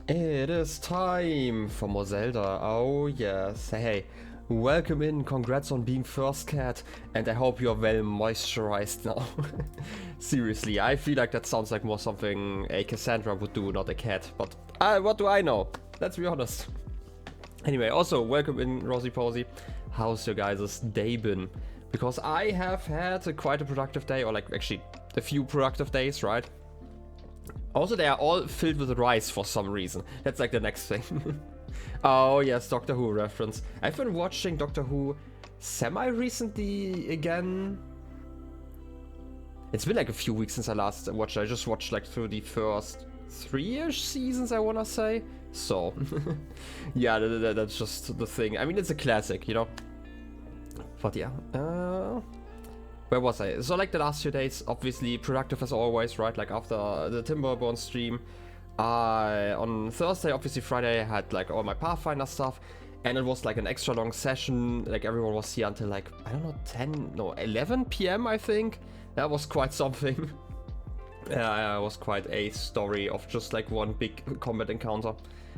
It is time for more Zelda. Oh yes. Hey, welcome in. Congrats on being first cat, and I hope you're well moisturized now. Seriously, I feel like that sounds like more something a Cassandra would do, not a cat. But what do I know? Let's be honest. Anyway, also welcome in, Rosie Posey. How's your guys' day been? Because I have had quite a productive day, or like actually a few productive days, right? Also, they are all filled with rice for some reason. That's like the next thing. Oh yes, Doctor Who reference. I've been watching Doctor Who semi-recently again. It's been like a few weeks since I last watched it. I just watched like through the first 3-ish seasons, I wanna say. So, yeah, that's just the thing. I mean, it's a classic, you know? But yeah, where was I? So like the last few days, obviously productive as always, right? Like after the Timberborn stream, on Thursday, obviously Friday, I had like all my Pathfinder stuff, and it was like an extra long session. Like everyone was here until like, I don't know, 11 p.m. I think. That was quite something. Yeah, it was quite a story of just like one big combat encounter.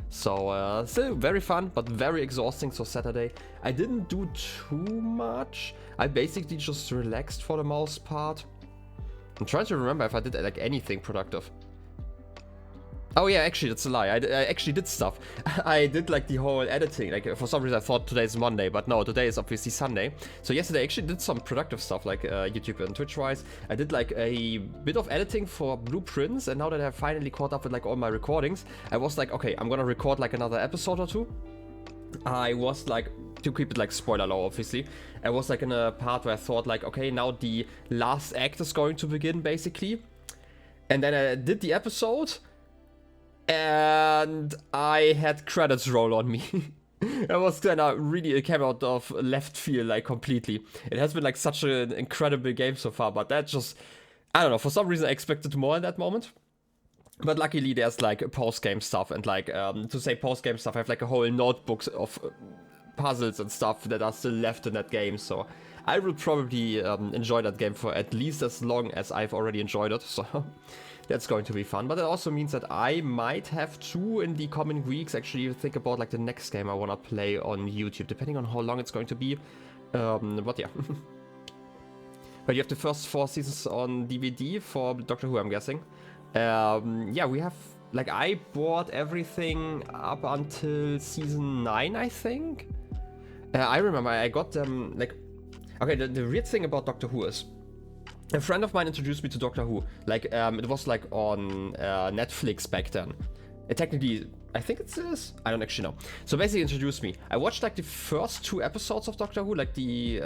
So still very fun, but very exhausting. So Saturday I didn't do too much. I basically just relaxed for the most part. I'm trying to remember if I did like anything productive. Oh yeah, actually that's a lie. I actually did stuff. I did like the whole editing. Like for some reason I thought today's Monday, but no, today is obviously Sunday. So yesterday I actually did some productive stuff like YouTube and Twitch wise. I did like a bit of editing for Blueprints, and now that I've finally caught up with like all my recordings, I was like, okay, I'm gonna record like another episode or two. I was like, to keep it like spoiler low obviously, I was like in a part where I thought like, okay, now the last act is going to begin basically. And then I did the episode, and I had credits roll on me. It was kind of really, it came out of left field like completely. It has been like such an incredible game so far, but that just, I don't know, for some reason I expected more in that moment. But luckily there's like post-game stuff, and like, to say post-game stuff, I have like a whole notebook of puzzles and stuff that are still left in that game, so I will probably enjoy that game for at least as long as I've already enjoyed it, so that's going to be fun. But it also means that I might have to, in the coming weeks, actually think about like the next game I want to play on YouTube, depending on how long it's going to be. But yeah. But you have the first 4 seasons on DVD for Doctor Who, I'm guessing. Yeah, we have, like, I bought everything up until season 9, I think. I remember I got them, like, okay, the weird thing about Doctor Who is, a friend of mine introduced me to Doctor Who. Like, it was like on Netflix back then. It technically, I think it is. I don't actually know. So basically, introduced me. I watched like the first 2 episodes of Doctor Who, like the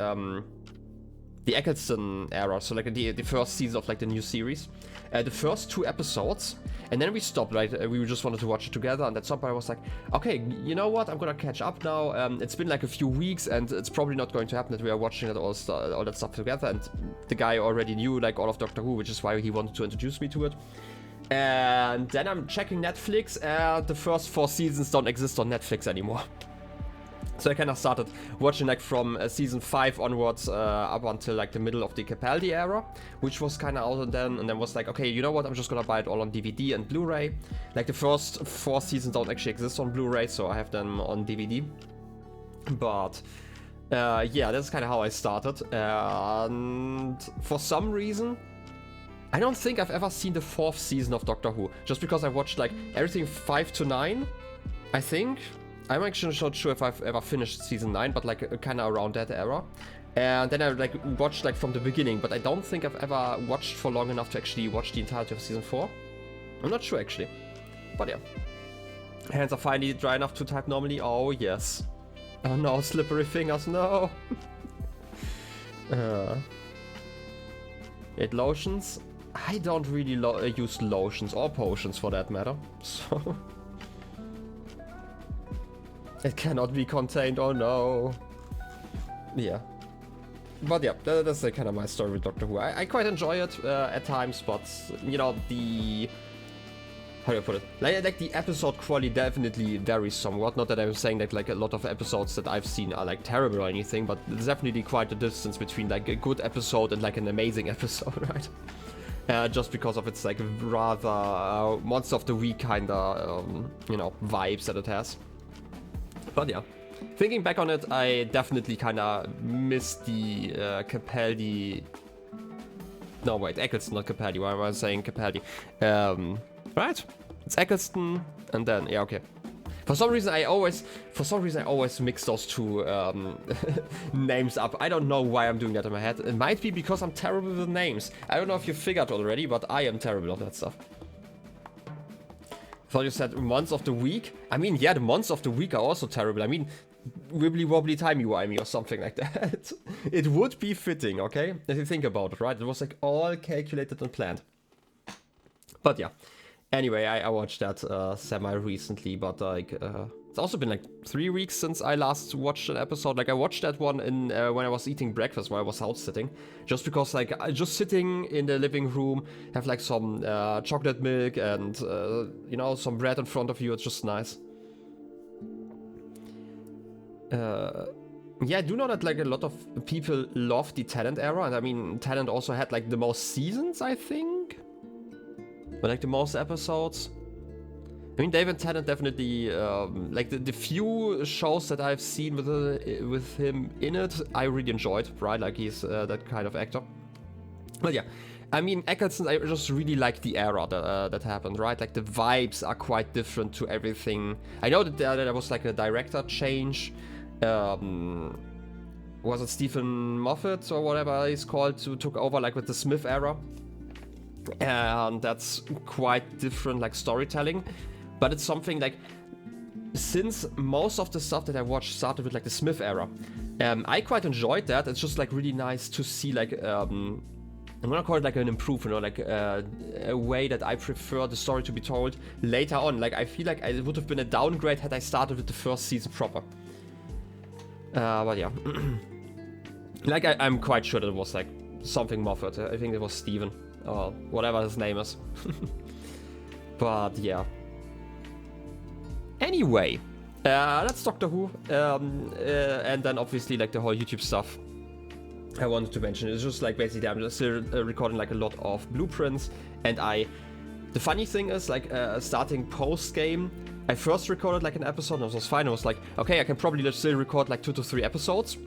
Eccleston era. So like the first season of like the new series. The first 2 episodes, and then we stopped. Right, we just wanted to watch it together. And at some point, I was like, okay, you know what? I'm gonna catch up now. It's been like a few weeks, and it's probably not going to happen that we are watching it all that stuff together. And the guy already knew like all of Doctor Who, which is why he wanted to introduce me to it. And then I'm checking Netflix, and the first 4 seasons don't exist on Netflix anymore. So I kind of started watching like from season 5 onwards up until like the middle of the Capaldi era, which was kind of out and then was like, okay, you know what, I'm just gonna buy it all on DVD and Blu-ray. Like the first 4 seasons don't actually exist on Blu-ray, so I have them on DVD. But yeah, that's kind of how I started. And for some reason, I don't think I've ever seen the 4th season of Doctor Who, just because I watched like everything 5 to 9, I think. I'm actually not sure if I've ever finished season 9, but like kind of around that era. And then I like watched like from the beginning, but I don't think I've ever watched for long enough to actually watch the entirety of season 4. I'm not sure actually, but yeah. Hands are finally dry enough to type normally. Oh yes. Oh no, slippery fingers, no. 8 lotions. I don't really use lotions or potions for that matter, so... It cannot be contained, oh no. Yeah. But yeah, that's kind of my story with Doctor Who. I quite enjoy it at times, but, you know, how do I put it? Like the episode quality definitely varies somewhat. Not that I'm saying that like a lot of episodes that I've seen are like terrible or anything, but there's definitely quite a distance between like a good episode and like an amazing episode, right? just because of its like rather monster of the week kind of you know, vibes that it has. But yeah, thinking back on it, I definitely kind of miss the Capaldi. No wait, Eccleston, not Capaldi. Why am I saying Capaldi? Right, it's Eccleston, and then yeah, okay. For some reason I always mix those two names up. I don't know why I'm doing that in my head. It might be because I'm terrible with names. I don't know if you figured already, but I am terrible at that stuff. Thought you said months of the week. I mean, yeah, the months of the week are also terrible. I mean, wibbly wobbly timey wimey or something like that. It would be fitting, okay? If you think about it, right? It was like all calculated and planned. But yeah. Anyway, I watched that semi-recently, but like, it's also been like 3 weeks since I last watched an episode. Like, I watched that one in when I was eating breakfast while I was house sitting. Just because, like, just sitting in the living room, have like some chocolate milk and, you know, some bread in front of you. It's just nice. Yeah, I do know that like a lot of people love the Talent era. And I mean, Talent also had like the most seasons, I think. But like the most episodes. I mean, David Tennant definitely, like the few shows that I've seen with him in it, I really enjoyed, right? Like he's that kind of actor. But yeah, I mean, Eccleston, I just really like the era that happened, right? Like the vibes are quite different to everything. I know that there was like a director change. Was it Stephen Moffat or whatever he's called, who took over like with the Smith era? And that's quite different like storytelling, but it's something like, since most of the stuff that I watched started with like the Smith era, I quite enjoyed that. It's just like really nice to see like I'm gonna call it like an improvement, or like a way that I prefer the story to be told later on. Like I feel like it would have been a downgrade had I started with the first season proper. But yeah, like I'm quite sure that it was like something Moffat. I think it was Steven. Or whatever his name is. But yeah. Anyway, that's Doctor Who. And then obviously like the whole YouTube stuff I wanted to mention. It's just like basically I'm just still recording like a lot of blueprints. And the funny thing is like starting post game, I first recorded like an episode and it was fine. I was like, okay, I can probably still record like 2 to 3 episodes.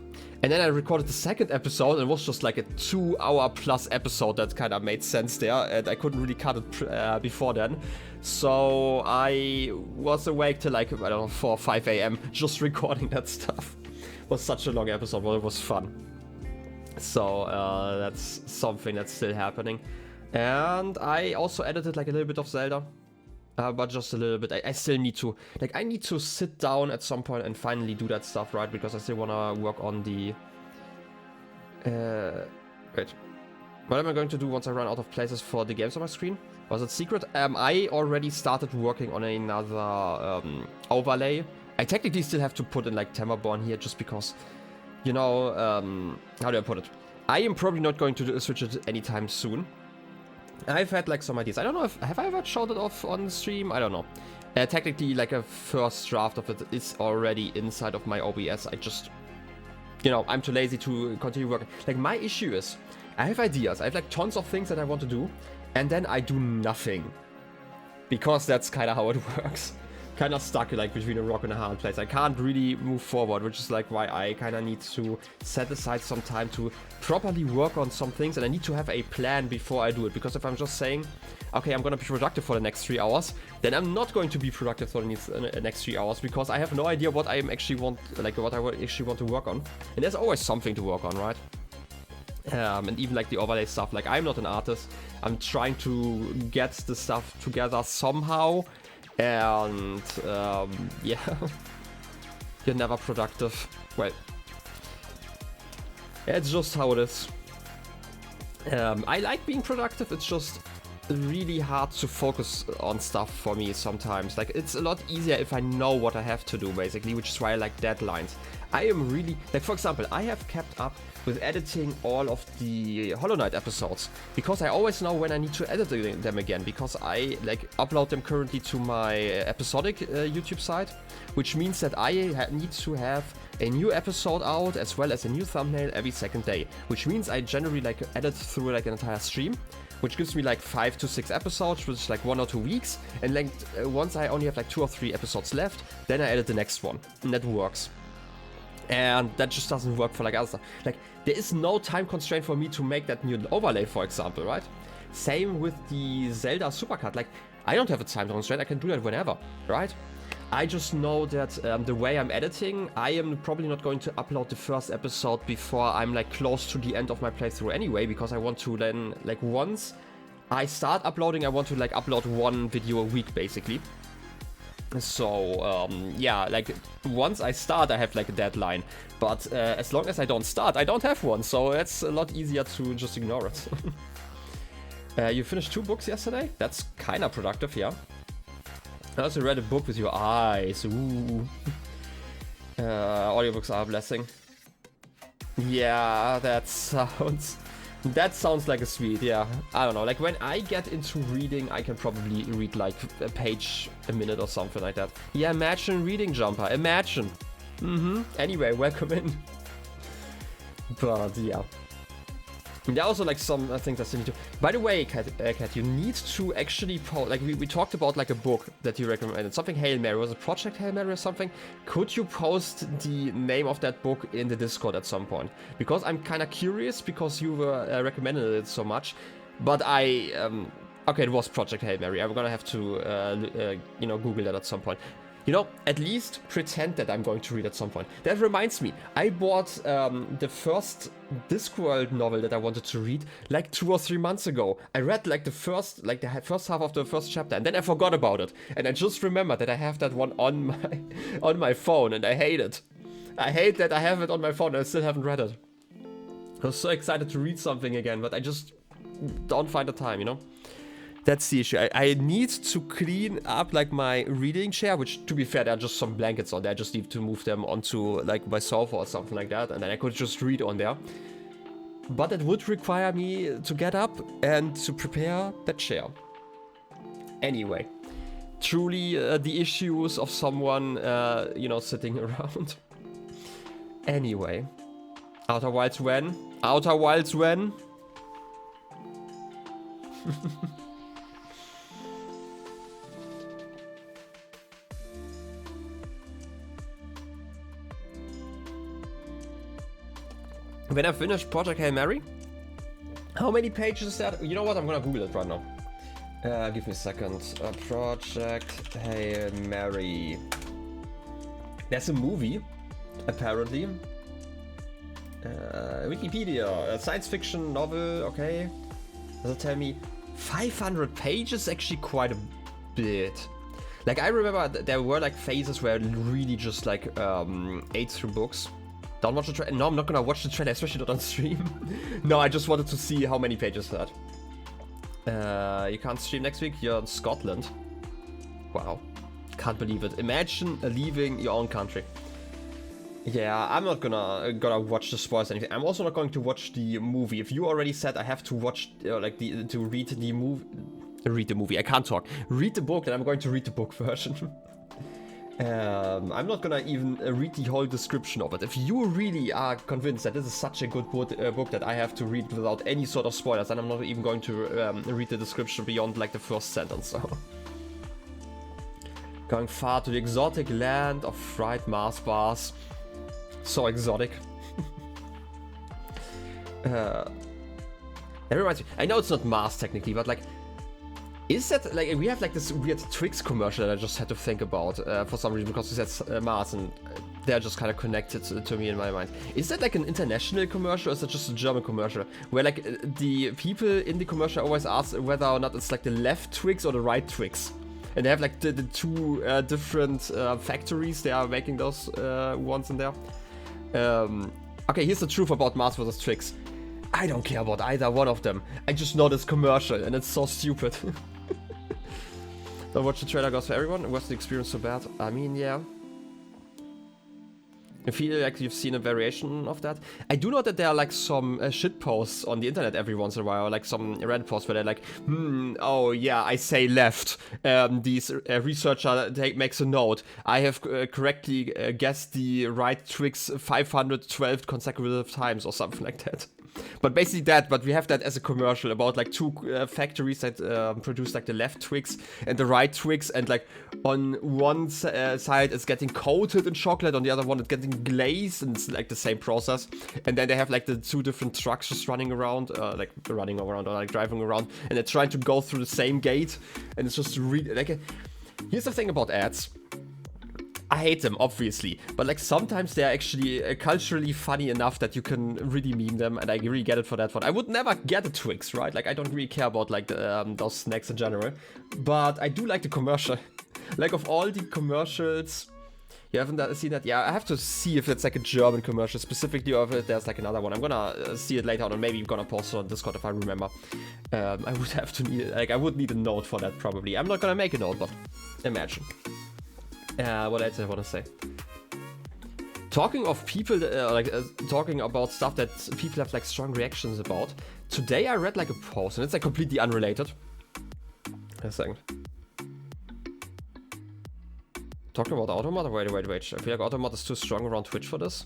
And then I recorded the second episode and it was just like a 2-hour plus episode that kind of made sense there. And I couldn't really cut it before then. So I was awake till like, I don't know, 4 or 5 a.m. just recording that stuff. It was such a long episode, but it was fun. So that's something that's still happening. And I also edited like a little bit of Zelda. But just a little bit. I still need to, like, I need to sit down at some point and finally do that stuff, right? Because I still want to work on the, wait. What am I going to do once I run out of places for the games on my screen? Was it secret? I already started working on another overlay. I technically still have to put in, like, Temmerborn here just because, you know, how do I put it? I am probably not going to switch it anytime soon. I've had like some ideas. I don't know if have I ever showed it off on stream. I don't know. Technically, like a first draft of it is already inside of my OBS. I just, you know, I'm too lazy to continue working. Like my issue is, I have ideas. I have like tons of things that I want to do, and then I do nothing because that's kind of how it works. Kind of stuck like between a rock and a hard place. I can't really move forward, which is like why I kind of need to set aside some time to properly work on some things, and I need to have a plan before I do it. Because if I'm just saying, okay, I'm gonna be productive for the next 3 hours, then I'm not going to be productive for the next 3 hours because I have no idea what I actually want, like what I actually want to work on. And there's always something to work on, right? And even like the overlay stuff. Like I'm not an artist. I'm trying to get the stuff together somehow. And yeah, you're never productive. Well, it's just how it is. I like being productive. It's just really hard to focus on stuff for me sometimes. Like it's a lot easier if I know what I have to do, basically, which is why I like deadlines. I am really, like for example, I have kept up with editing all of the Hollow Knight episodes because I always know when I need to edit them again, because I like upload them currently to my episodic YouTube site, which means that I need to have a new episode out as well as a new thumbnail every second day, which means I generally like edit through like an entire stream. which gives me like 5 to 6 episodes, which is like 1 or 2 weeks. And like once I only have like 2 or 3 episodes left, then I edit the next one, and that works. And that just doesn't work for like other stuff. Like there is no time constraint for me to make that new overlay, for example, right? Same with the Zelda supercut. Like I don't have a time constraint. I can do that whenever, right? I just know that the way I'm editing, I am probably not going to upload the first episode before I'm like close to the end of my playthrough anyway, because I want to then, like once I start uploading, I want to like upload 1 video a week basically. So yeah, like once I start, I have like a deadline, but as long as I don't start, I don't have one, so it's a lot easier to just ignore it. You finished 2 books yesterday? That's kind of productive, yeah. I also read a book with your eyes. Ooh. Audiobooks are a blessing. Yeah, that sounds like a sweet, yeah. I don't know, like when I get into reading, I can probably read like a page a minute or something like that. Yeah, imagine reading, Jumper, imagine. Anyway, welcome in. But yeah. And there are also like some things I still need to... By the way, Kat, you need to actually post... Like we talked about like a book that you recommended. Something Hail Mary. Was it Project Hail Mary or something? Could you post the name of that book in the Discord at some point? Because I'm kind of curious, because you were recommending it so much. But I... okay, it was Project Hail Mary. I'm gonna have to, you know, Google that at some point. You know, at least pretend that I'm going to read at some point. That reminds me, I bought the first Discworld novel that I wanted to read like 2 or 3 months ago. I read like the first half of the first chapter, and then I forgot about it. And I just remembered that I have that one on my phone, and I hate it. I hate that I have it on my phone and I still haven't read it. I was so excited to read something again, but I just don't find the time, you know? That's the issue. I need to clean up like my reading chair, which to be fair, there are just some blankets on there. I just need to move them onto like my sofa or something like that, and then I could just read on there. But it would require me to get up and to prepare that chair. Anyway, truly the issues of someone, you know, sitting around. Anyway, Outer Wilds when? Outer Wilds when? When I finish Project Hail Mary? How many pages is that? You know what? I'm gonna Google it right now. Give me a second. Project Hail Mary. There's a movie, apparently. Wikipedia. A science fiction novel, okay. Does it tell me 500 pages? Actually quite a bit. Like I remember there were like phases where I really just like ate through books. Don't watch the trailer. No, I'm not gonna watch the trailer, especially not on stream. No, I just wanted to see how many pages that. You can't stream next week. You're in Scotland. Wow, can't believe it. Imagine leaving your own country. Yeah, I'm not gonna watch the spoilers or anything. I'm also not going to watch the movie. If you already said I have to watch like to read the movie. Read the movie. I can't talk. Read the book, then I'm going to read the book version. I'm not gonna even read the whole description of it. If you really are convinced that this is such a good book that I have to read without any sort of spoilers, then I'm not even going to read the description beyond like the first sentence. So. Going far to the exotic land of fried Mars bars. So exotic. That reminds me, I know it's not Mars technically, but like, is that, like, we have like this weird Twix commercial that I just had to think about for some reason, because you said Mars and they're just kind of connected to me in my mind. Is that like an international commercial, or is that just a German commercial? Where like the people in the commercial always ask whether or not it's like the left Twix or the right Twix. And they have like the two different factories they are making those ones in there. Okay, here's the truth about Mars vs. Twix. I don't care about either one of them. I just know this commercial and it's so stupid. Don't watch the trailer goes for everyone. Was the experience so bad? I mean, yeah. I feel like you've seen a variation of that. I do know that there are like some shit posts on the internet every once in a while, like some Reddit posts where they're like, oh yeah, I say left. These researcher makes a note. I have correctly guessed the right Twix 512 consecutive times or something like that. But basically that, but we have that as a commercial about like two factories that produce like the left Twix and the right Twix, and like on one side it's getting coated in chocolate, on the other one it's getting glazed, and it's like the same process. And then they have like the two different trucks just running around, or like driving around, and they're trying to go through the same gate, and it's just really like here's the thing about ads. I hate them, obviously, but like sometimes they're actually culturally funny enough that you can really meme them, and I really get it for that one. I would never get a Twix, right? Like I don't really care about like those snacks in general, but I do like the commercial. Like of all the commercials, you haven't seen that? Yeah, I have to see if it's like a German commercial specifically, or if there's like another one. I'm gonna see it later on, and maybe I'm gonna post it on Discord if I remember. I would have to need, like I would need a note for that probably. I'm not gonna make a note, but imagine. What else I want to say? Talking of people, talking about stuff that people have like strong reactions about. Today I read like a post, and it's like completely unrelated. A second. Talking about Automat? Wait. I feel like Automat is too strong around Twitch for this.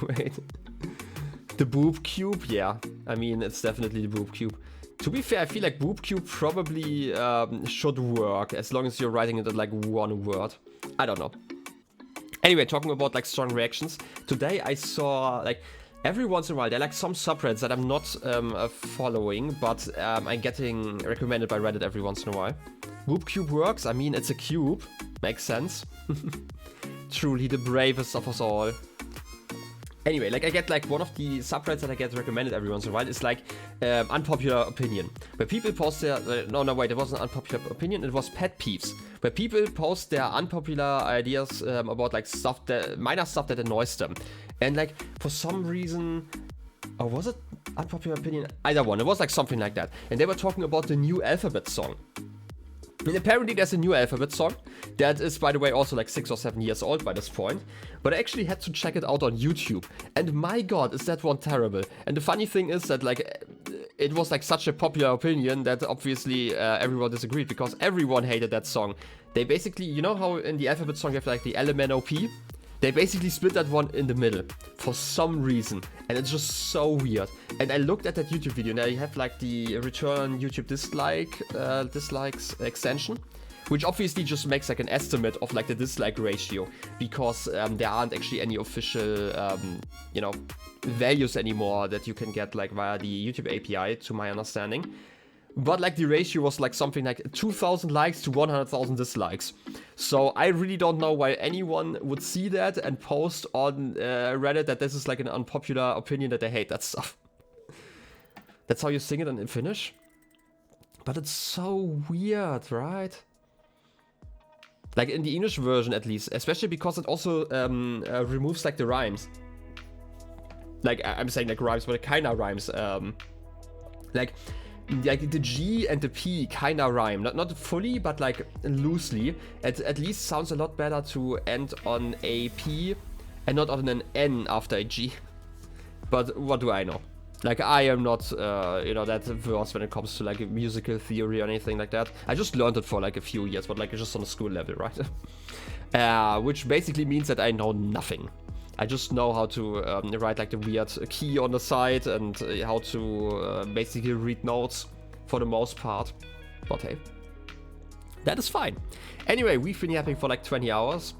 Wait. The boob cube? Yeah. I mean, it's definitely the boob cube. To be fair, I feel like boob cube probably should work as long as you're writing it in like one word. I don't know. Anyway, talking about like strong reactions. Today I saw like every once in a while there are like some subreddits that I'm not following, but I'm getting recommended by Reddit every once in a while. Boob cube works. I mean, it's a cube. Makes sense. Truly the bravest of us all. Anyway, like I get like one of the subreddits that I get recommended every once in a while is like unpopular opinion, where people post their no wait, it wasn't unpopular opinion, it was pet peeves, where people post their unpopular ideas about like stuff that minor stuff that annoys them, and like for some reason, or was it unpopular opinion? Either one, it was like something like that, and they were talking about the new Alphabet song. And apparently there's a new Alphabet song that is, by the way, also like 6 or 7 years old by this point. But I actually had to check it out on YouTube. And my god, is that one terrible. And the funny thing is that like it was like such a popular opinion that obviously everyone disagreed, because everyone hated that song. They basically, you know how in the Alphabet song you have like the LMNOP? They basically split that one in the middle for some reason, and it's just so weird. And I looked at that YouTube video, and I have like the return YouTube dislikes extension, which obviously just makes like an estimate of like the dislike ratio, because there aren't actually any official you know, values anymore that you can get like via the YouTube API, to my understanding. But like the ratio was like something like 2,000 likes to 100,000 dislikes. So I really don't know why anyone would see that and post on Reddit that this is like an unpopular opinion, that they hate that stuff. That's how you sing it in Finnish? But it's so weird, right? Like in the English version at least, especially because it also removes like the rhymes. Like I'm saying like rhymes, but it kinda rhymes. Like the G and the P kinda rhyme, not fully, but like loosely. It at least sounds a lot better to end on a P and not on an N after a G. But what do I know? Like I am not, you know, that versed when it comes to like musical theory or anything like that. I just learned it for like a few years, but like just on a school level, right? Which basically means that I know nothing. I just know how to write like the weird key on the side, and how to basically read notes for the most part. But hey, that is fine. Anyway, we've been yapping for like 20 hours.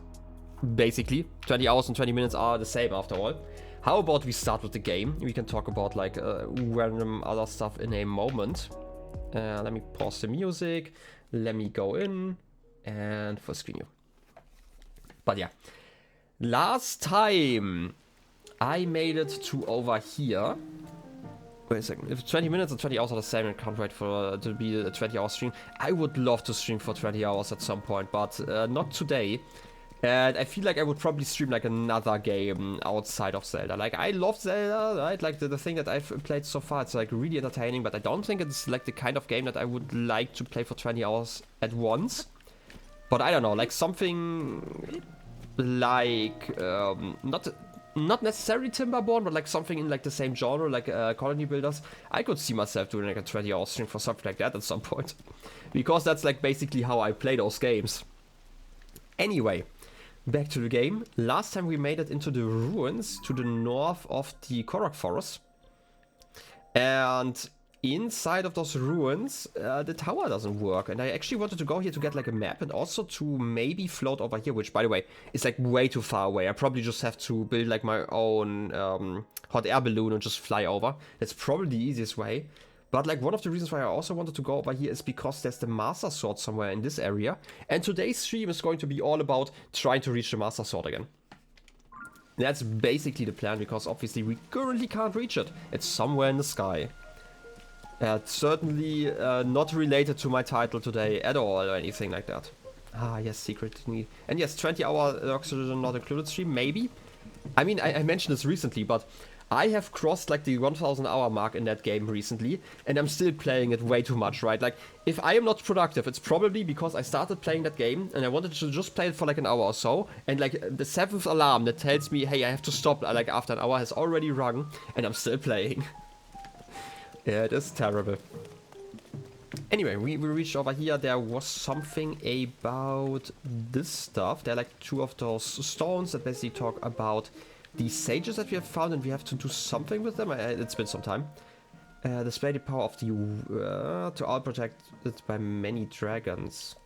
Basically, 20 hours and 20 minutes are the same after all. How about we start with the game? We can talk about like random other stuff in a moment. Let me pause the music. Let me go in and full screen you. But yeah. Last time I made it to over here. Wait a second. If 20 minutes and 20 hours are the same, I can't wait for to be a 20-hour stream. I would love to stream for 20 hours at some point, but not today. And I feel like I would probably stream like another game outside of Zelda. Like I love Zelda, right? Like the thing that I've played so far, it's like really entertaining, but I don't think it's like the kind of game that I would like to play for 20 hours at once. But I don't know, like something like not necessarily Timberborn, but like something in like the same genre, like Colony Builders. I could see myself doing like a 20-hour stream for something like that at some point, because that's like basically how I play those games. Anyway, back to the game. Last time we made it into the ruins to the north of the Korok Forest. And inside of those ruins, the tower doesn't work. And I actually wanted to go here to get like a map and also to maybe float over here, which by the way, is like way too far away. I probably just have to build like my own hot air balloon and just fly over. That's probably the easiest way. But like one of the reasons why I also wanted to go over here is because there's the Master Sword somewhere in this area. And today's stream is going to be all about trying to reach the Master Sword again. That's basically the plan, because obviously we currently can't reach it. It's somewhere in the sky. Certainly not related to my title today at all or anything like that. Ah, yes, secret need. And yes, 20-hour oxygen not included stream, maybe. I mean, I mentioned this recently, but I have crossed like the 1000 hour mark in that game recently, and I'm still playing it way too much, right? Like, if I am not productive, it's probably because I started playing that game and I wanted to just play it for like an hour or so, and like the 7th alarm that tells me, hey, I have to stop like after an hour has already rung, and I'm still playing. Yeah, it is terrible. Anyway, we reached over here. There was something about this stuff. There are like 2 of those stones that basically talk about the sages that we have found, and we have to do something with them. It's been some time. Display the power of the to out protected by many dragons.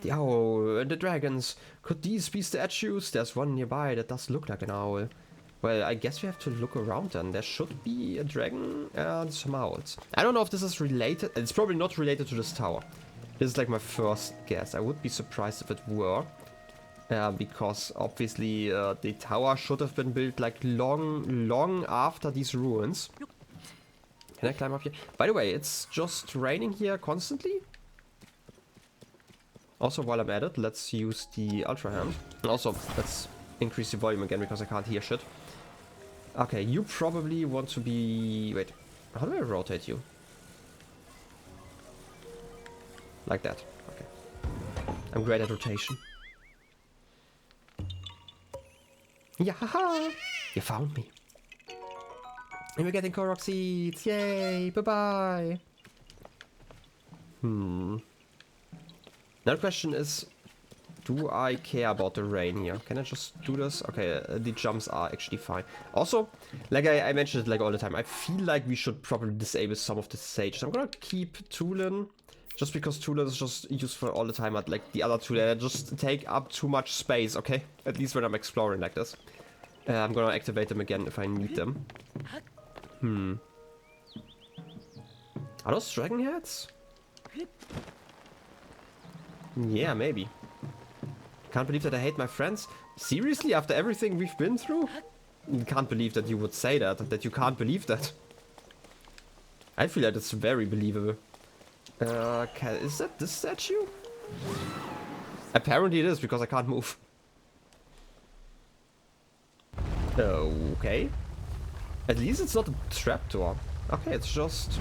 The owl and the dragons. Could these be statues? There's one nearby that does look like an owl. Well, I guess we have to look around then. There should be a dragon and some owls. I don't know if this is related. It's probably not related to this tower. This is like my first guess. I would be surprised if it were. Because obviously the tower should have been built like long after these ruins. Can I climb up here? By the way, it's just raining here constantly. Also, while I'm at it, let's use the Ultra Hand. And also, let's increase the volume again because I can't hear shit. Okay, you probably want to be... Wait, how do I rotate you? Like that. Okay. I'm great at rotation. Yeah, haha! You found me. And we're getting Korok seeds! Yay! Bye-bye! Now the question is, do I care about the rain here? Can I just do this? Okay, the jumps are actually fine. Also, like I mentioned it like all the time, I feel like we should probably disable some of the sages. I'm gonna keep Tulin, just because Tulin is just useful all the time, but like the other two, they just take up too much space, okay? At least when I'm exploring like this. I'm gonna activate them again if I need them. Are those dragon heads? Yeah, maybe. Can't believe that I hate my friends. Seriously, after everything we've been through? Can't believe that you would say that you can't believe that. I feel like it's very believable. Is that this statue? Apparently it is, because I can't move. Okay. At least it's not a trapdoor. Okay, it's just...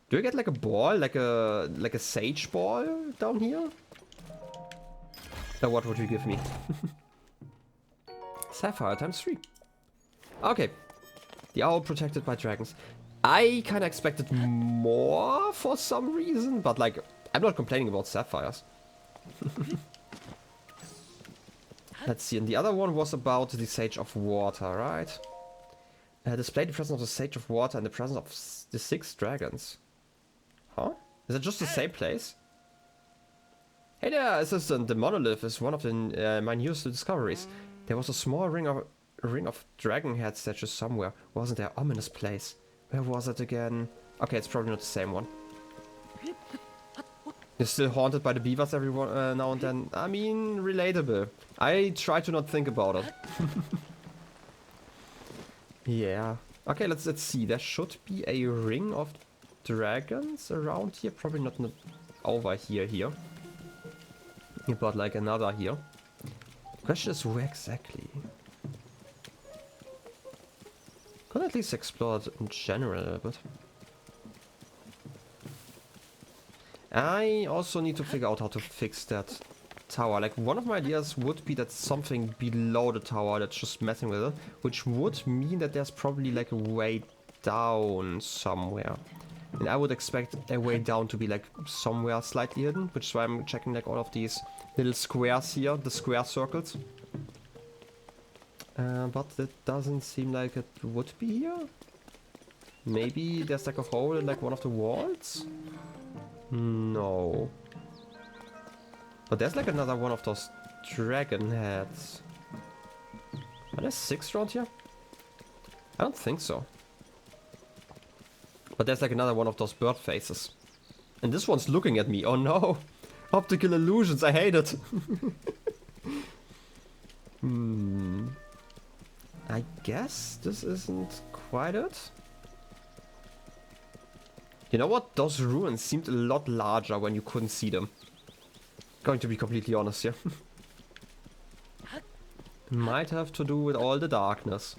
Do I get like a ball, like a sage ball down here? Or what would you give me? Sapphire times 3. Okay. The owl protected by dragons. I kind of expected more for some reason, but like, I'm not complaining about sapphires. Let's see, and the other one was about the Sage of Water, right? Display the presence of the Sage of Water and the presence of the 6 dragons. Huh? Is it just the same place? Hey there, assistant. The monolith is one of my newest discoveries. There was a small ring of dragon head statues somewhere. Wasn't there? Ominous place. Where was it again? Okay, it's probably not the same one. You're still haunted by the beavers every now and then. I mean, relatable. I try to not think about it. Yeah. Okay, let's see. There should be a ring of dragons around here. Probably not over here. But like another here. The question is where exactly? Could at least explore it in general a bit. I also need to figure out how to fix that tower. Like, one of my ideas would be that something below the tower that's just messing with it, which would mean that there's probably like a way down somewhere. And I would expect a way down to be like somewhere slightly hidden, which is why I'm checking like all of these little squares here, the square circles. But it doesn't seem like it would be here. Maybe there's like a hole in like one of the walls? No. But there's like another one of those dragon heads. Are there 6 around here? I don't think so. But there's like another one of those bird faces. And this one's looking at me. Oh no! Optical illusions, I hate it! I guess this isn't quite it. You know what? Those ruins seemed a lot larger when you couldn't see them. Going to be completely honest here. Might have to do with all the darkness.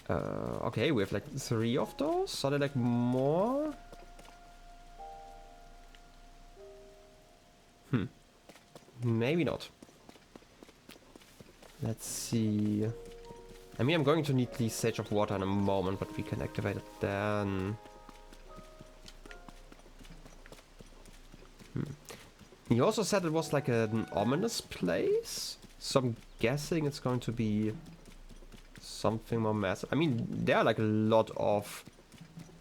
Okay, we have like 3 of those. Are there like more? Maybe not. Let's see. I mean, I'm going to need the Sage of Water in a moment, but we can activate it then. You also said it was like an ominous place, so I'm guessing it's going to be something more massive. I mean, there are like a lot of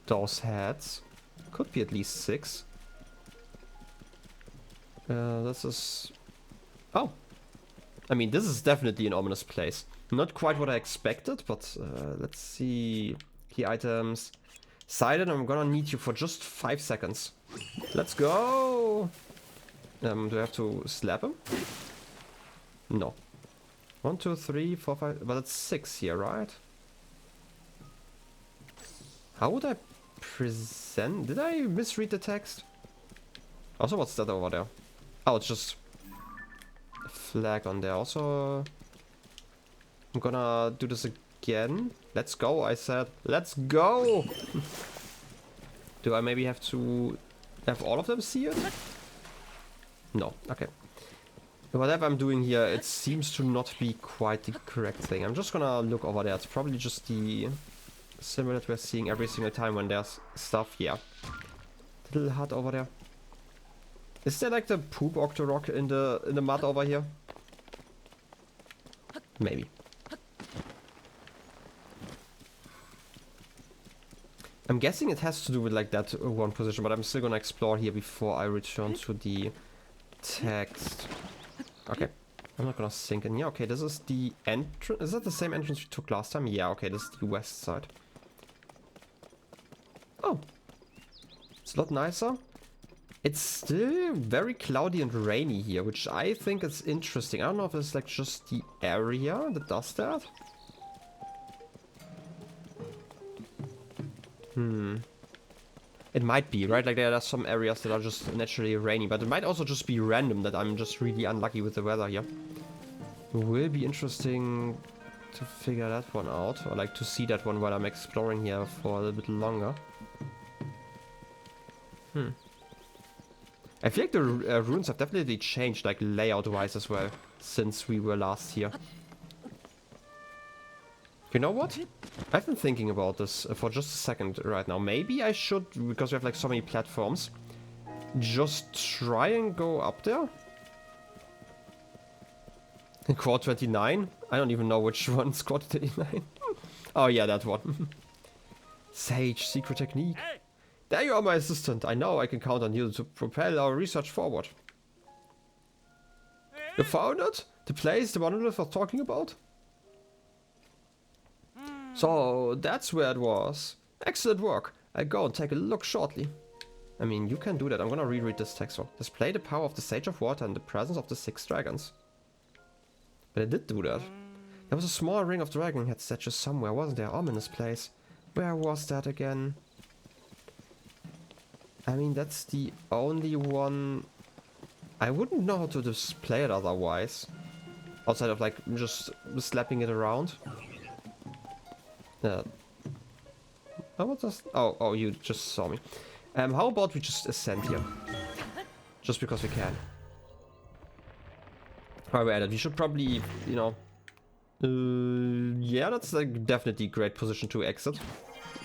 those heads. Could be at least 6. This is... Oh! I mean, this is definitely an ominous place. Not quite what I expected, but let's see. Key items. Sidon, I'm gonna need you for just 5 seconds. Let's go! Do I have to slap him? No. 1, 2, 3, 4, 5... But it's 6 here, right? How would I present... Did I misread the text? Also, what's that over there? Oh, it's just... a flag on there. Also... I'm gonna do this again. Let's go, I said. Let's go! Do I maybe have to... have all of them see it? No, okay. Whatever I'm doing here, it seems to not be quite the correct thing. I'm just gonna look over there. It's probably just the symbol that we're seeing every single time when there's stuff. Yeah. The little hut over there. Is there like the poop octorok in the mud over here? Maybe. I'm guessing it has to do with like that one position, but I'm still gonna explore here before I return to the text. Okay, I'm not gonna sink in here. Okay, this is the entrance. Is that the same entrance we took last time? Yeah, okay, this is the west side. Oh, it's a lot nicer. It's still very cloudy and rainy here, which I think is interesting. I don't know if it's like just the area that does that. It might be, right? Like there are some areas that are just naturally rainy, but it might also just be random that I'm just really unlucky with the weather here. It will be interesting to figure that one out, or like to see that one while I'm exploring here for a little bit longer. I feel like the runes have definitely changed, like layout-wise as well, since we were last here. You know what? I've been thinking about this for just a second right now. Maybe I should, because we have like so many platforms, just try and go up there? In Quad 29? I don't even know which one's Quad 29. Oh yeah, that one. Sage, secret technique. There you are, my assistant. I know I can count on you to propel our research forward. You found it? The place the monolith was talking about? So, that's where it was. Excellent work. I'll go and take a look shortly. I mean, you can do that. I'm gonna reread this text. Display the power of the Sage of Water in the presence of the 6 dragons. But I did do that. There was a small ring of dragon head statues somewhere, wasn't there? Ominous place. Where was that again? I mean, that's the only one... I wouldn't know how to display it otherwise. Outside of, like, just slapping it around. Oh, what's this? Oh, you just saw me. How about we just ascend here? Just because we can. While we're at it, we should probably, you know... yeah, that's like definitely a great position to exit.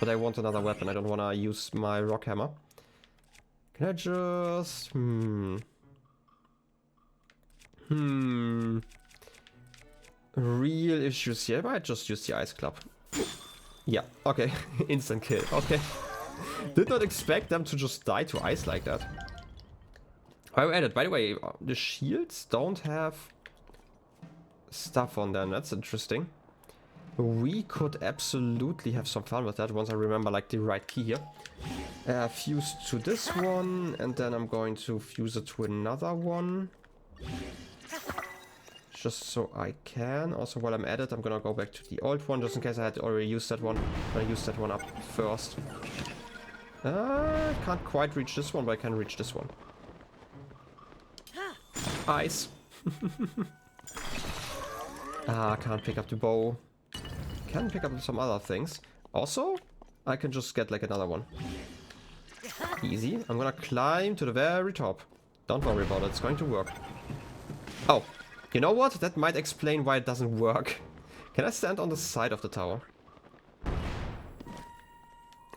But I want another weapon. I don't want to use my rock hammer. Can I just... Real issues here. I might just use the ice club. Yeah, okay. Instant kill. Okay. Did not expect them to just die to ice like that. I added, by the way, the shields don't have stuff on them. That's interesting. We could absolutely have some fun with that once I remember like the right key here. Fuse to this one, and then I'm going to fuse it to another one. Just so I can. Also, while I'm at it, I'm gonna go back to the old one, just in case I had already used that one. I'm gonna use that one up first. Can't quite reach this one, but I can reach this one. Ice. Can't pick up the bow. Can pick up some other things. Also, I can just get like another one. Easy. I'm gonna climb to the very top. Don't worry about it, it's going to work. Oh. You know what? That might explain why it doesn't work. Can I stand on the side of the tower?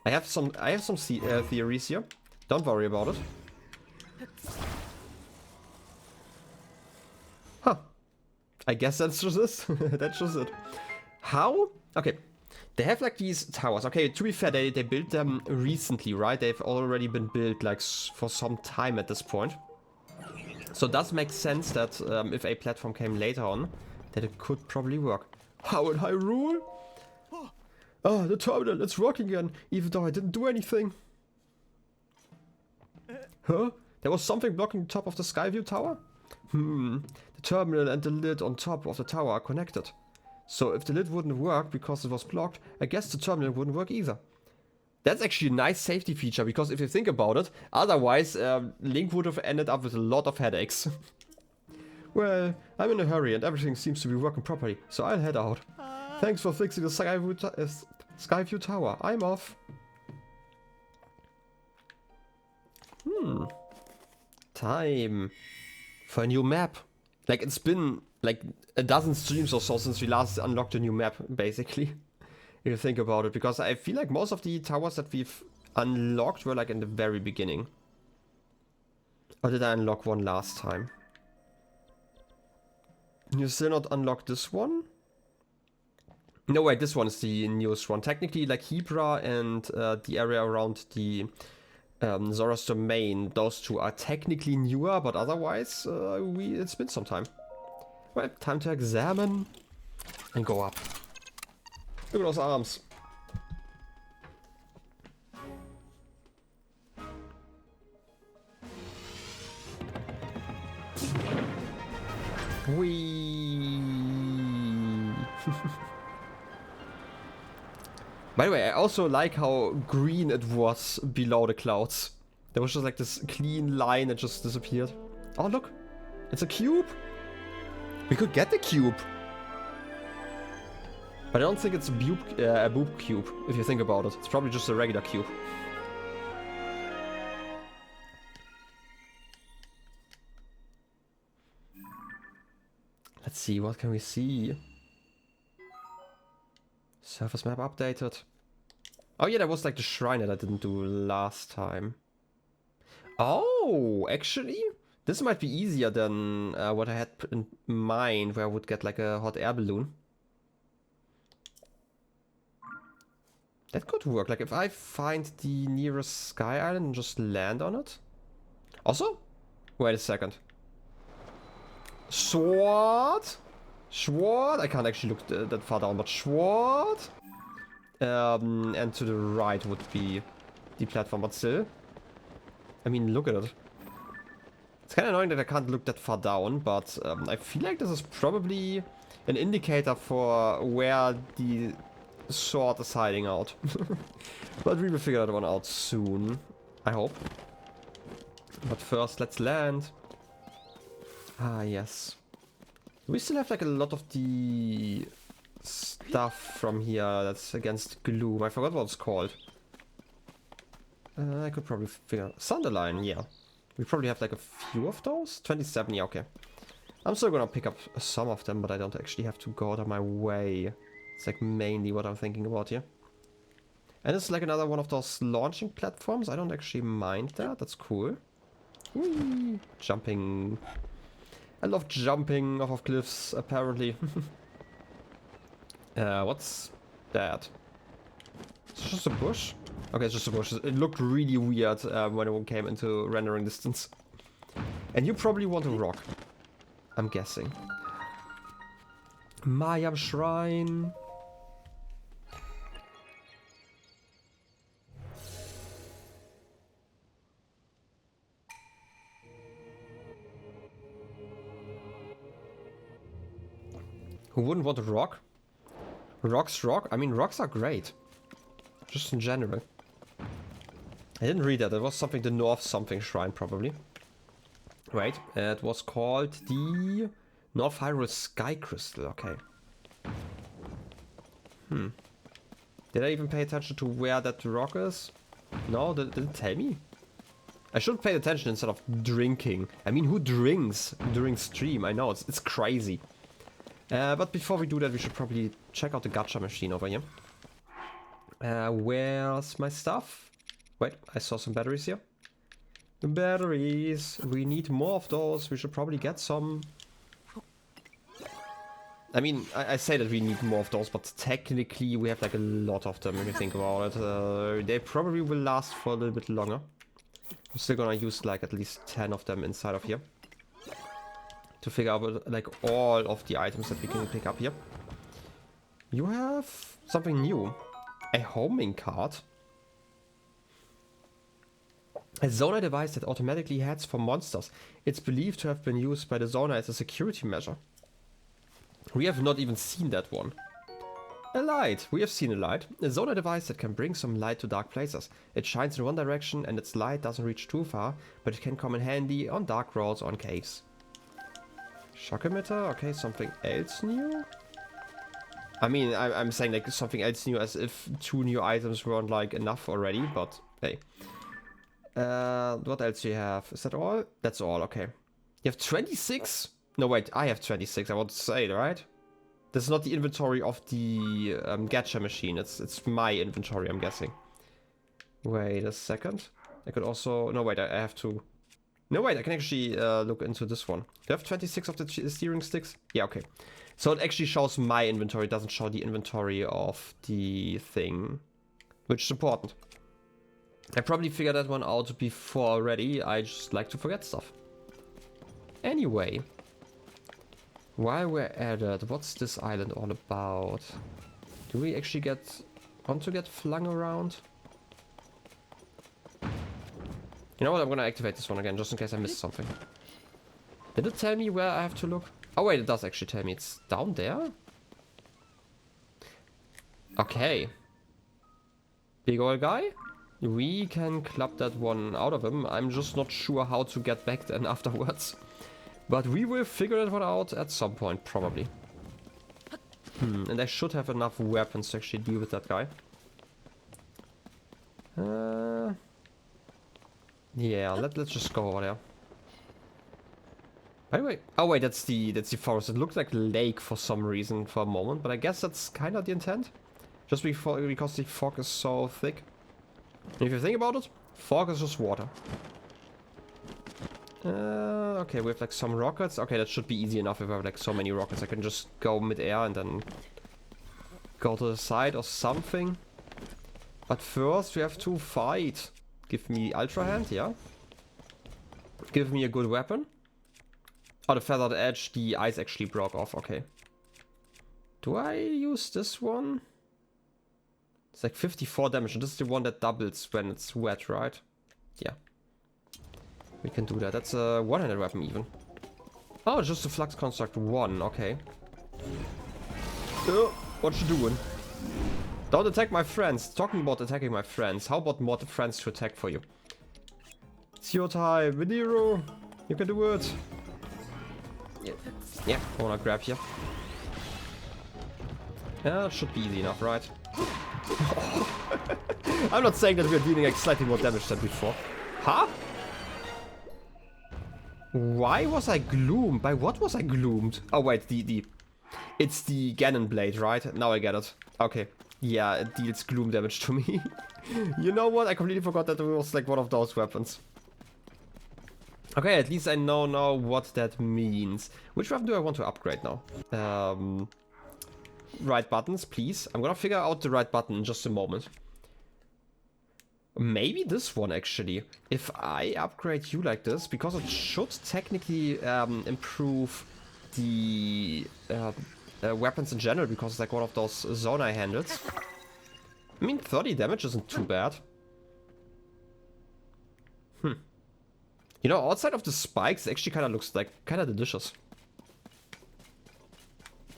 I have some theories here. Don't worry about it. Huh. I guess that's just it. That's just it. How? Okay. They have like these towers. Okay, to be fair, they built them recently, right? They've already been built like for some time at this point. So it does make sense that if a platform came later on, that it could probably work. How in Hyrule? Oh, the terminal, it's working again, even though I didn't do anything. Huh? There was something blocking the top of the Skyview tower? The terminal and the lid on top of the tower are connected. So if the lid wouldn't work because it was blocked, I guess the terminal wouldn't work either. That's actually a nice safety feature, because if you think about it, otherwise Link would have ended up with a lot of headaches. Well, I'm in a hurry and everything seems to be working properly, so I'll head out. Thanks for fixing the Skyview tower. I'm off. Time for a new map. Like, it's been like a dozen streams or so since we last unlocked a new map, basically. If you think about it, because I feel like most of the towers that we've unlocked were like in the very beginning. Or did I unlock one last time? You still not unlocked this one? No, wait, this one is the newest one. Technically, like Hebra and the area around the Zora's Domain, those two are technically newer, but otherwise, it's been some time. Well, time to examine and go up. Look at those arms. Whee! By the way, I also like how green it was below the clouds. There was just like this clean line that just disappeared. Oh look! It's a cube! We could get the cube! But I don't think it's a boob cube, if you think about it. It's probably just a regular cube. Let's see, what can we see? Surface map updated. Oh yeah, that was like the shrine that I didn't do last time. Oh, actually, this might be easier than what I had in mind, where I would get like a hot air balloon. That could work, like if I find the nearest sky island and just land on it. Also, wait a second. Sword? Sword? I can't actually look that far down, but sword? And to the right would be the platform, but still. I mean, look at it. It's kind of annoying that I can't look that far down, but I feel like this is probably an indicator for where the sword is hiding out. But we will figure that one out soon, I hope. But first, let's land. Ah, yes. We still have like a lot of the stuff from here that's against gloom. I forgot what it's called. I could probably figure... Sunderline, yeah. We probably have like a few of those. 27, yeah, okay. I'm still gonna pick up some of them, but I don't actually have to go out of my way. It's like mainly what I'm thinking about here. And it's like another one of those launching platforms. I don't actually mind that. That's cool. Whee! Jumping. I love jumping off of cliffs, apparently. What's that? It's just a bush? Okay, it's just a bush. It looked really weird when it came into rendering distance. And you probably want a rock. I'm guessing. Mayam Shrine. Who wouldn't want a rock? Rocks rock? I mean, rocks are great. Just in general. I didn't read that. It was something, the North something shrine, probably. Right. It was called the North Hyrule Sky Crystal. Okay. Did I even pay attention to where that rock is? No, did it tell me? I should pay attention instead of drinking. I mean, who drinks during stream? I know, it's crazy. But before we do that, we should probably check out the gacha machine over here. Where's my stuff? Wait, I saw some batteries here. Batteries. We need more of those. We should probably get some. I mean, I say that we need more of those, but technically we have like a lot of them when you think about it. They probably will last for a little bit longer. I'm still gonna use like at least 10 of them inside of here. To figure out like all of the items that we can pick up here. You have something new. A homing card. A Zoner device that automatically heads for monsters. It's believed to have been used by the Zoner as a security measure. We have not even seen that one. A light. We have seen a light. A Zoner device that can bring some light to dark places. It shines in one direction and its light doesn't reach too far, but it can come in handy on dark roads or on caves. Shock emitter, okay, something else new? I mean, I'm saying like something else new as if 2 new items weren't like enough already, but hey. What else do you have? Is that all? That's all, okay. You have 26? No, wait, I have 26, I want to say, right? This is not the inventory of the gacha machine, it's my inventory, I'm guessing. Wait a second. I could also... No, wait, I have to... No, wait, I can actually look into this one. Do you have 26 of the steering sticks? Yeah, okay. So it actually shows my inventory, it doesn't show the inventory of the thing. Which is important. I probably figured that one out before already, I just like to forget stuff. Anyway. While we're at it, what's this island all about? Do we actually want to get flung around? You know what, I'm gonna activate this one again, just in case I missed something. Did it tell me where I have to look? Oh wait, it does actually tell me. It's down there? Okay. Big old guy? We can club that one out of him. I'm just not sure how to get back then afterwards. But we will figure that one out at some point, probably. And I should have enough weapons to actually deal with that guy. Yeah, let's just go over there. By the way, oh wait, that's the forest. It looked like a lake for some reason for a moment, but I guess that's kind of the intent. Just because the fog is so thick. And if you think about it, fog is just water. Okay, we have like some rockets. Okay, that should be easy enough if I have like so many rockets. I can just go mid-air and then go to the side or something. But first we have to fight. Give me Ultra Hand, yeah. Give me a good weapon. Oh, the Feathered Edge, the ice actually broke off, okay. Do I use this one? It's like 54 damage, and this is the one that doubles when it's wet, right? Yeah. We can do that. That's a one-handed weapon even. Oh, just a Flux Construct 1, okay. What you doing? Don't attack my friends. Talking about attacking my friends. How about more friends to attack for you? It's your time, Venero. You can do it. Yeah, I wanna grab you. Yeah, it should be easy enough, right? I'm not saying that we're dealing like slightly more damage than before. Huh? Why was I gloomed? By what was I gloomed? Oh wait, it's the Ganon blade, right? Now I get it. Okay. Yeah, it deals gloom damage to me. You know what? I completely forgot that it was like one of those weapons. Okay, at least I know now what that means. Which weapon do I want to upgrade now? Right buttons, please. I'm gonna figure out the right button in just a moment. Maybe this one, actually. If I upgrade you like this, because it should technically improve the weapons in general, because it's like one of those Zonai handles. I mean, 30 damage isn't too bad. You know, outside of the spikes, it actually kind of looks like kind of delicious.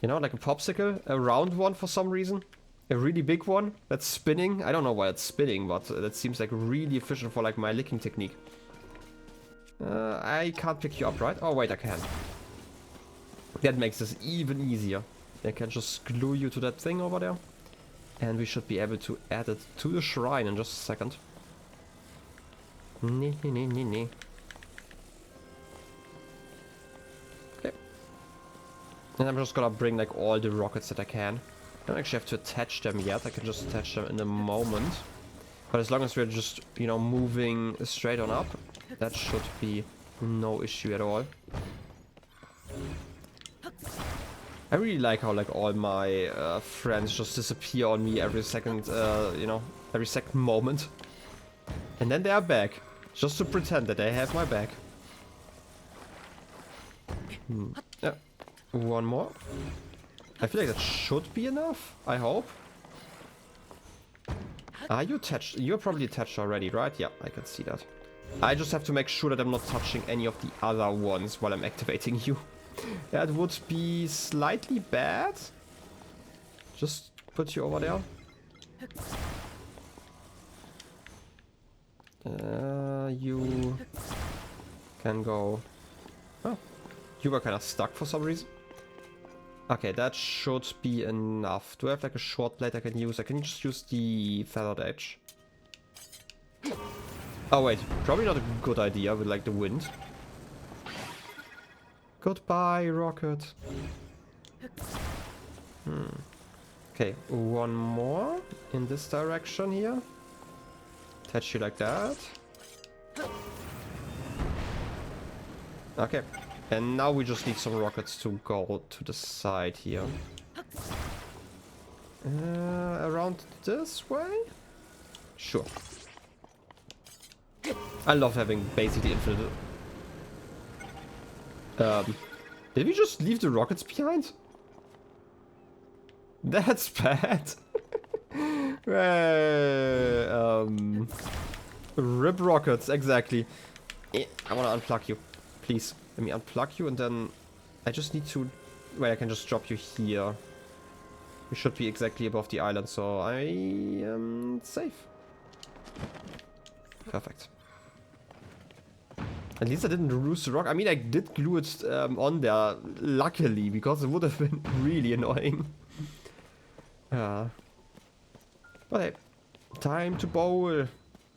You know, like a popsicle, a round one for some reason. A really big one that's spinning. I don't know why it's spinning, but that seems like really efficient for like my licking technique. I can't pick you up, right? Oh, wait, I can. That makes this even easier. I can just glue you to that thing over there. And we should be able to add it to the shrine in just a second. Nee. Okay. And I'm just gonna bring like all the rockets that I can. I don't actually have to attach them yet. I can just attach them in a moment. But as long as we're just, you know, moving straight on up, that should be no issue at all. I really like how like all my friends just disappear on me every second, you know, every second moment. And then they are back, just to pretend that they have my back. Yeah. One more. I feel like that should be enough, I hope. Are you attached? You're probably attached already, right? Yeah, I can see that. I just have to make sure that I'm not touching any of the other ones while I'm activating you. That would be slightly bad. Just put you over there. You can go... Oh, you were kind of stuck for some reason. Okay, that should be enough. Do I have like a short blade I can use? I can just use the feathered edge. Oh wait, probably not a good idea with like the wind. Goodbye, rocket. Okay, one more in this direction here. Attach you like that. Okay. And now we just need some rockets to go to the side here. Around this way? Sure. I love having basically infinite... did we just leave the rockets behind? That's bad. Rip rockets, exactly. I wanna unplug you. Please, let me unplug you and then I just need to... Wait, I can just drop you here. We should be exactly above the island, so I am safe. Perfect. At least I didn't lose the rock. I mean, I did glue it on there, luckily, because it would have been really annoying. But hey, time to bowl.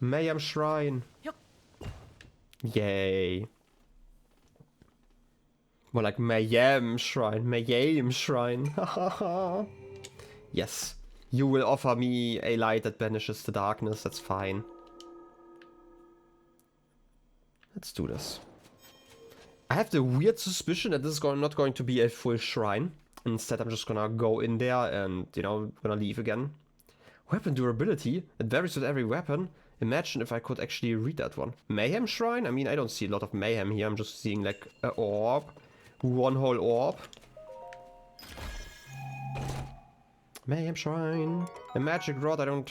Mayhem Shrine. Yay. More like Mayhem Shrine. Mayhem Shrine. Yes. You will offer me a light that banishes the darkness. That's fine. Let's do this. I have the weird suspicion that this is not going to be a full shrine. Instead, I'm just gonna go in there and, you know, gonna leave again. Weapon durability. It varies with every weapon. Imagine if I could actually read that one. Mayhem Shrine? I mean, I don't see a lot of mayhem here. I'm just seeing like an orb. One whole orb. Mayhem Shrine. A magic rod. I don't...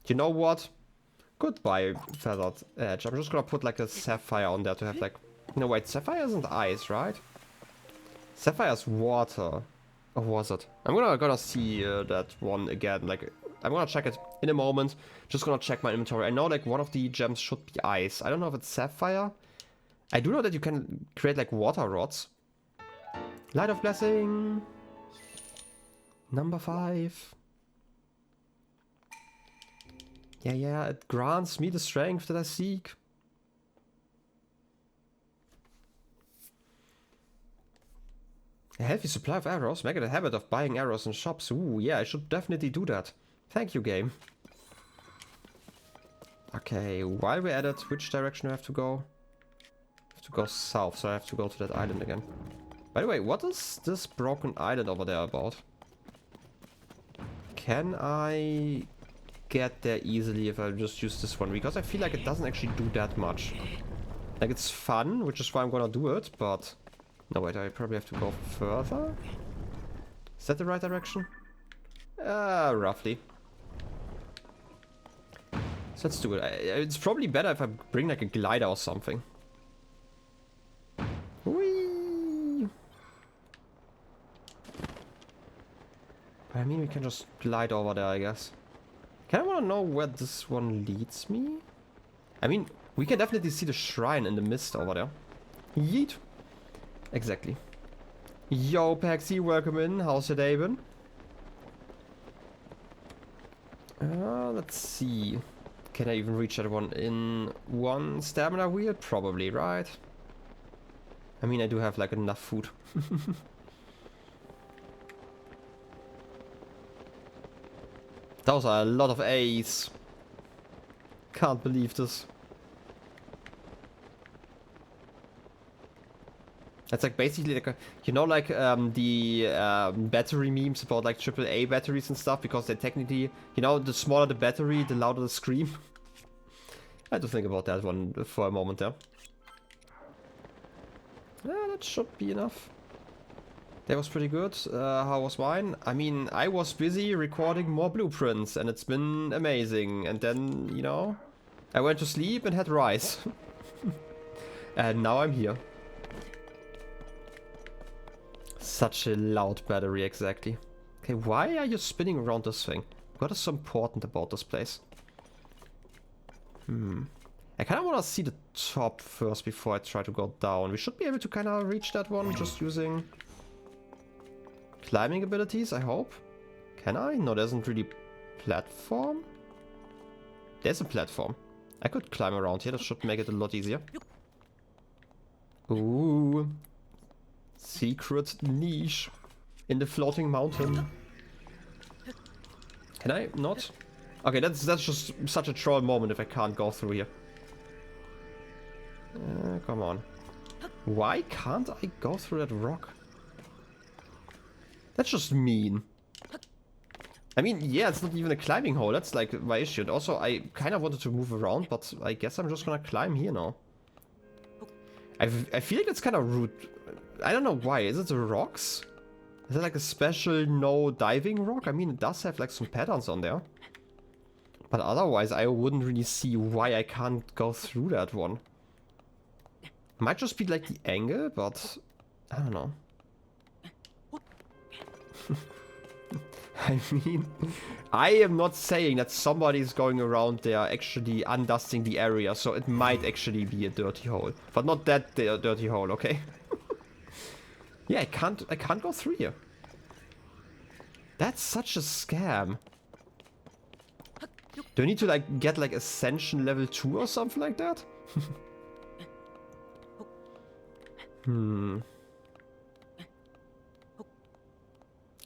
You know what? Goodbye, feathered edge. I'm just gonna put like a sapphire on there to have like... No, wait. Sapphire isn't ice, right? Sapphire's water. Or was it? I'm gonna see that one again. Like, I'm gonna check it in a moment. Just gonna check my inventory. I know like one of the gems should be ice. I don't know if it's sapphire. I do know that you can create like water rods. Light of Blessing. Number 5. Yeah, it grants me the strength that I seek. A healthy supply of arrows. Make it a habit of buying arrows in shops. Ooh, yeah, I should definitely do that. Thank you, game. Okay, while we're at it, which direction do I have to go? I have to go south, so I have to go to that island again. By the way, what is this broken island over there about? Can I get there easily if I just use this one? Because I feel like it doesn't actually do that much. Like, it's fun, which is why I'm gonna do it, but... No, wait, I probably have to go further? Is that the right direction? Roughly. So let's do it. It's probably better if I bring like a glider or something. Whee! I mean, we can just glide over there, I guess. Kinda wanna know where this one leads me. I mean, we can definitely see the shrine in the mist over there. Yeet! Exactly. Yo, Paxi, welcome in. How's your day been? Let's see. Can I even reach that one in one stamina wheel? Probably, right? I mean, I do have like enough food. Those are a lot of A's. Can't believe this. That's like basically like a, you know, like the battery memes about like AAA batteries and stuff, because they technically, you know, the smaller the battery, the louder the scream. I had to think about that one for a moment there. Yeah, that should be enough. That was pretty good. How was mine? I mean, I was busy recording more blueprints and it's been amazing. And then, you know, I went to sleep and had rice. And now I'm here. Such a loud battery, exactly. Okay, why are you spinning around this thing? What is so important about this place? I kind of want to see the top first before I try to go down. We should be able to kind of reach that one just using climbing abilities, I hope. Can I? No, there isn't really platform. There's a platform. I could climb around here. That should make it a lot easier. Ooh. Secret niche in the floating mountain. Can I not? Okay, that's just such a troll moment if I can't go through here. Come on. Why can't I go through that rock? That's just mean. I mean, yeah, it's not even a climbing hole. That's like my issue. And also, I kind of wanted to move around, but I guess I'm just gonna climb here now. I feel like it's kind of rude. I don't know why. Is it the rocks? Is it like a special no diving rock? I mean, it does have like some patterns on there. But otherwise, I wouldn't really see why I can't go through that one. Might just be like the angle, but I don't know. I mean, I am not saying that somebody is going around there actually undusting the area, so it might actually be a dirty hole. But not that dirty hole, okay? Yeah, I can't go through here. That's such a scam. Do I need to like get like Ascension level 2 or something like that?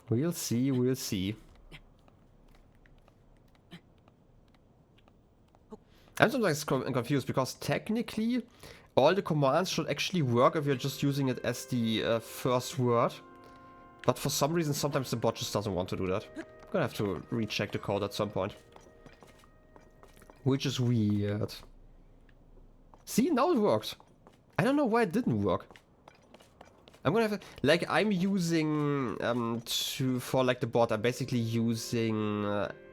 We'll see, we'll see. I'm sometimes confused because technically all the commands should actually work if you're just using it as the first word. But for some reason sometimes the bot just doesn't want to do that. I'm gonna have to recheck the code at some point. Which is weird. See, now it worked. I don't know why it didn't work. I'm gonna have to, like, I'm using for like the bot, I'm basically using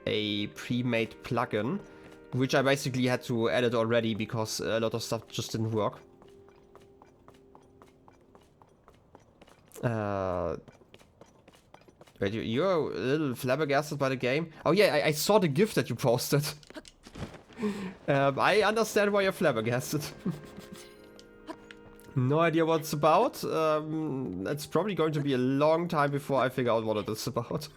a pre-made plugin, which I basically had to edit already because a lot of stuff just didn't work. Wait, you're a little flabbergasted by the game? Oh yeah, I saw the GIF that you posted. I understand why you're flabbergasted. No idea what it's about. It's probably going to be a long time before I figure out what it is about.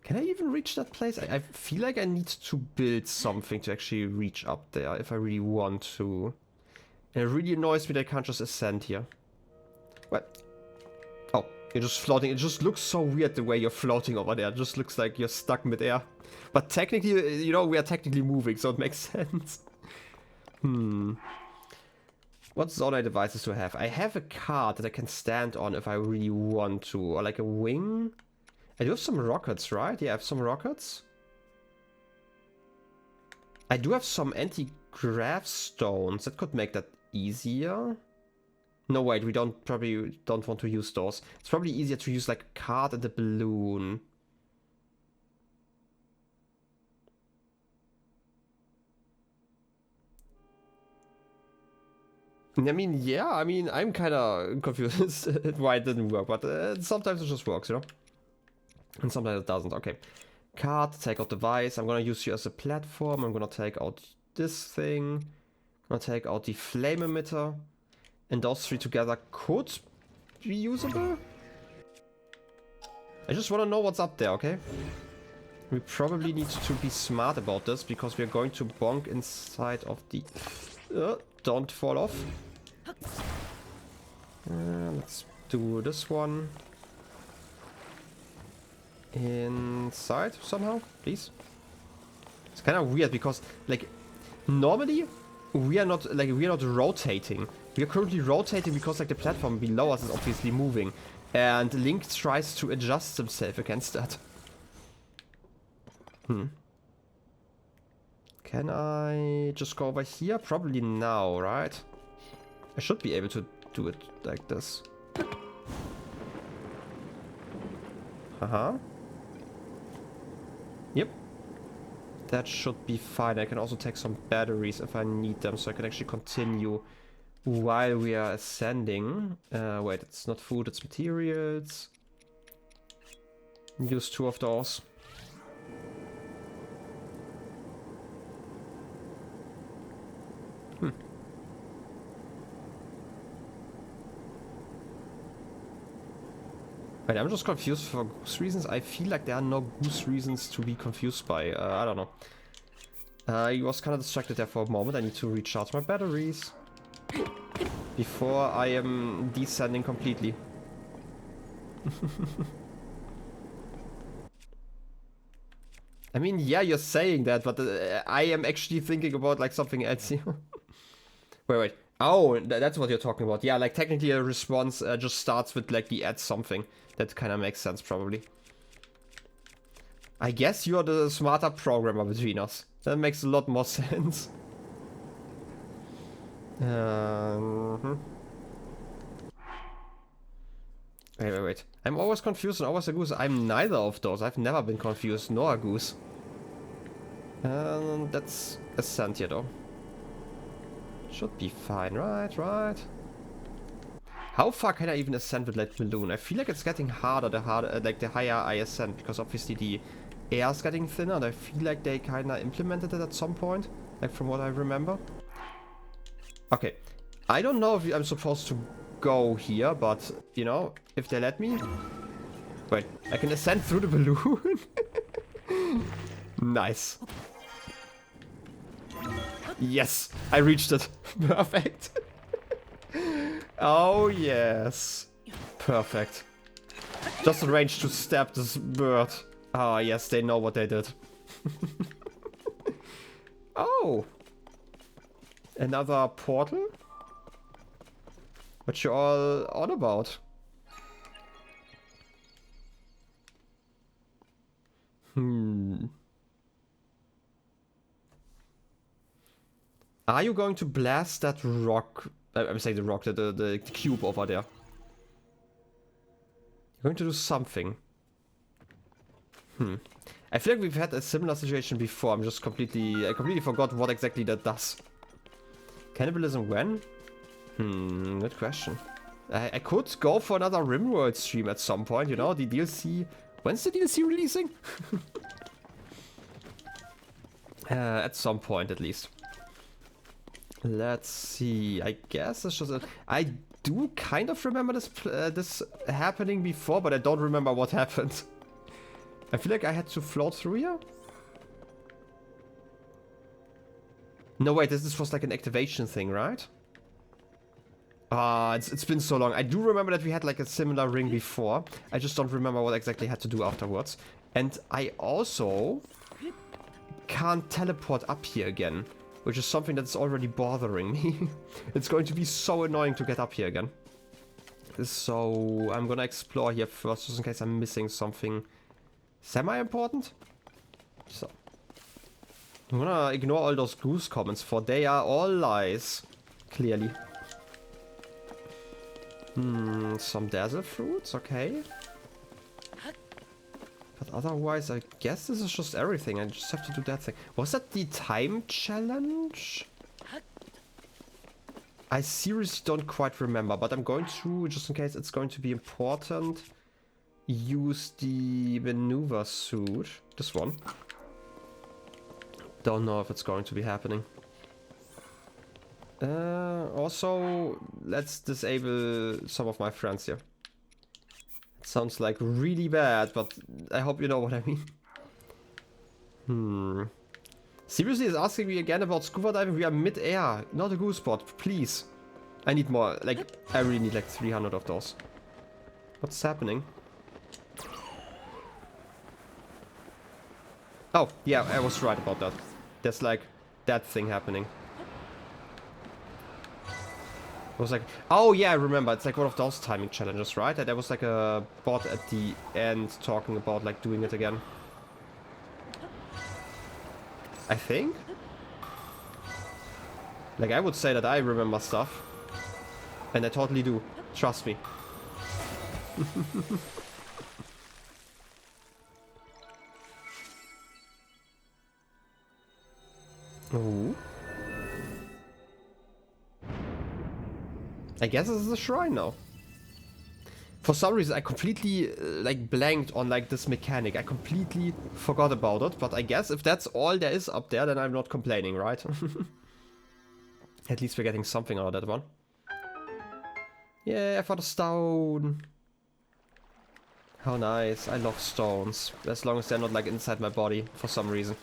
Can I even reach that place? I feel like I need to build something to actually reach up there if I really want to. And it really annoys me that I can't just ascend here. What? You're just floating. It just looks so weird the way you're floating over there. It just looks like you're stuck midair. But technically, you know, we are technically moving, so it makes sense. What zonai devices do I have? I have a card that I can stand on if I really want to. Or like a wing. I do have some rockets, right? Yeah, I have some rockets. I do have some anti-grav stones. That could make that easier. No, wait, we probably don't want to use those. It's probably easier to use like a card and a balloon. I mean, yeah, I'm kind of confused why it didn't work, but sometimes it just works, you know? And sometimes it doesn't. Okay. Card, take out device. I'm gonna use you as a platform. I'm gonna take out this thing. I'm gonna take out the flame emitter. And those three together could be usable. I just want to know what's up there, okay? We probably need to be smart about this because we're going to bonk inside of the... don't fall off. Let's do this one. Inside somehow, please. It's kind of weird because, like, normally we are not rotating. We are currently rotating because, like, the platform below us is obviously moving, and Link tries to adjust himself against that. Can I just go over here? Probably now, right? I should be able to do it like this. Yep. That should be fine. I can also take some batteries if I need them, so I can actually continue while we are ascending. Wait, it's not food, it's materials. Use 2 of those. Wait, I'm just confused for goose reasons. I feel like there are no goose reasons to be confused by. I don't know. I was kind of distracted there for a moment. I need to recharge my batteries before I am descending completely. I mean, yeah, you're saying that, but I am actually thinking about like something else here. Wait. Oh, that's what you're talking about. Yeah, like technically a response just starts with like the add something. That kind of makes sense, probably. I guess you're the smarter programmer between us. That makes a lot more sense. Wait. I'm always confused and always a goose. I'm neither of those. I've never been confused nor a goose. That's ascent here, though. Should be fine, right? How far can I even ascend with that balloon? I feel like it's getting harder the higher I ascend, because obviously the air is getting thinner, and I feel like they kind of implemented it at some point, like from what I remember. Okay, I don't know if I'm supposed to go here, but, you know, if they let me... Wait, I can ascend through the balloon? Nice. Yes, I reached it. Perfect. Oh, yes. Perfect. Just arranged to stab this bird. Ah, yes, they know what they did. Oh. Another portal? What you all on about? Are you going to blast that rock? I'm saying the rock, the cube over there. You're going to do something. I feel like we've had a similar situation before. I completely forgot what exactly that does. Cannibalism when? Good question. I could go for another RimWorld stream at some point, you know, the DLC. When's the DLC releasing? At some point, at least. Let's see. I guess it's just... I do kind of remember this happening before, but I don't remember what happened. I feel like I had to float through here. No, wait, this was like an activation thing, right? It's been so long. I do remember that we had like a similar ring before. I just don't remember what exactly I had to do afterwards. And I also can't teleport up here again, which is something that's already bothering me. It's going to be so annoying to get up here again. So I'm gonna explore here first, just in case I'm missing something semi-important. So I'm gonna ignore all those goose comments, for they are all lies. Clearly. Some desert fruits, okay. But otherwise, I guess this is just everything. I just have to do that thing. Was that the time challenge? I seriously don't quite remember, but I'm going to, just in case it's going to be important, use the maneuver suit. This one. Don't know if it's going to be happening. Also, let's disable some of my friends here. It sounds like really bad, but I hope you know what I mean. Seriously, is asking me again about scuba diving? We are mid-air, not a goose spot, please. I need more, like, I really need like 300 of those. What's happening? Oh, yeah, I was right about that. There's like that thing happening. It was like, oh yeah, I remember. It's like one of those timing challenges, right? And there was like a bot at the end talking about like doing it again. I think? Like, I would say that I remember stuff. And I totally do. Trust me. Ooh. I guess this is a shrine now. For some reason I completely like blanked on like this mechanic. I completely forgot about it, but I guess if that's all there is up there, then I'm not complaining, right? At least we're getting something out of that one. Yeah, for the stone. How nice. I love stones. As long as they're not like inside my body for some reason.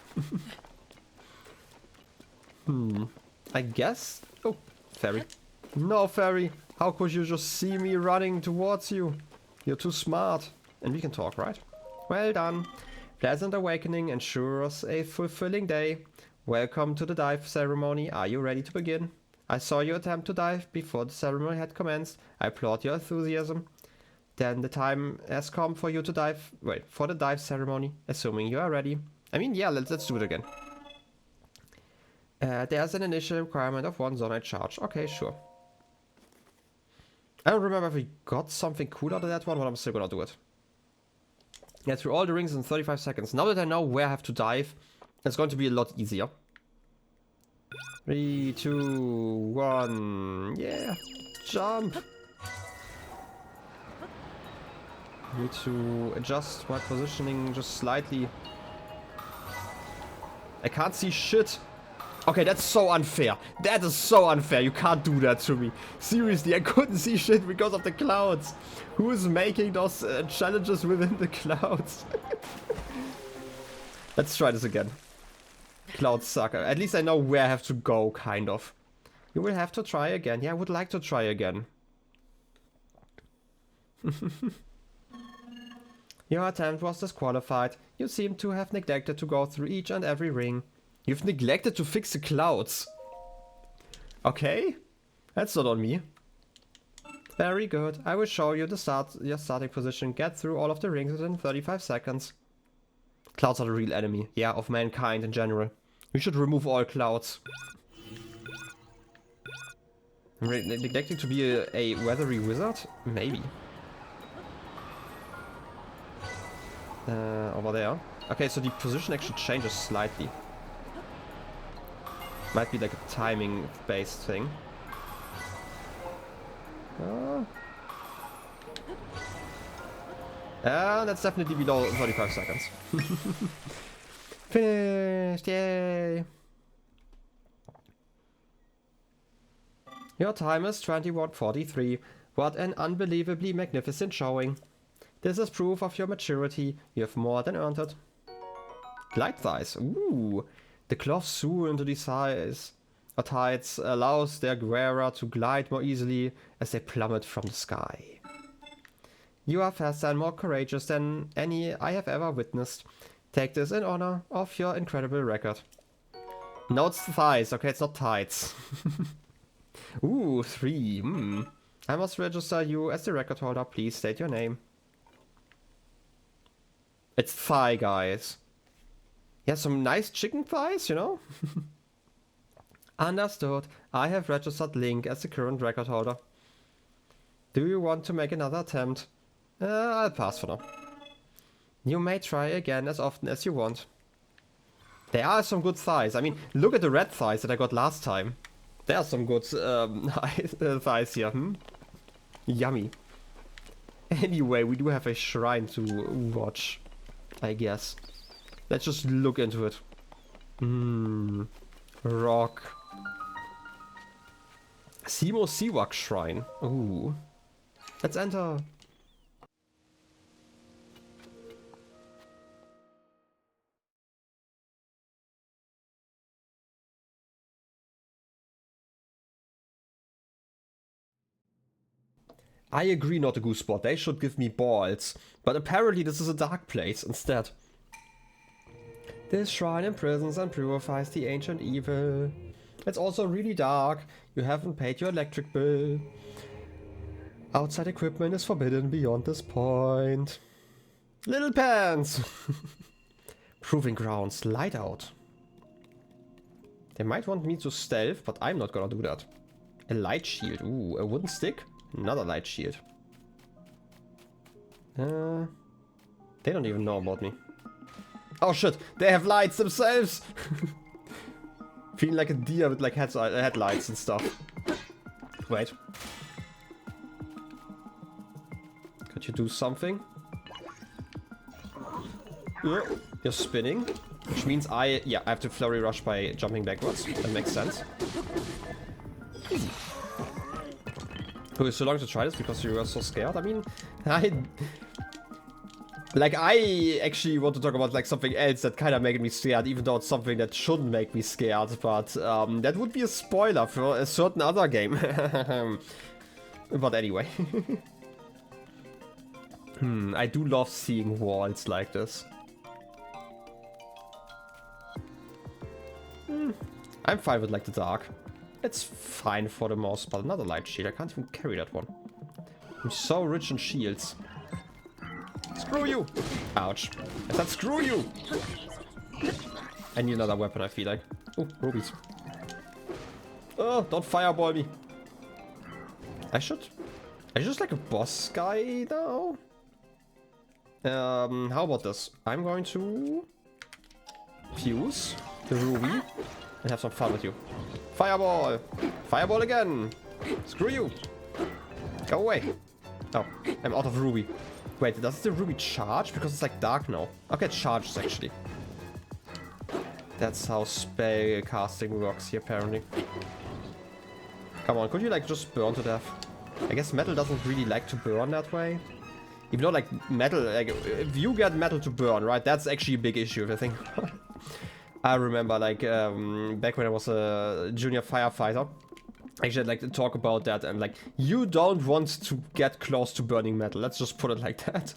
I guess... Oh, fairy. No, fairy. How could you just see me running towards you? You're too smart. And we can talk, right? Well done. Pleasant awakening ensures a fulfilling day. Welcome to the dive ceremony. Are you ready to begin? I saw you attempt to dive before the ceremony had commenced. I applaud your enthusiasm. Then the time has come for you to dive. Wait, for the dive ceremony, assuming you are ready. I mean, yeah, let's do it again. There's an initial requirement of 1 zonite charge. Okay, sure. I don't remember if we got something cool out of that one, but I'm still gonna do it. Get through all the rings in 35 seconds. Now that I know where I have to dive, it's going to be a lot easier. 3, 2, 1. Yeah. Jump. Need to adjust my positioning just slightly. I can't see shit. Okay, that's so unfair. That is so unfair. You can't do that to me. Seriously, I couldn't see shit because of the clouds. Who is making those challenges within the clouds? Let's try this again. Clouds suck. At least I know where I have to go, kind of. You will have to try again. Yeah, I would like to try again. Your attempt was disqualified. You seem to have neglected to go through each and every ring. You've neglected to fix the clouds. Okay. That's not on me. Very good. I will show you your starting position. Get through all of the rings within 35 seconds. Clouds are the real enemy. Yeah, of mankind in general. We should remove all clouds. Neglecting to be a weathery wizard? Maybe. Over there. Okay, so the position actually changes slightly. Might be like a timing based thing. That's definitely below 35 seconds. Finished! Yay! Your time is 21:43. What an unbelievably magnificent showing. This is proof of your maturity. You have more than earned it. Glide thighs. Ooh. The cloth sew into the thighs at heights allows their wearer to glide more easily as they plummet from the sky. You are faster and more courageous than any I have ever witnessed. Take this in honor of your incredible record. No, it's thighs. Okay, it's not tights. Ooh, 3. I must register you as the record holder. Please state your name. It's thigh, guys. Yeah, some nice chicken thighs, you know? Understood. I have registered Link as the current record holder. Do you want to make another attempt? I'll pass for now. You may try again as often as you want. There are some good thighs. I mean, look at the red thighs that I got last time. There are some good thighs here. Yummy. Anyway, we do have a shrine to watch, I guess. Let's just look into it. Rock. Simosiwak shrine. Ooh. Let's enter. I agree, not a good spot. They should give me balls. But apparently this is a dark place instead. This shrine imprisons and purifies the ancient evil. It's also really dark. You haven't paid your electric bill. Outside equipment is forbidden beyond this point. Little pants! Proving grounds, light out. They might want me to stealth, but I'm not gonna do that. A light shield. Ooh, a wooden stick? Another light shield. They don't even know about me. Oh shit, they have lights themselves! Feeling like a deer with like headlights and stuff. Wait. Could you do something? You're spinning. Which means I have to flurry rush by jumping backwards. That makes sense. Took you so long to try this because you were so scared? I mean, I actually want to talk about like something else that kind of made me scared, even though it's something that shouldn't make me scared, but that would be a spoiler for a certain other game. But anyway. I do love seeing walls like this. I'm fine with like the dark. It's fine for the most part. Another light shield. I can't even carry that one. I'm so rich in shields. Screw you! Ouch. I said screw you! I need another weapon, I feel like. Oh, rubies. Oh, don't fireball me. I should just like a boss guy now? How about this? I'm going to fuse the ruby and have some fun with you. Fireball! Fireball again! Screw you! Go away! Oh, I'm out of ruby. Wait, does the ruby charge? Because it's like dark now. Okay, it charges actually. That's how spell casting works here apparently. Come on, could you like just burn to death? I guess metal doesn't really like to burn that way. Even though like metal, like if you get metal to burn, right, that's actually a big issue, I think. I remember like back when I was a junior firefighter, actually I'd like to talk about that, and like you don't want to get close to burning metal, let's just put it like that.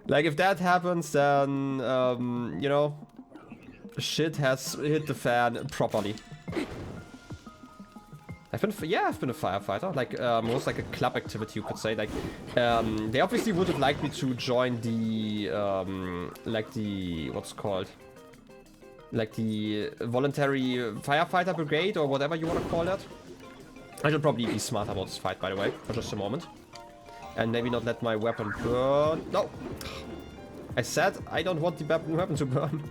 Like if that happens, then you know, shit has hit the fan properly. I've been a firefighter, like almost like a club activity you could say. Like they obviously would have liked me to join the like the what's it called, like the voluntary firefighter brigade or whatever you want to call that. I should probably be smart about this fight, by the way, for just a moment, and maybe not let my weapon burn. No, I said I don't want the weapon to burn.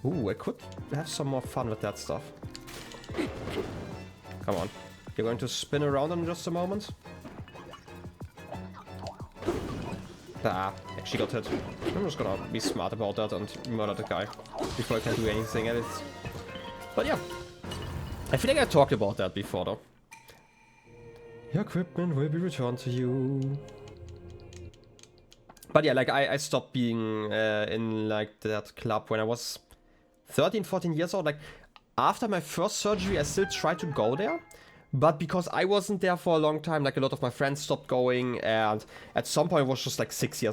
Ooh, I could have some more fun with that stuff. Come on. You're going to spin around in just a moment? Ah, actually got hit. I'm just gonna be smart about that and murder the guy before I can do anything at it. But yeah. I feel like I talked about that before though. Your equipment will be returned to you. But yeah, like I stopped being in like that club when I was 13, 14 years old. Like after my first surgery, I still tried to go there. But because I wasn't there for a long time, like a lot of my friends stopped going, and at some point I was just like 6 year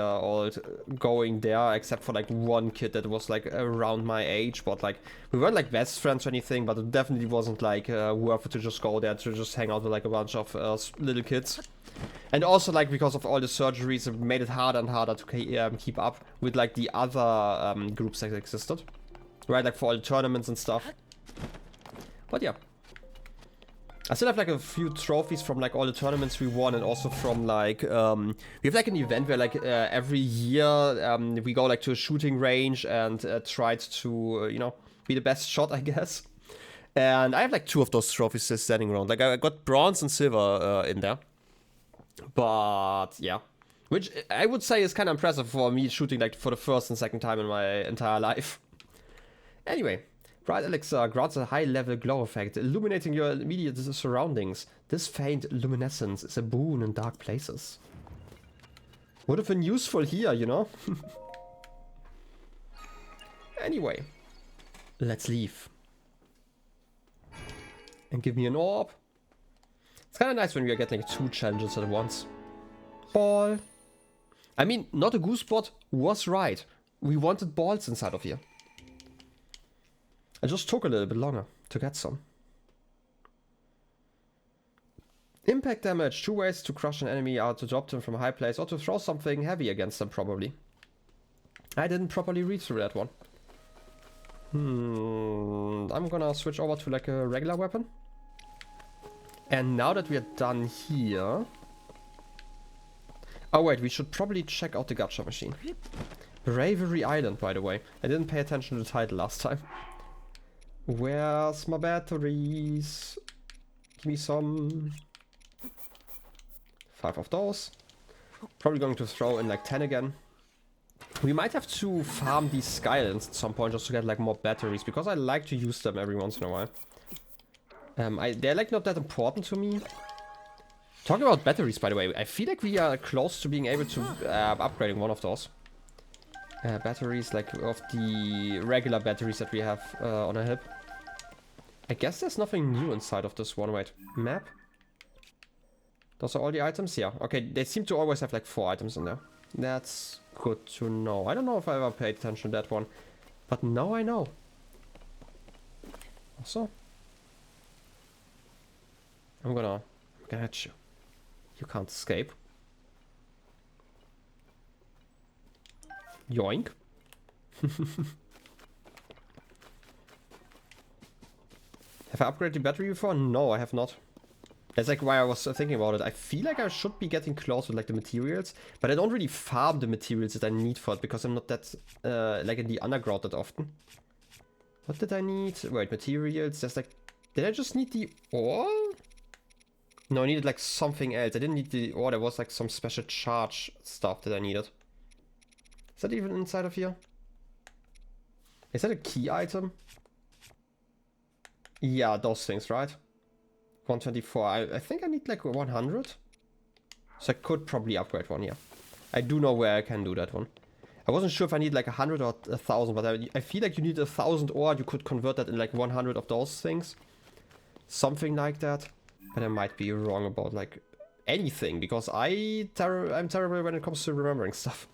old going there, except for like one kid that was like around my age. But like we weren't like best friends or anything, but it definitely wasn't like worth it to just go there to just hang out with like a bunch of little kids. And also like because of all the surgeries, it made it harder and harder to keep up with like the other groups that existed, right? Like for all the tournaments and stuff. But yeah. I still have like a few trophies from like all the tournaments we won, and also from like we have like an event where like every year we go like to a shooting range and tried to you know, be the best shot, I guess. And I have like 2 of those trophies still standing around. Like I got bronze and silver in there, but yeah, which I would say is kind of impressive for me shooting like for the first and second time in my entire life. Anyway. Bright elixir grants a high-level glow effect, illuminating your immediate surroundings. This faint luminescence is a boon in dark places. Would have been useful here, you know? Anyway, let's leave. And give me an orb. It's kind of nice when we are getting 2 challenges at once. Ball. I mean, not a goose bot was right. We wanted balls inside of here. It just took a little bit longer to get some. Impact damage. 2 ways to crush an enemy are to drop them from a high place or to throw something heavy against them, probably. I didn't properly read through that one. I'm gonna switch over to like a regular weapon. And now that we are done here... Oh wait, we should probably check out the gacha machine. Bravery Island, by the way. I didn't pay attention to the title last time. Where's my batteries? Give me some. 5 of those. Probably going to throw in like 10 again. We might have to farm these skylands at some point just to get like more batteries, because I like to use them every once in a while. They're like not that important to me. Talking about batteries, by the way, I feel like we are close to being able to upgrading one of those. Batteries like of the regular batteries that we have on a hip. I guess there's nothing new inside of this one. Wait, map? Those are all the items? Yeah. Okay, they seem to always have like 4 items in there. That's good to know. I don't know if I ever paid attention to that one, but now I know. Also, I'm gonna hit you. You can't escape. Yoink. Have I upgraded the battery before? No, I have not. That's like why I was thinking about it. I feel like I should be getting close with like the materials, but I don't really farm the materials that I need for it because I'm not that like in the underground that often. What did I need? Wait, materials. There's like, did I just need the ore? No, I needed like something else. I didn't need the ore. There was like some special charge stuff that I needed. Is that even inside of here? Is that a key item? Yeah, those things, right? 124. I think I need like 100. So I could probably upgrade one, yeah. I do know where I can do that one. I wasn't sure if I need like 100 or 1,000, but I feel like you need 1,000 ore. You could convert that in like 100 of those things. Something like that. But I might be wrong about like anything, because I'm terrible when it comes to remembering stuff.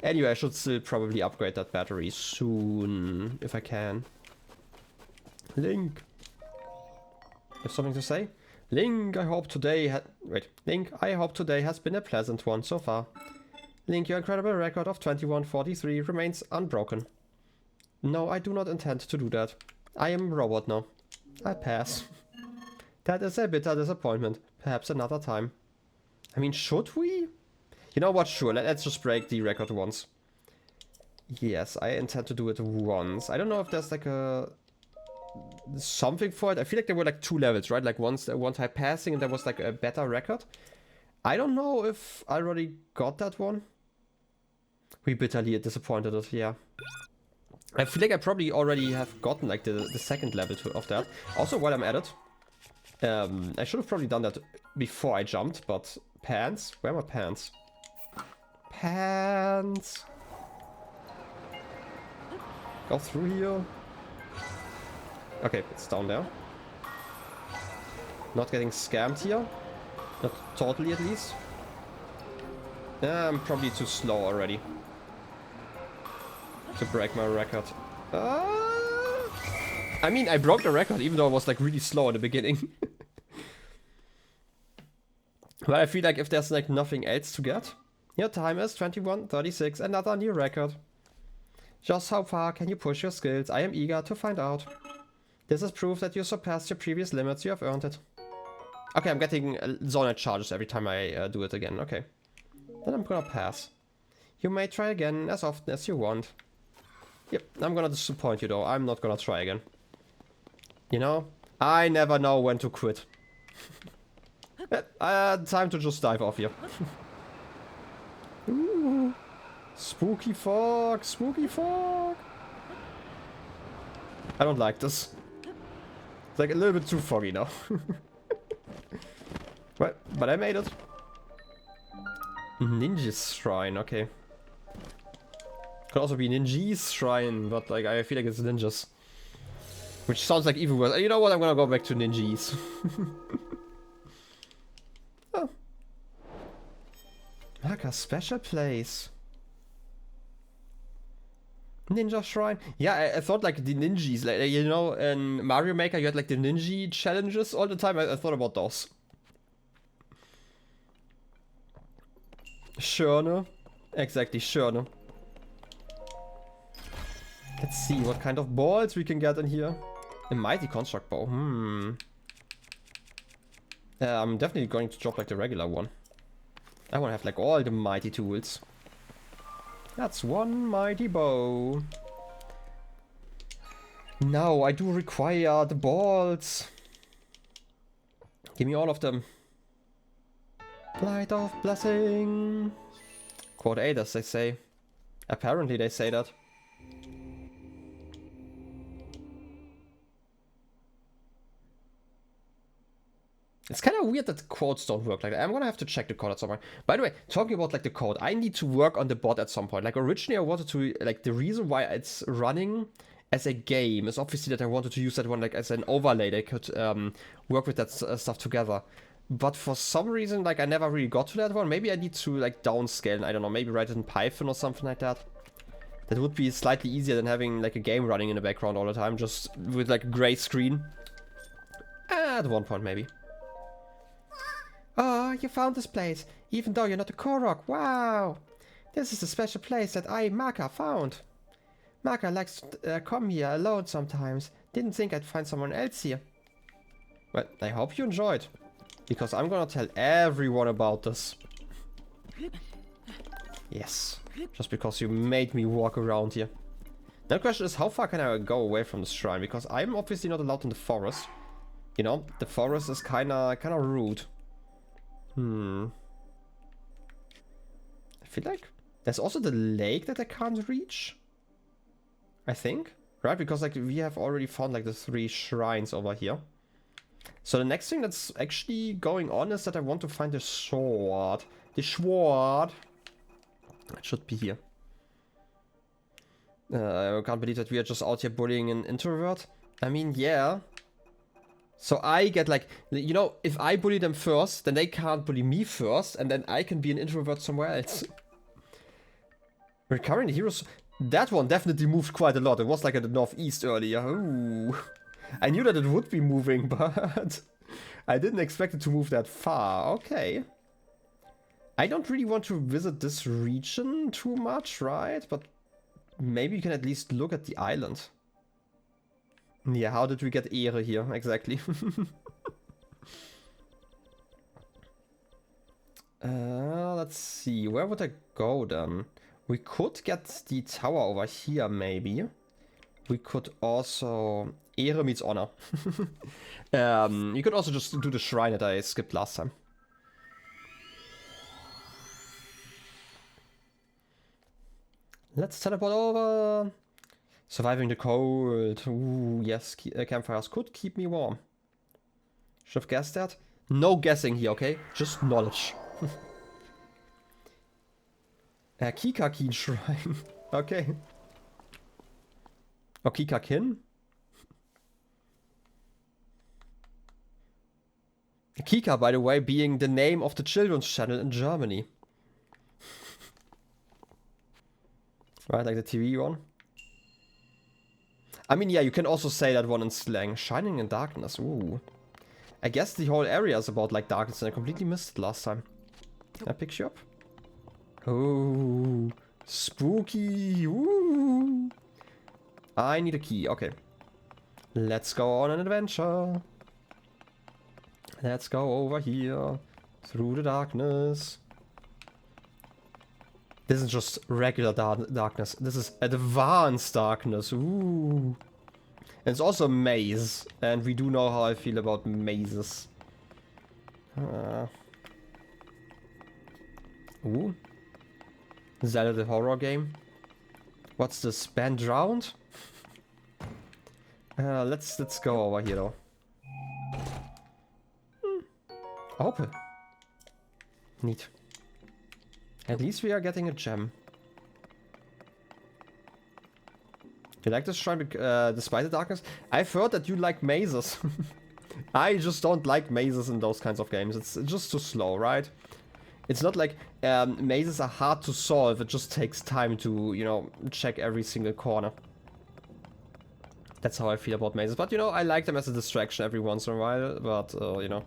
Anyway, I should still probably upgrade that battery soon, if I can. Link. You have something to say? Link, I hope today Link, I hope today has been a pleasant one so far. Link, your incredible record of 2143 remains unbroken. No, I do not intend to do that. I am a robot now. I pass. That is a bitter disappointment. Perhaps another time. I mean, should we? You know what, sure, let's just break the record once. Yes, I intend to do it once. I don't know if there's like a... something for it. I feel like there were like 2 levels, right? Like one time passing and there was like a better record. I don't know if I already got that one. We bitterly disappointed it, yeah. I feel like I probably already have gotten like the second level of that. Also, while I'm at it, I should have probably done that before I jumped, but pants? Where are my pants? Pants! Go through here. Okay, it's down there. Not getting scammed here. Not totally, at least. I'm probably too slow already to break my record. I mean, I broke the record even though I was like really slow in the beginning. But I feel like if there's like nothing else to get. Your time is 21:36, another new record. Just how far can you push your skills? I am eager to find out. This is proof that you surpassed your previous limits. You have earned it. Okay, I'm getting zoned charges every time I do it again. Okay. Then I'm gonna pass. You may try again as often as you want. Yep, I'm gonna disappoint you though. I'm not gonna try again. You know, I never know when to quit. Time to just dive off here. Ooh, spooky fog, spooky fog. I don't like this. It's like a little bit too foggy now. But I made it. Ninja's shrine, okay. Could also be Ninja's shrine, but like I feel like it's ninjas. Which sounds like even worse. You know what? I'm gonna go back to Ninja's. Oh. Like a special place. Ninja shrine. Yeah, I thought like the ninjas, like you know, in Mario Maker you had like the ninja challenges all the time. I thought about those. Sure, no? Exactly, sure, no? Let's see what kind of balls we can get in here. A mighty construct bow. I'm definitely going to drop like the regular one. I want to have like all the mighty tools. That's one mighty bow. Now I do require the balls. Give me all of them. Light of blessing. Quote 8 as they say. Apparently they say that. It's kind of weird that quotes don't work like that. I'm gonna have to check the code at some point. By the way, talking about like the code, I need to work on the bot at some point. Like originally I wanted to, like the reason why it's running as a game is obviously that I wanted to use that one like as an overlay. They could work with that stuff together. But for some reason, like I never really got to that one. Maybe I need to like downscale, I don't know, maybe write it in Python or something like that. That would be slightly easier than having like a game running in the background all the time, just with like a gray screen. At one point maybe. Oh, you found this place, even though you're not a Korok. Wow! This is a special place that I, Maka, found. Maka likes to come here alone sometimes. Didn't think I'd find someone else here. Well, I hope you enjoyed. Because I'm gonna tell everyone about this. Yes. Just because you made me walk around here. Now the question is, how far can I go away from the shrine? Because I'm obviously not allowed in the forest. You know, the forest is kinda rude. I feel like there's also the lake that I can't reach. I think. Right? Because like we have already found like the 3 shrines over here. So the next thing that's actually going on is that I want to find the sword. The sword. It should be here. I can't believe that we are just out here bullying an introvert. I mean, yeah. So I get like, you know, if I bully them first, then they can't bully me first, and then I can be an introvert somewhere else. Recurring heroes. That one definitely moved quite a lot. It was like at the northeast earlier. Ooh. I knew that it would be moving, but I didn't expect it to move that far. Okay. I don't really want to visit this region too much, right? But maybe you can at least look at the island. Yeah, how did we get Ehre here? Exactly. Let's see. Where would I go then? We could get the tower over here, maybe. We could also... Ehre meets honor. You could also just do the shrine that I skipped last time. Let's teleport over. Surviving the cold. Ooh, yes, campfires could keep me warm. Should have guessed that. No guessing here, okay? Just knowledge. Kikakin shrine. Okay. Oh, kikakin? Kika, by the way, being the name of the children's channel in Germany. Right, like the TV one. I mean, yeah, you can also say that one in slang. Shining in darkness, ooh. I guess the whole area is about like darkness and I completely missed it last time. Can I pick you up? Oh, spooky, ooh. I need a key, okay. Let's go on an adventure. Let's go over here. Through the darkness. This is just regular darkness. This is advanced darkness. Ooh. And it's also a maze. And we do know how I feel about mazes. Ooh. Zelda the horror game. What's this? Band round? Let's go over here though. Open. Neat. At least we are getting a gem. You like this shrine despite the darkness? I've heard that you like mazes. I just don't like mazes in those kinds of games. It's just too slow, right? It's not like mazes are hard to solve. It just takes time to, you know, check every single corner. That's how I feel about mazes. But, you know, I like them as a distraction every once in a while. But, you know.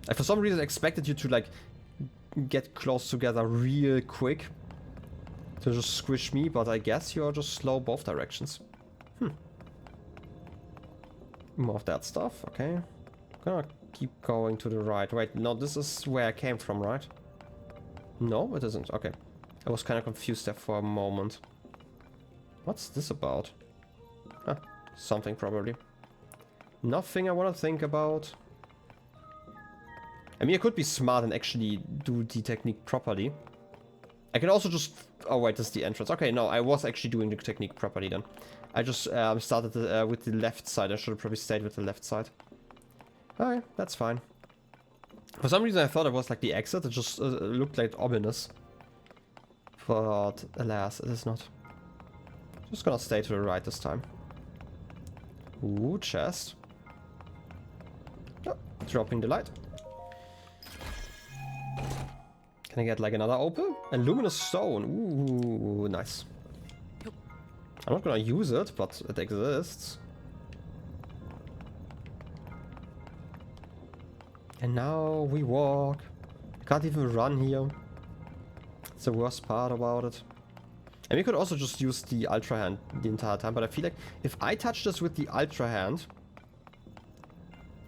I, for some reason, expected you to, like, get close together real quick. To just squish me, but I guess you're just slow both directions. More of that stuff, okay. I'm gonna keep going to the right. Wait, no, this is where I came from, right? No, it isn't. Okay. I was kind of confused there for a moment. What's this about? Huh, something probably. Nothing I want to think about. I mean, I could be smart and actually do the technique properly. I can also just... Oh wait, this is the entrance. Okay, no, I was actually doing the technique properly then. I just started with the left side. I should have probably stayed with the left side. Okay, that's fine. For some reason I thought it was like the exit. It just looked like ominous. But alas, it is not. Just gonna stay to the right this time. Ooh, chest. Oh, dropping the light. Can I get like another opal? A luminous stone. Ooh, nice. I'm not gonna use it, but it exists. And now we walk. Can't even run here. It's the worst part about it. And we could also just use the ultra hand the entire time, but I feel like if I touch this with the ultra hand...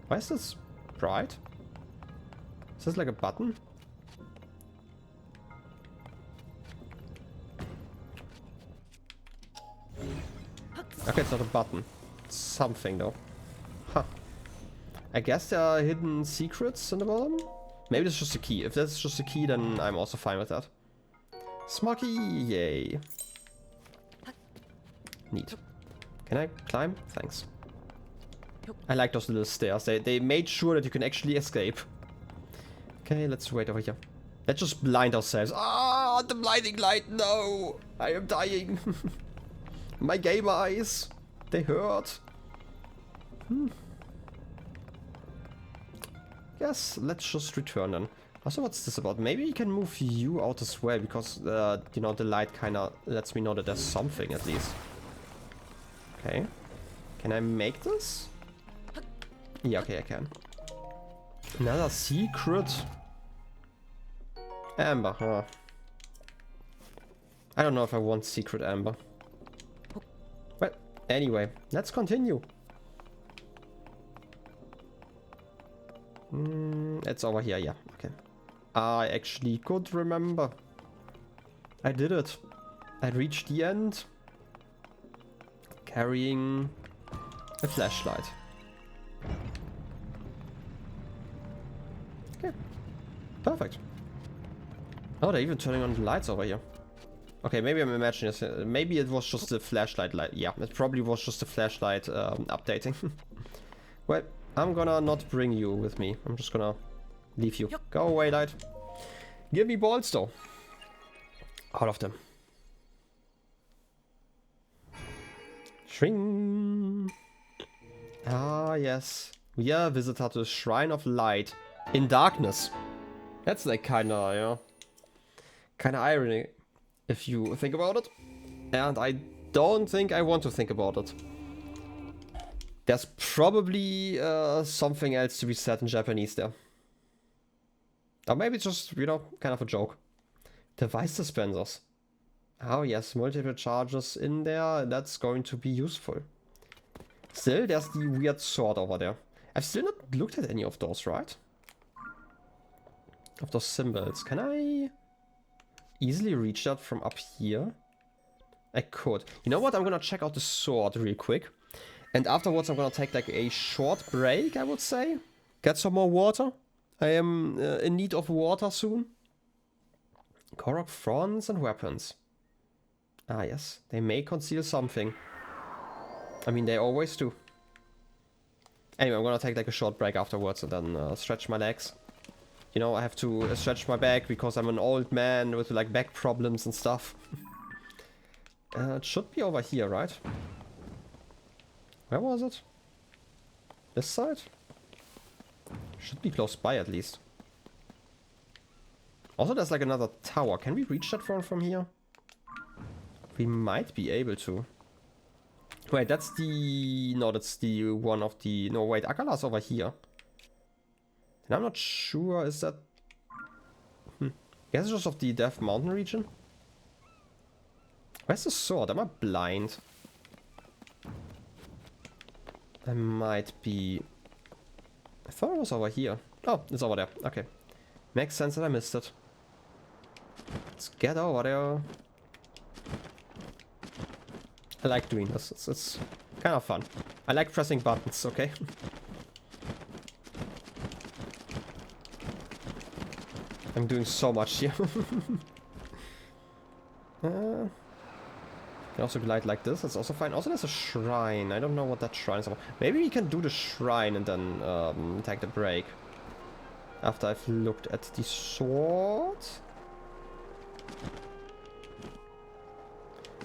Why is this bright? Is this like a button? Okay, it's not a button. It's something though. Huh. I guess there are hidden secrets in the bottom? Maybe it's just a key. If that's just a key, then I'm also fine with that. Smoky, yay. Neat. Can I climb? Thanks. I like those little stairs. They made sure that you can actually escape. Okay, let's wait over here. Let's just blind ourselves. Ah, the blinding light, no! I am dying. My game eyes, they hurt. Yes, let's just return then. Also, what's this about? Maybe you can move you out as well, because, you know, the light kind of lets me know that there's something at least. Okay. Can I make this? Yeah, okay, I can. Another secret. Amber, huh? I don't know if I want secret amber. Well, anyway, let's continue. It's over here, yeah, okay. I actually could remember. I did it. I reached the end. Carrying a flashlight. Okay, perfect. Oh, they're even turning on the lights over here. Okay, maybe I'm imagining this. Maybe it was just the flashlight light. Yeah, it probably was just the flashlight updating. Well, I'm gonna not bring you with me. I'm just gonna leave you. Go away, light. Give me balls, though. All of them. Shring. Ah, yes. We are a visitor to the Shrine of Light in darkness. That's like kinda, you know, kinda irony if you think about it. And I don't think I want to think about it. There's probably something else to be said in Japanese there. Or maybe it's just, you know, kind of a joke. Device dispensers. Oh yes, multiple charges in there. That's going to be useful. Still, there's the weird sword over there. I've still not looked at any of those, right? Of those symbols. Can I easily reach that from up here? I could. You know what? I'm gonna check out the sword real quick. And afterwards I'm gonna take like a short break, I would say. Get some more water. I am in need of water soon. Korok fronts and weapons. Ah yes, they may conceal something. I mean, they always do. Anyway, I'm gonna take like a short break afterwards and then stretch my legs. You know, I have to stretch my back because I'm an old man with like back problems and stuff. It should be over here, right? Where was it? This side? Should be close by at least. Also, there's like another tower. Can we reach that from here? We might be able to. Wait, that's the... No, that's the one of the... No, wait, Akkala's over here. And I'm not sure, is that... Guess it's just of the Death Mountain region? Where's the sword? Am I blind? I might be... I thought it was over here. Oh, it's over there. Okay. Makes sense that I missed it. Let's get over there. I like doing this. It's kind of fun. I like pressing buttons, okay? I'm doing so much here. Can also glide like this. That's also fine. Also, there's a shrine. I don't know what that shrine is about. Maybe we can do the shrine and then take the break. After I've looked at the sword.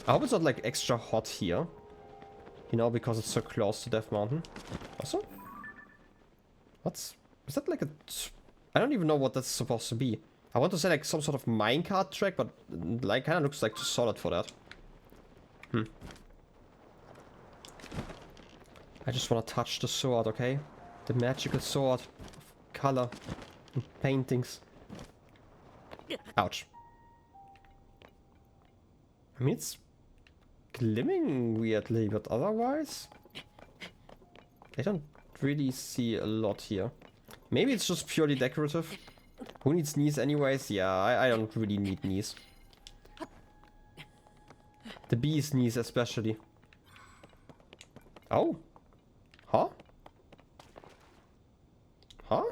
I hope it's not like extra hot here. You know, because it's so close to Death Mountain. Also? What's... Is that like a... I don't even know what that's supposed to be. I want to say like some sort of minecart track, but like kind of looks like too solid for that. I just want to touch the sword, okay? The magical sword of color and paintings. Ouch. I mean, it's glimmering weirdly, but otherwise... I don't really see a lot here. Maybe it's just purely decorative. Who needs knees anyways? Yeah, I don't really need knees. The bee's knees especially. Oh. Huh? Huh?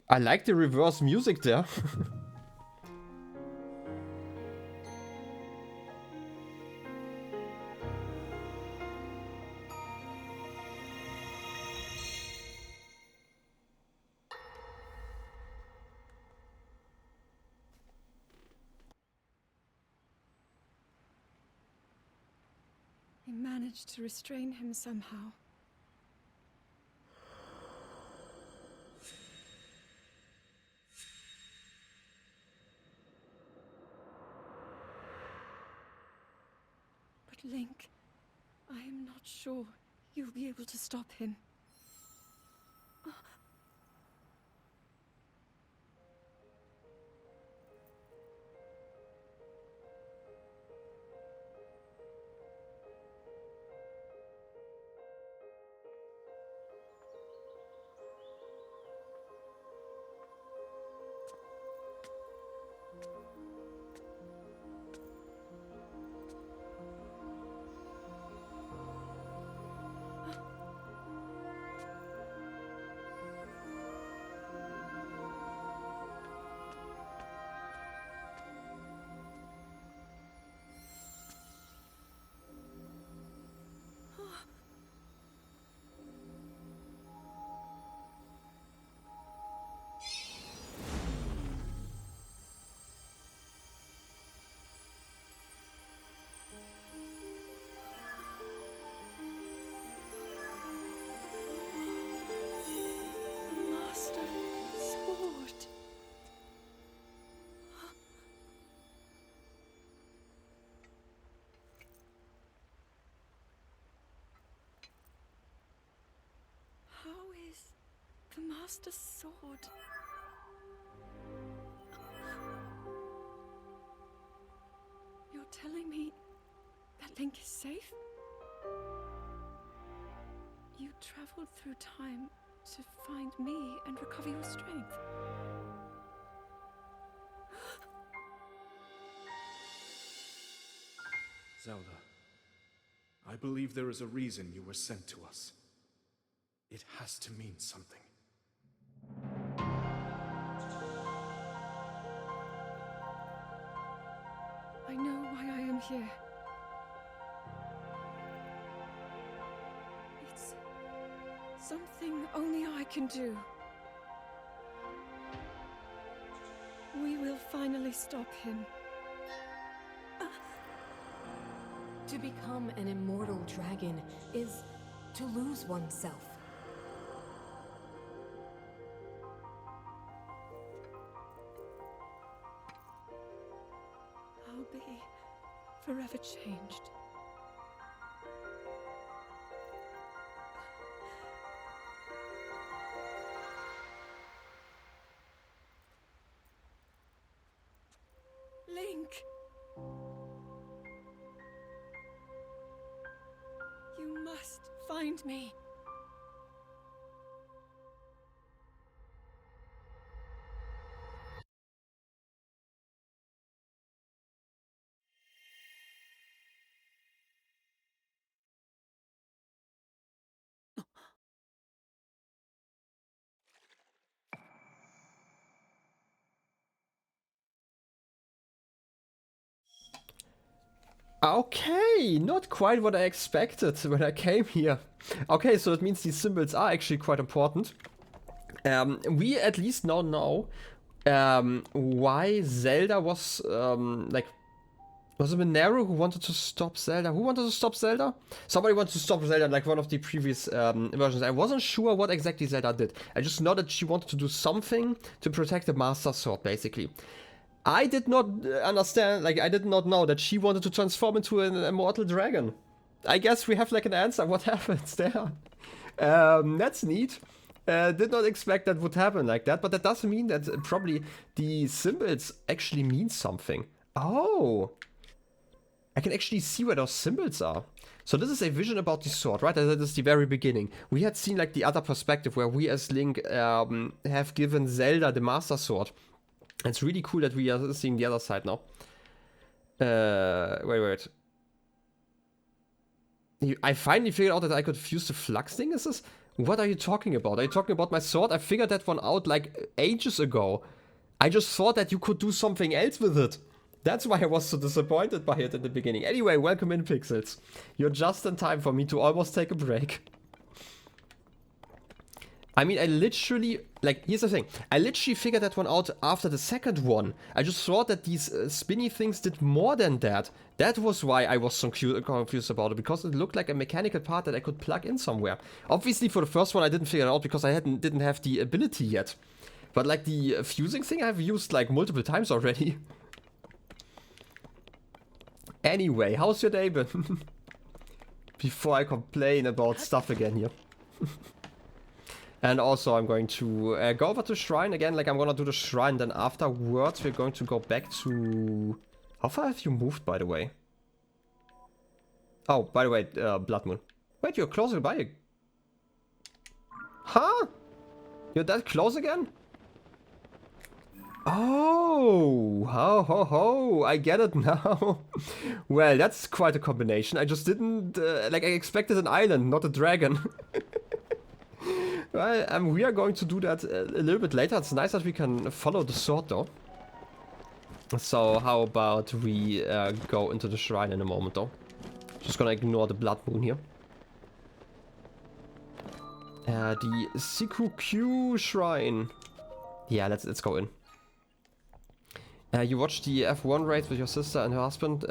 I like the reverse music there. I managed to restrain him somehow. But Link, I am not sure you'll be able to stop him. The Master's sword. You're telling me that Link is safe? You traveled through time to find me and recover your strength. Zelda, I believe there is a reason you were sent to us. It has to mean something. I know why I am here. It's something only I can do. We will finally stop him. To become an immortal dragon is to lose oneself. I'll be forever changed. Link! You must find me. Okay, not quite what I expected when I came here. Okay, so that means these symbols are actually quite important. We at least now know why Zelda was like, was it Mineru who wanted to stop Zelda? Who wanted to stop Zelda? Somebody wanted to stop Zelda in like one of the previous versions. I wasn't sure what exactly Zelda did. I just know that she wanted to do something to protect the Master Sword, basically. I did not understand, like I did not know that she wanted to transform into an immortal dragon. I guess we have like an answer what happens there. That's neat. Did not expect that would happen like that, but that doesn't mean that probably the symbols actually mean something. Oh! I can actually see where those symbols are. So this is a vision about the sword, right? That is the very beginning. We had seen like the other perspective where we as Link have given Zelda the Master Sword. It's really cool that we are seeing the other side now. Wait. I finally figured out that I could fuse the flux thing. Is this? What are you talking about? Are you talking about my sword? I figured that one out like ages ago. I just thought that you could do something else with it. That's why I was so disappointed by it in the beginning. Anyway, welcome in, Pixels. You're just in time for me to almost take a break. I mean, I literally, like, here's the thing. I literally figured that one out after the second one. I just thought that these spinny things did more than that. That was why I was so confused about it, because it looked like a mechanical part that I could plug in somewhere. Obviously, for the first one, I didn't figure it out because I didn't have the ability yet. But, like, the fusing thing I've used, like, multiple times already. Anyway, how's your day been? Before I complain about stuff again here. And also I'm going to go over to Shrine again, like I'm gonna do the Shrine, then afterwards we're going to go back to... How far have you moved, by the way? Oh, by the way, Blood Moon. Wait, you're closer by. Huh? You're that close again? Oh, ho ho ho, I get it now. Well, that's quite a combination. I just didn't, like I expected an island, not a dragon. Well, we are going to do that a little bit later. It's nice that we can follow the sword though. So how about we go into the shrine in a moment though. Just gonna ignore the blood moon here. The Sikukuu shrine. Yeah, let's go in. You watched the F1 race with your sister and her husband,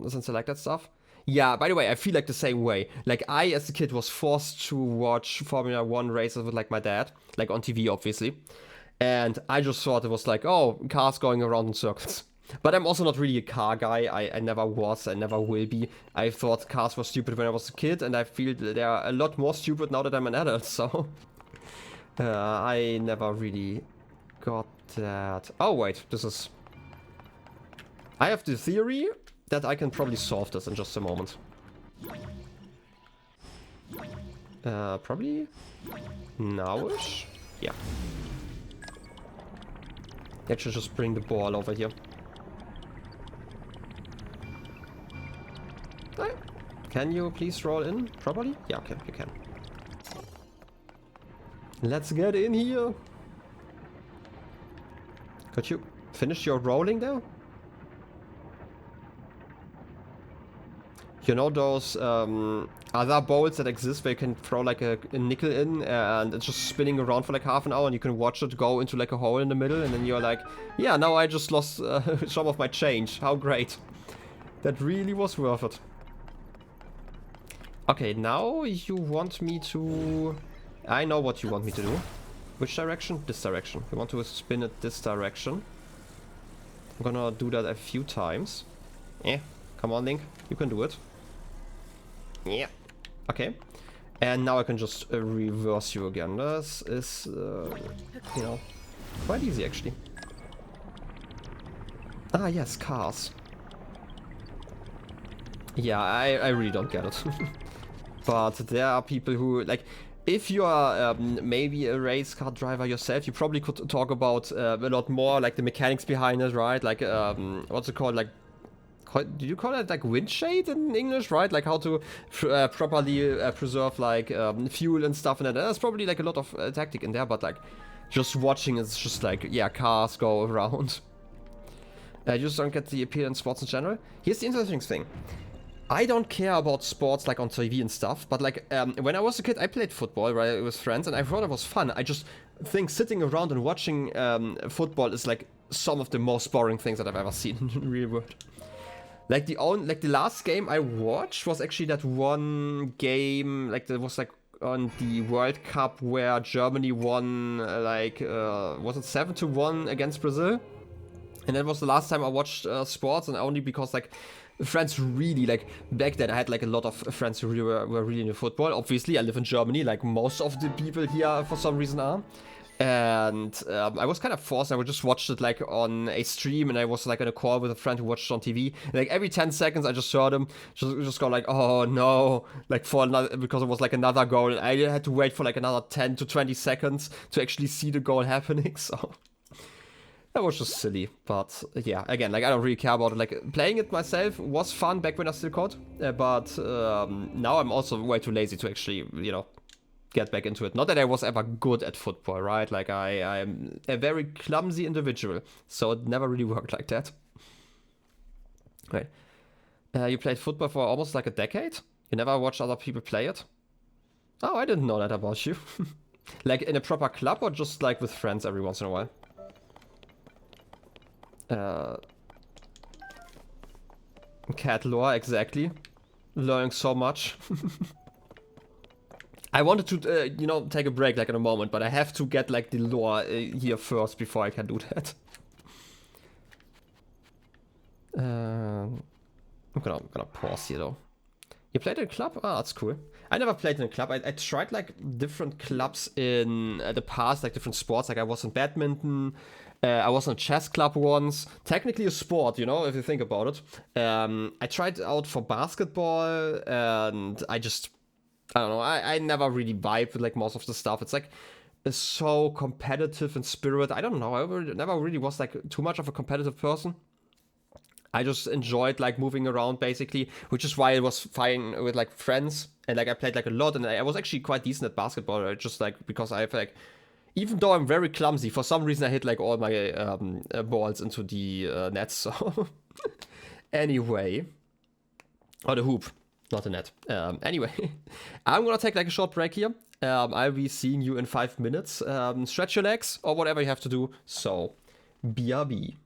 since I like that stuff. Yeah, by the way, I feel like the same way. Like, I, as a kid, was forced to watch Formula 1 races with, like, my dad. Like, on TV, obviously. And I just thought it was like, oh, cars going around in circles. But I'm also not really a car guy. I never was, I never will be. I thought cars were stupid when I was a kid, and I feel they are a lot more stupid now that I'm an adult, so... I never really got that. Oh wait, this is... I have the theory that I can probably solve this in just a moment. Probably nowish? Yeah. Let's just bring the ball over here. Can you please roll in properly? Yeah, okay, you can. Let's get in here. Could you finish your rolling there? You know those other bowls that exist where you can throw like a nickel in and it's just spinning around for like half an hour and you can watch it go into like a hole in the middle and then you're like, yeah, now I just lost some of my change. How great. That really was worth it. Okay, now you want me to... I know what you want me to do. Which direction? This direction. We want to spin it this direction. I'm gonna do that a few times. Come on, Link. You can do it. Yeah. Okay. And now I can just reverse you again. This is, you know, quite easy actually. Ah, yes, cars. Yeah, I really don't get it. But there are people who, like, if you are maybe a race car driver yourself, you probably could talk about a lot more, like the mechanics behind it, right? Like, what's it called? Like, do you call it like wind shade in English, right? Like how to properly preserve like fuel and stuff, and there's probably like a lot of tactic in there. But like, just watching is just like, yeah, cars go around. You just don't get the appeal in sports in general. Here's the interesting thing. I don't care about sports like on TV and stuff, but like when I was a kid, I played football, right, with friends, and I thought it was fun. I just think sitting around and watching football is like some of the most boring things that I've ever seen in the real world. Like the last game I watched was actually that one game, like that was like on the World Cup where Germany won, like was it 7-1 against Brazil? And that was the last time I watched sports, and only because like friends really, like back then I had like a lot of friends who really were really into football. Obviously I live in Germany, like most of the people here for some reason are. And I was kind of forced. I would just watch it like on a stream, and I was like on a call with a friend who watched it on TV. And, like every 10 seconds I just heard him just go like, oh no, like for another, because it was like another goal, and I had to wait for like another 10 to 20 seconds to actually see the goal happening. So that was just silly. But yeah, again, like I don't really care about it. Like playing it myself was fun back when I still could, but now I'm also way too lazy to actually, you know, get back into it. Not that I was ever good at football, right? Like I'm a very clumsy individual, so it never really worked like that. Right. You played football for almost like a decade? You never watched other people play it? Oh, I didn't know that about you. Like in a proper club or just like with friends every once in a while? Cat lore, exactly. Learning so much. I wanted to, you know, take a break like in a moment, but I have to get like the lore here first before I can do that. I'm gonna pause here though. You played in a club? Ah, that's cool. I never played in a club. I tried like different clubs in the past, like different sports. Like I was in badminton. I was in a chess club once. Technically a sport, you know, if you think about it. I tried out for basketball, and I don't know, I never really vibed with like most of the stuff. It's like it's so competitive in spirit. I don't know, I never really was like too much of a competitive person. I just enjoyed like moving around basically, which is why it was fine with like friends. And like I played like a lot, and I was actually quite decent at basketball, right? Just like because I have like, even though I'm very clumsy, for some reason I hit like all my balls into the net. So anyway, or the hoop. Not a net. Anyway, I'm gonna take like a short break here. I'll be seeing you in 5 minutes. Stretch your legs or whatever you have to do. So, BRB.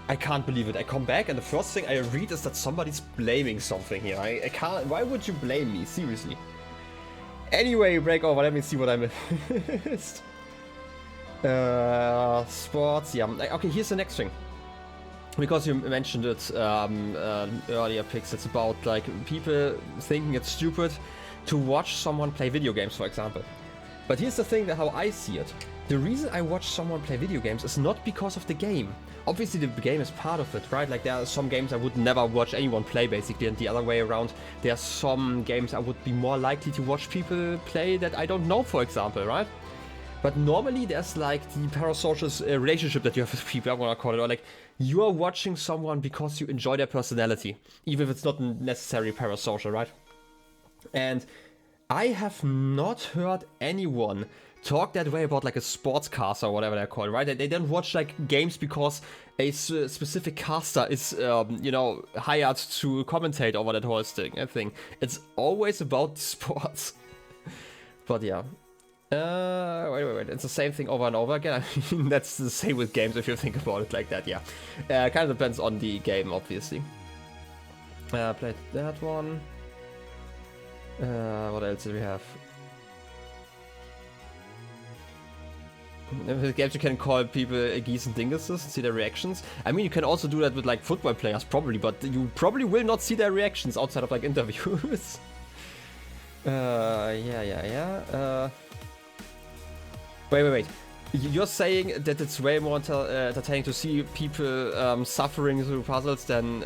I can't believe it. I come back and the first thing I read is that somebody's blaming something here. I can't... Why would you blame me? Seriously. Anyway, break over. Let me see what I missed. Sports. Yeah. Okay, here's the next thing. Because you mentioned it earlier, Pix. It's about like people thinking it's stupid to watch someone play video games, for example. But here's the thing that how I see it. The reason I watch someone play video games is not because of the game. Obviously the game is part of it, right? Like there are some games I would never watch anyone play basically, and the other way around. There are some games I would be more likely to watch people play that I don't know, for example, right? But normally there's like the parasocial relationship that you have with people, I wanna call it, or like you are watching someone because you enjoy their personality, even if it's not necessarily parasocial, right? And I have not heard anyone talk that way about like a sports caster or whatever they're called, right? They don't watch like games because a specific caster is, you know, hired to commentate over that whole thing. It's always about sports. But yeah. Wait. It's the same thing over and over again. I mean, that's the same with games if you think about it like that, yeah. Kind of depends on the game, obviously. Played that one. What else do we have? With games you can call people geese and dinguses and see their reactions. I mean, you can also do that with like football players probably, but you probably will not see their reactions outside of like interviews. Yeah. Wait. You're saying that it's way more entertaining to see people suffering through puzzles than,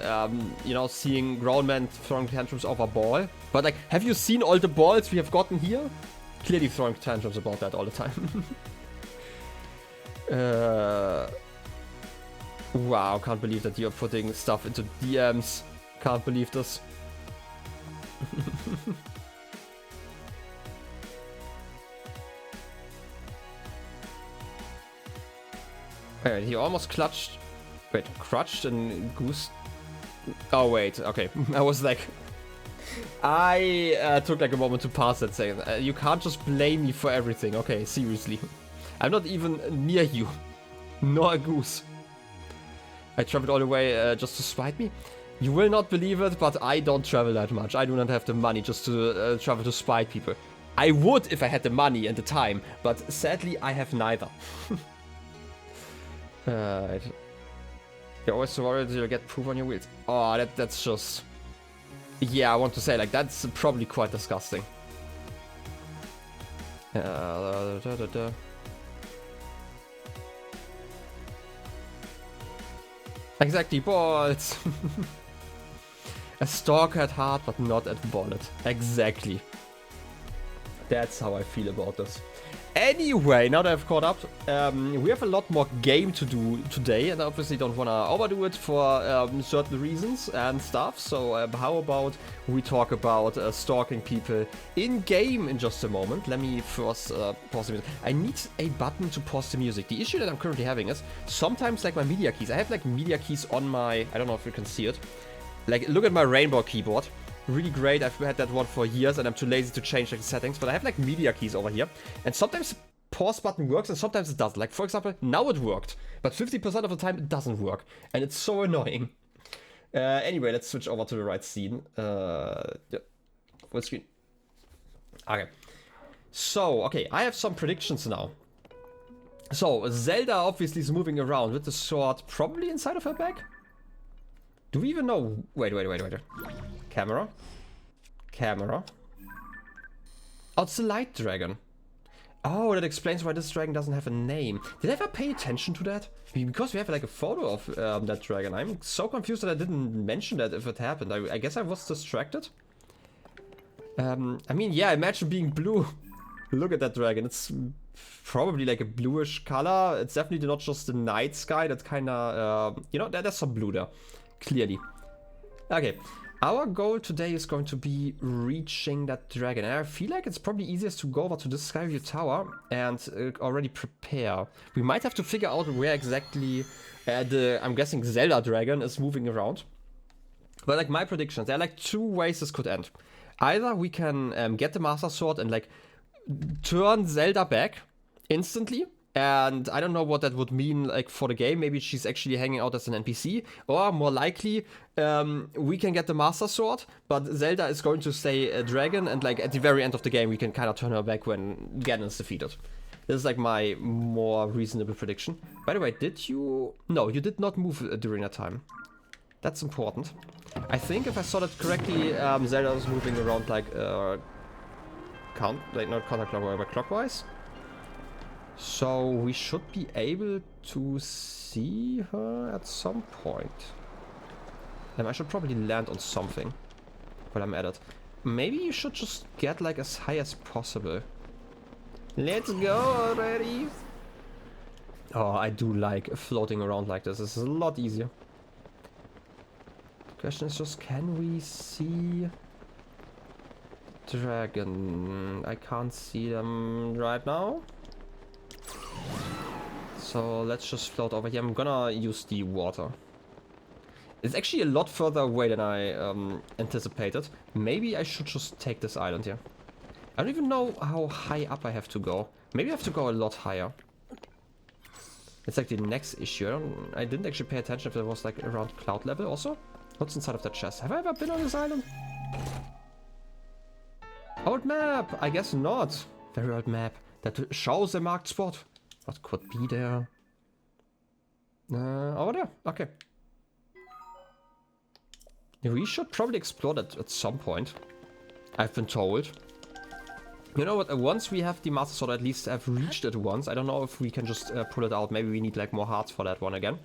you know, seeing grown men throwing tantrums over a ball? But like, have you seen all the balls we have gotten here? Clearly throwing tantrums about that all the time. Wow, can't believe that you're putting stuff into DMs. Can't believe this. Wait, he almost clutched. Wait, crutched and goose. Oh wait, okay. I was like, I took like a moment to pass that saying, you can't just blame me for everything. Okay, seriously. I'm not even near you, nor a goose. I traveled all the way just to spite me. You will not believe it, but I don't travel that much. I do not have the money just to travel to spite people. I would if I had the money and the time, but sadly I have neither. You're always so worried you'll get poop on your wheels. Oh, that's just... Yeah, I want to say, like, that's probably quite disgusting. Exactly, balls. A stork at heart, but not at wallet. Exactly. That's how I feel about this. Anyway, now that I've caught up, we have a lot more game to do today, and I obviously don't want to overdo it for certain reasons and stuff. So how about we talk about stalking people in-game in just a moment. Let me first pause the music. I need a button to pause the music. The issue that I'm currently having is sometimes like my media keys. I have like media keys on my... I don't know if you can see it. Like, look at my rainbow keyboard. Really great. I've had that one for years and I'm too lazy to change like the settings, but I have like media keys over here, and sometimes the pause button works and sometimes it doesn't. Like, for example, now it worked, but 50% of the time it doesn't work, and it's so annoying. Anyway, let's switch over to the right scene. Yeah, full screen. Okay. So, okay, I have some predictions now. So, Zelda obviously is moving around with the sword probably inside of her bag. Do we even know? Wait. Camera. Oh, it's the light dragon. Oh, that explains why this dragon doesn't have a name. Did I ever pay attention to that? Because we have like a photo of that dragon. I'm so confused that I didn't mention that if it happened. I guess I was distracted. I mean, yeah, imagine being blue. Look at that dragon. It's probably like a bluish color. It's definitely not just the night sky. That's kind of, you know, there's some blue there. Clearly. Okay. Our goal today is going to be reaching that dragon. And I feel like it's probably easiest to go over to this Skyview Tower and already prepare. We might have to figure out where exactly I'm guessing Zelda dragon is moving around. But like my predictions, there are like two ways this could end. Either we can get the Master Sword and like turn Zelda back instantly And I don't know what that would mean like for the game. Maybe she's actually hanging out as an NPC, or more likely, we can get the Master Sword, but Zelda is going to stay a dragon, and like at the very end of the game, we can kind of turn her back when Ganon's defeated. This is like my more reasonable prediction. By the way, did you? No, you did not move during that time. That's important. I think if I saw that correctly, Zelda was moving around like not counterclockwise, but clockwise. So we should be able to see her at some point. I should probably land on something while I'm at it. Maybe you should just get like as high as possible. Let's go already! Oh, I do like floating around like this. This is a lot easier. The question is just, can we see dragon? I can't see them right now. So let's just float over here. I'm gonna use the water. It's actually a lot further away than I anticipated. Maybe I should just take this island here. I don't even know how high up I have to go. Maybe I have to go a lot higher. It's like the next issue. I didn't actually pay attention if it was like around cloud level also. What's inside of that chest? Have I ever been on this island? Old map! I guess not. Very old map. That shows a marked spot. What could be there? Over there. Okay. We should probably explore that at some point. I've been told. You know what? Once we have the Master Sword, at least have reached it once. I don't know if we can just pull it out. Maybe we need like more hearts for that one again.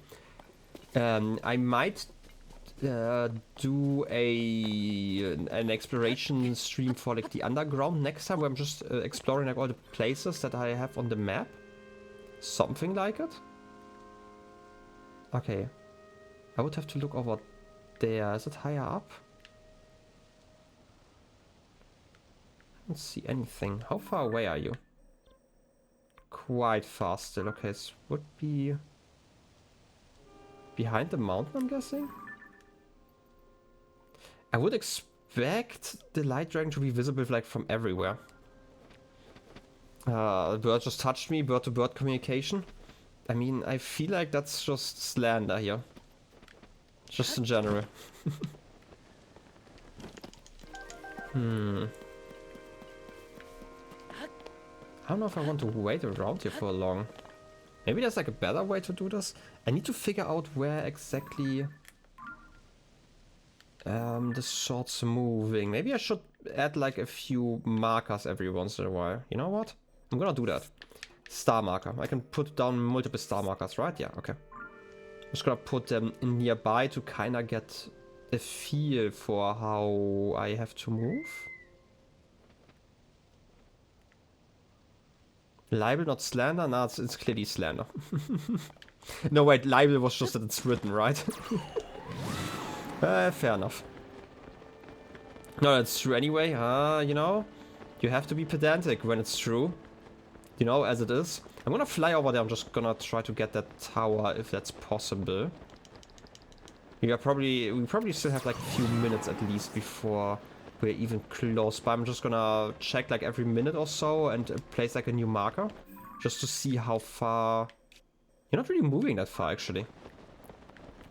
I might do an exploration stream for like the underground next time, where I'm just exploring like all the places that I have on the map. Something like it. Okay. I would have to look over there. Is it higher up? I don't see anything. How far away are you? Quite far still. Okay, this would be behind the mountain, I'm guessing. I would expect the light dragon to be visible like from everywhere. A bird just touched me, bird to bird communication. I mean, I feel like that's just slander here. Just in general. I don't know if I want to wait around here for long. Maybe there's like a better way to do this. I need to figure out where exactly the sword's moving. Maybe I should add like a few markers every once in a while. You know what? I'm gonna do that. Star marker. I can put down multiple star markers, right? Yeah, okay. I'm just gonna put them nearby to kind of get a feel for how I have to move. Libel, not slander? Nah, it's clearly slander. No, wait, libel was just that it's written, right? Fair enough. No, that's true anyway. You know, you have to be pedantic when it's true. You know, as it is. I'm gonna fly over there. I'm just gonna try to get that tower if that's possible. We probably still have like a few minutes at least before we're even close. But I'm just gonna check like every minute or so and place like a new marker. Just to see how far... You're not really moving that far actually.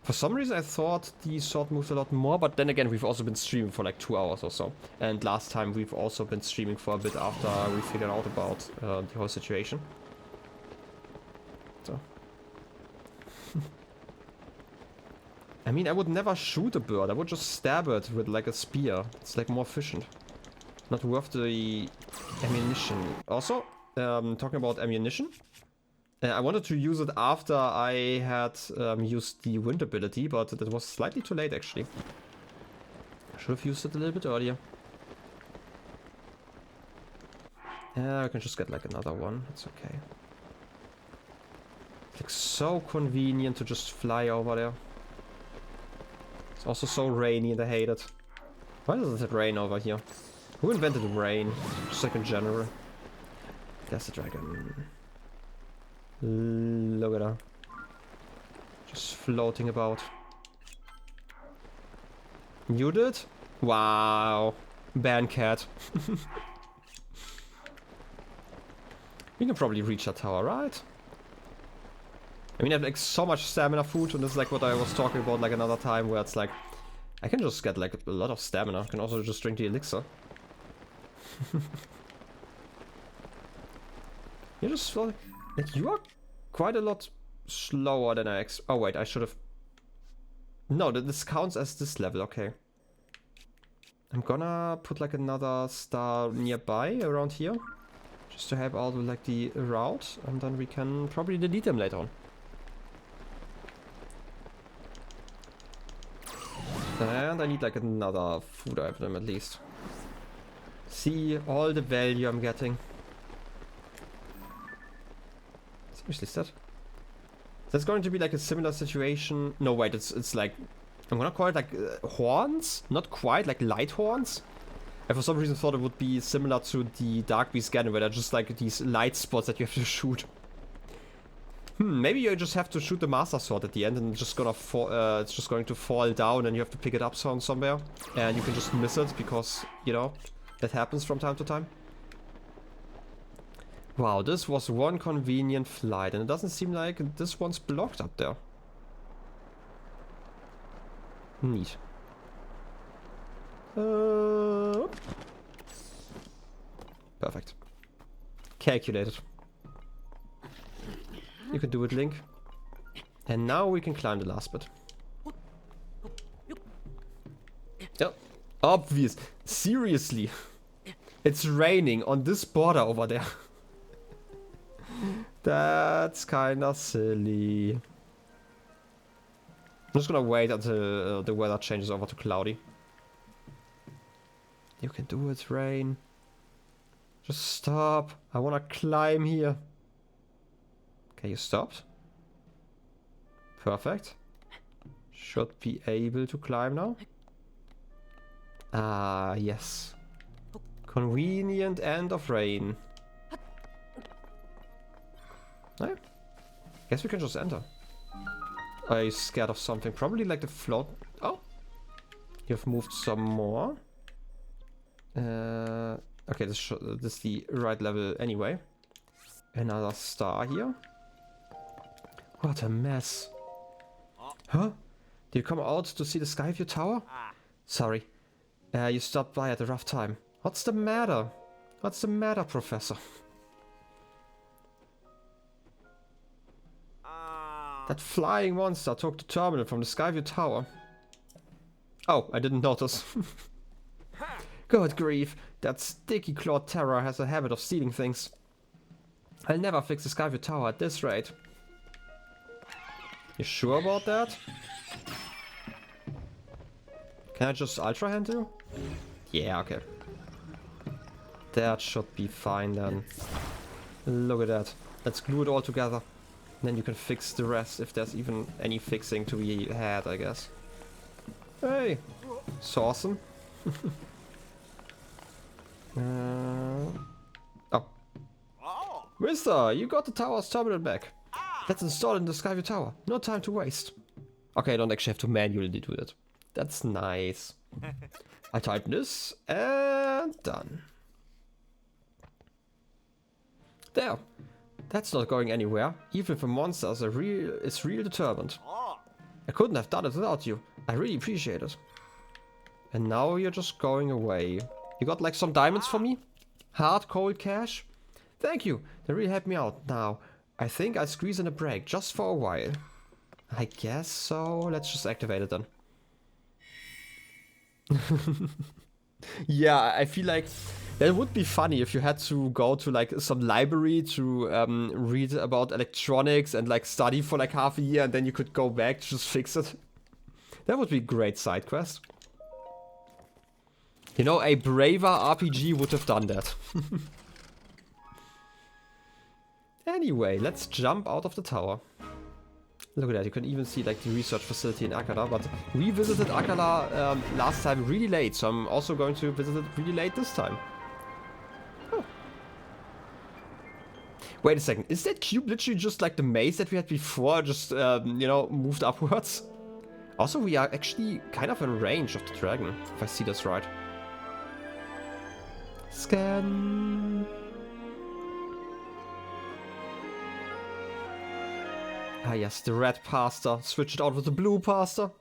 For some reason I thought the sword moved a lot more, but then again we've also been streaming for like 2 hours or so. And last time we've also been streaming for a bit after we figured out about the whole situation. So. I mean, I would never shoot a bird, I would just stab it with like a spear. It's like more efficient. Not worth the ammunition. Also, talking about ammunition. I wanted to use it after I had used the wind ability, but that was slightly too late actually. I should have used it a little bit earlier. Yeah, I can just get like another one, it's okay. It's like so convenient to just fly over there. It's also so rainy and I hate it. Why does it rain over here? Who invented rain? Just like in general. There's the dragon. Look at her. Just floating about. You did? Wow. Bandcat. We can probably reach that tower, right? I mean, I have like so much stamina food, and this is like what I was talking about like another time, where it's like, I can just get like a lot of stamina. I can also just drink the elixir. You just feel like you are quite a lot slower than I oh wait, I should have... No, this counts as this level, okay. I'm gonna put like another star nearby around here. Just to have all the, like the route, and then we can probably delete them later on. And I need like another food item at least. See all the value I'm getting. Seriously, is that? That's going to be like a similar situation. No, wait, it's like, I'm gonna call it like horns, not quite like light horns. I for some reason thought it would be similar to the Dark Beast Ganon, where they're just like these light spots that you have to shoot. Maybe you just have to shoot the Master Sword at the end, and it's just gonna fall. It's just going to fall down, and you have to pick it up somewhere, and you can just miss it because you know that happens from time to time. Wow, this was one convenient flight, and it doesn't seem like this one's blocked up there. Neat. Perfect. Calculated. You can do it, Link. And now we can climb the last bit. Oh, obvious. Seriously. It's raining on this border over there. That's kinda silly. I'm just gonna wait until the weather changes over to cloudy. You can do it, rain. Just stop. I wanna climb here. Okay, you stopped. Perfect. Should be able to climb now. Ah, yes. Convenient end of rain. No? Guess we can just enter. Are you scared of something? Probably like the float. Oh! You've moved some more. Okay, this is the right level anyway. Another star here. What a mess. Huh? Did you come out to see the Skyview Tower? Sorry. You stopped by at a rough time. What's the matter? What's the matter, Professor? That flying monster took the terminal from the Skyview Tower. Oh, I didn't notice. Good grief, that sticky clawed terror has a habit of stealing things. I'll never fix the Skyview Tower at this rate. You sure about that? Can I just Ultra Hand you? Yeah, okay. That should be fine then. Look at that. Let's glue it all together. Then you can fix the rest if there's even any fixing to be had, I guess. Hey! It's awesome. Oh. Mister, you got the tower's terminal back. Let's install it in the Skyview Tower. No time to waste. Okay, I don't actually have to manually do that. That's nice. I tighten this and done. There. That's not going anywhere, even if the monster is real determined. I couldn't have done it without you. I really appreciate it. And now you're just going away. You got like some diamonds for me? Hard cold cash? Thank you. They really helped me out. Now, I think I'll squeeze in a break just for a while. I guess so. Let's just activate it then. Yeah, I feel like that would be funny if you had to go to like some library to read about electronics and like study for like half a year, and then you could go back to just fix it. That would be a great side quest. You know, a braver RPG would have done that. Anyway, let's jump out of the tower. Look at that, you can even see like the research facility in Akkala, but we visited Akkala last time really late, so I'm also going to visit it really late this time. Oh. Wait a second, is that cube literally just like the maze that we had before, just, you know, moved upwards? Also, we are actually kind of in range of the dragon, if I see this right. Scan. Ah yes, the red pasta. Switch it out with the blue pasta.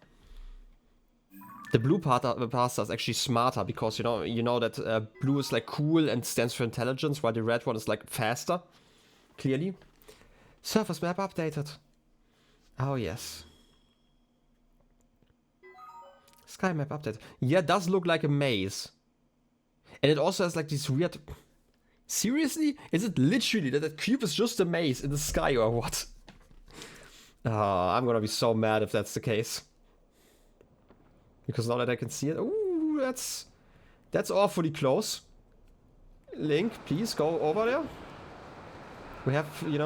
The blue pasta is actually smarter because you know that blue is like cool and stands for intelligence, while the red one is like faster. Clearly. Surface map updated. Oh yes. Sky map update. Yeah, it does look like a maze. And it also has like these weird... Seriously? Is it literally that cube is just a maze in the sky or what? I'm gonna be so mad if that's the case. Because now that I can see it... Ooh, that's awfully close. Link, please go over there. We have, you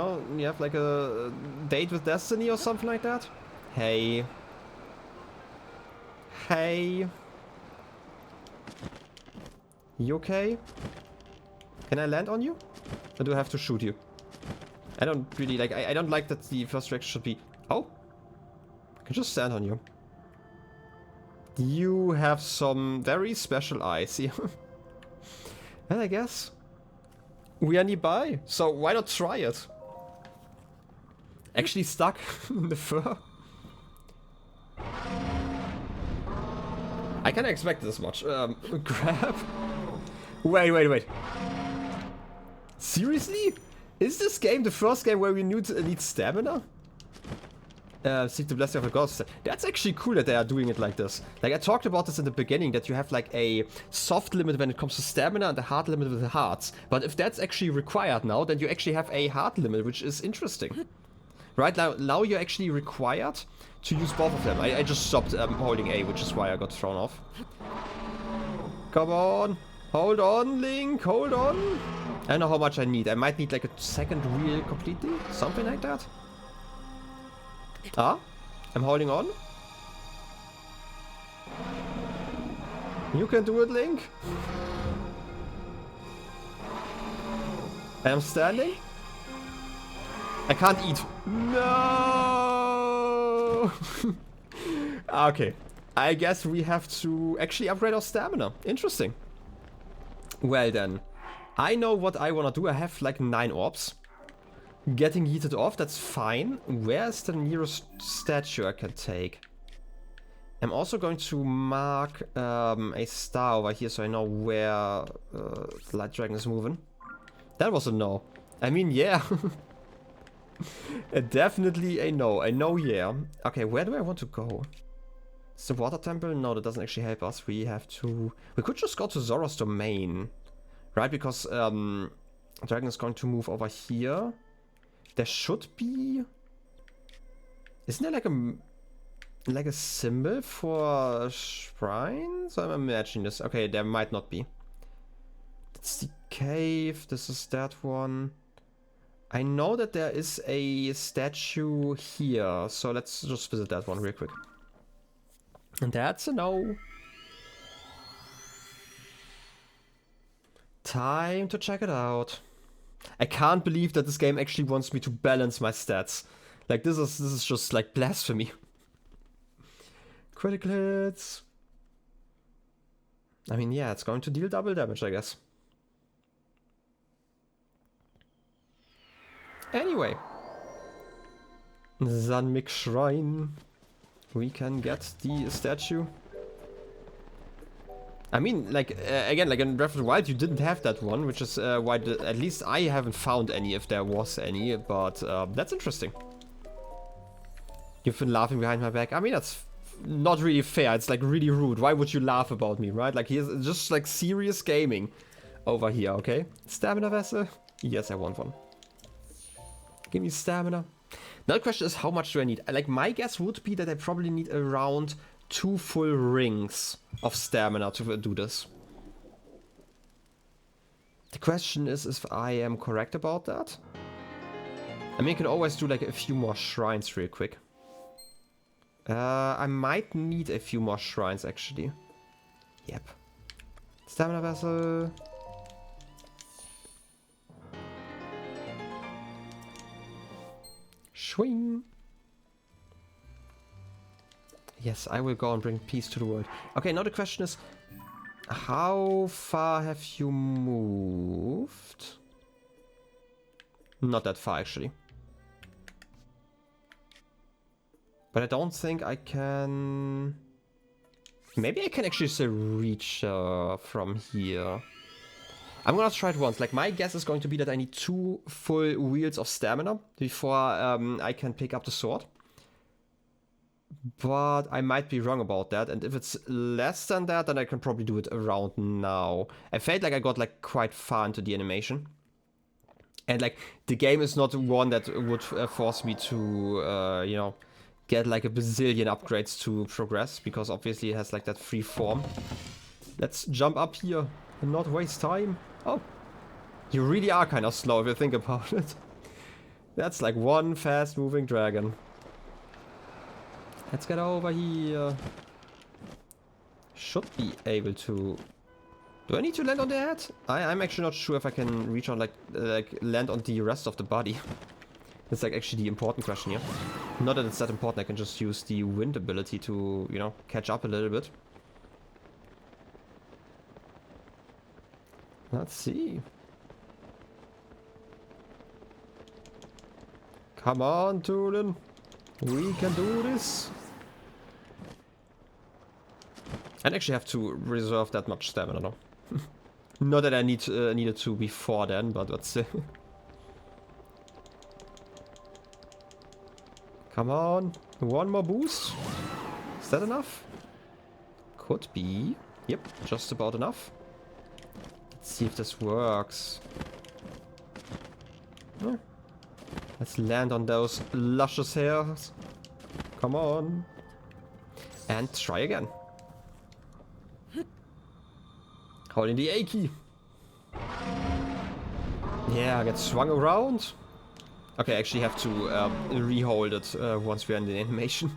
have like a date with Destiny or something like that. Hey. Hey. You okay? Can I land on you? Or do I have to shoot you? I don't really like... I don't like that the first reaction should be... Oh! I can just stand on you. You have some very special eyes here. And I guess... we are nearby, so why not try it? Actually stuck in the fur? I kinda expected this much. Grab? Wait. Seriously? Is this game the first game where we need stamina? Seek the blessing of the gods. That's actually cool that they are doing it like this. Like I talked about this in the beginning, that you have like a soft limit when it comes to stamina and a hard limit with the hearts. But if that's actually required now, then you actually have a hard limit, which is interesting. Right now you're actually required to use both of them. I just stopped holding A, which is why I got thrown off. Come on. Hold on, Link. Hold on. I don't know how much I need. I might need like a second wheel completely. Something like that. Ah, I'm holding on. You can do it, Link. I am standing. I can't eat. No. Okay. I guess we have to actually upgrade our stamina. Interesting. Well then. I know what I want to do. I have like 9 orbs. Getting heated off, that's fine. Where's the nearest statue I can take? I'm also going to mark a star over here so I know where the light dragon is moving. That was a no. I mean, yeah. Definitely a no. A no, yeah. Okay, where do I want to go? Is the water temple? No, that doesn't actually help us. We have to... We could just go to Zora's domain. Right, because dragon is going to move over here. There should be... Isn't there like a symbol for shrines? I'm imagining this. Okay, there might not be. That's the cave. This is that one. I know that there is a statue here, so let's just visit that one real quick. And that's a no. Time to check it out. I can't believe that this game actually wants me to balance my stats. Like this is just like blasphemy. Critical hits. I mean, yeah, it's going to deal double damage, I guess. Anyway. Zanmik Shrine. We can get the statue. I mean, like, again, like in Breath of the Wild, you didn't have that one, which is why at least I haven't found any, if there was any, but that's interesting. You've been laughing behind my back. I mean, that's not really fair. It's like really rude. Why would you laugh about me, right? Like, here's just like serious gaming over here, okay? Stamina vessel? Yes, I want one. Give me stamina. Now the question is, how much do I need? Like, my guess would be that I probably need around 2 full rings of stamina to do this. The question is if I am correct about that. I mean, I can always do like a few more shrines real quick. I might need a few more shrines actually. Yep. Stamina vessel. Swing. Yes, I will go and bring peace to the world. Okay, now the question is, how far have you moved? Not that far, actually. But I don't think I can... Maybe I can actually still reach from here. I'm gonna try it once. Like, my guess is going to be that I need 2 full wheels of stamina before I can pick up the sword. But I might be wrong about that. And if it's less than that, then I can probably do it around now. I felt like I got like quite far into the animation. And like, the game is not one that would force me to, you know, get like a bazillion upgrades to progress. Because obviously it has like that free form. Let's jump up here and not waste time. Oh, you really are kind of slow if you think about it. That's like one fast moving dragon. Let's get over here. Should be able to... Do I need to land on the head? I'm actually not sure if I can reach on like land on the rest of the body. That's like actually the important question here. Not that it's that important, I can just use the wind ability to, you know, catch up a little bit. Let's see. Come on, Tulin. We can do this. I actually have to reserve that much stamina now. Not that I needed to before then, but let's see. Come on. One more boost. Is that enough? Could be. Yep, just about enough. Let's see if this works. Yeah. Let's land on those luscious hairs. Come on. And try again. Holding the A key. Yeah, get swung around. Okay, I actually have to re-hold it once we're in the animation.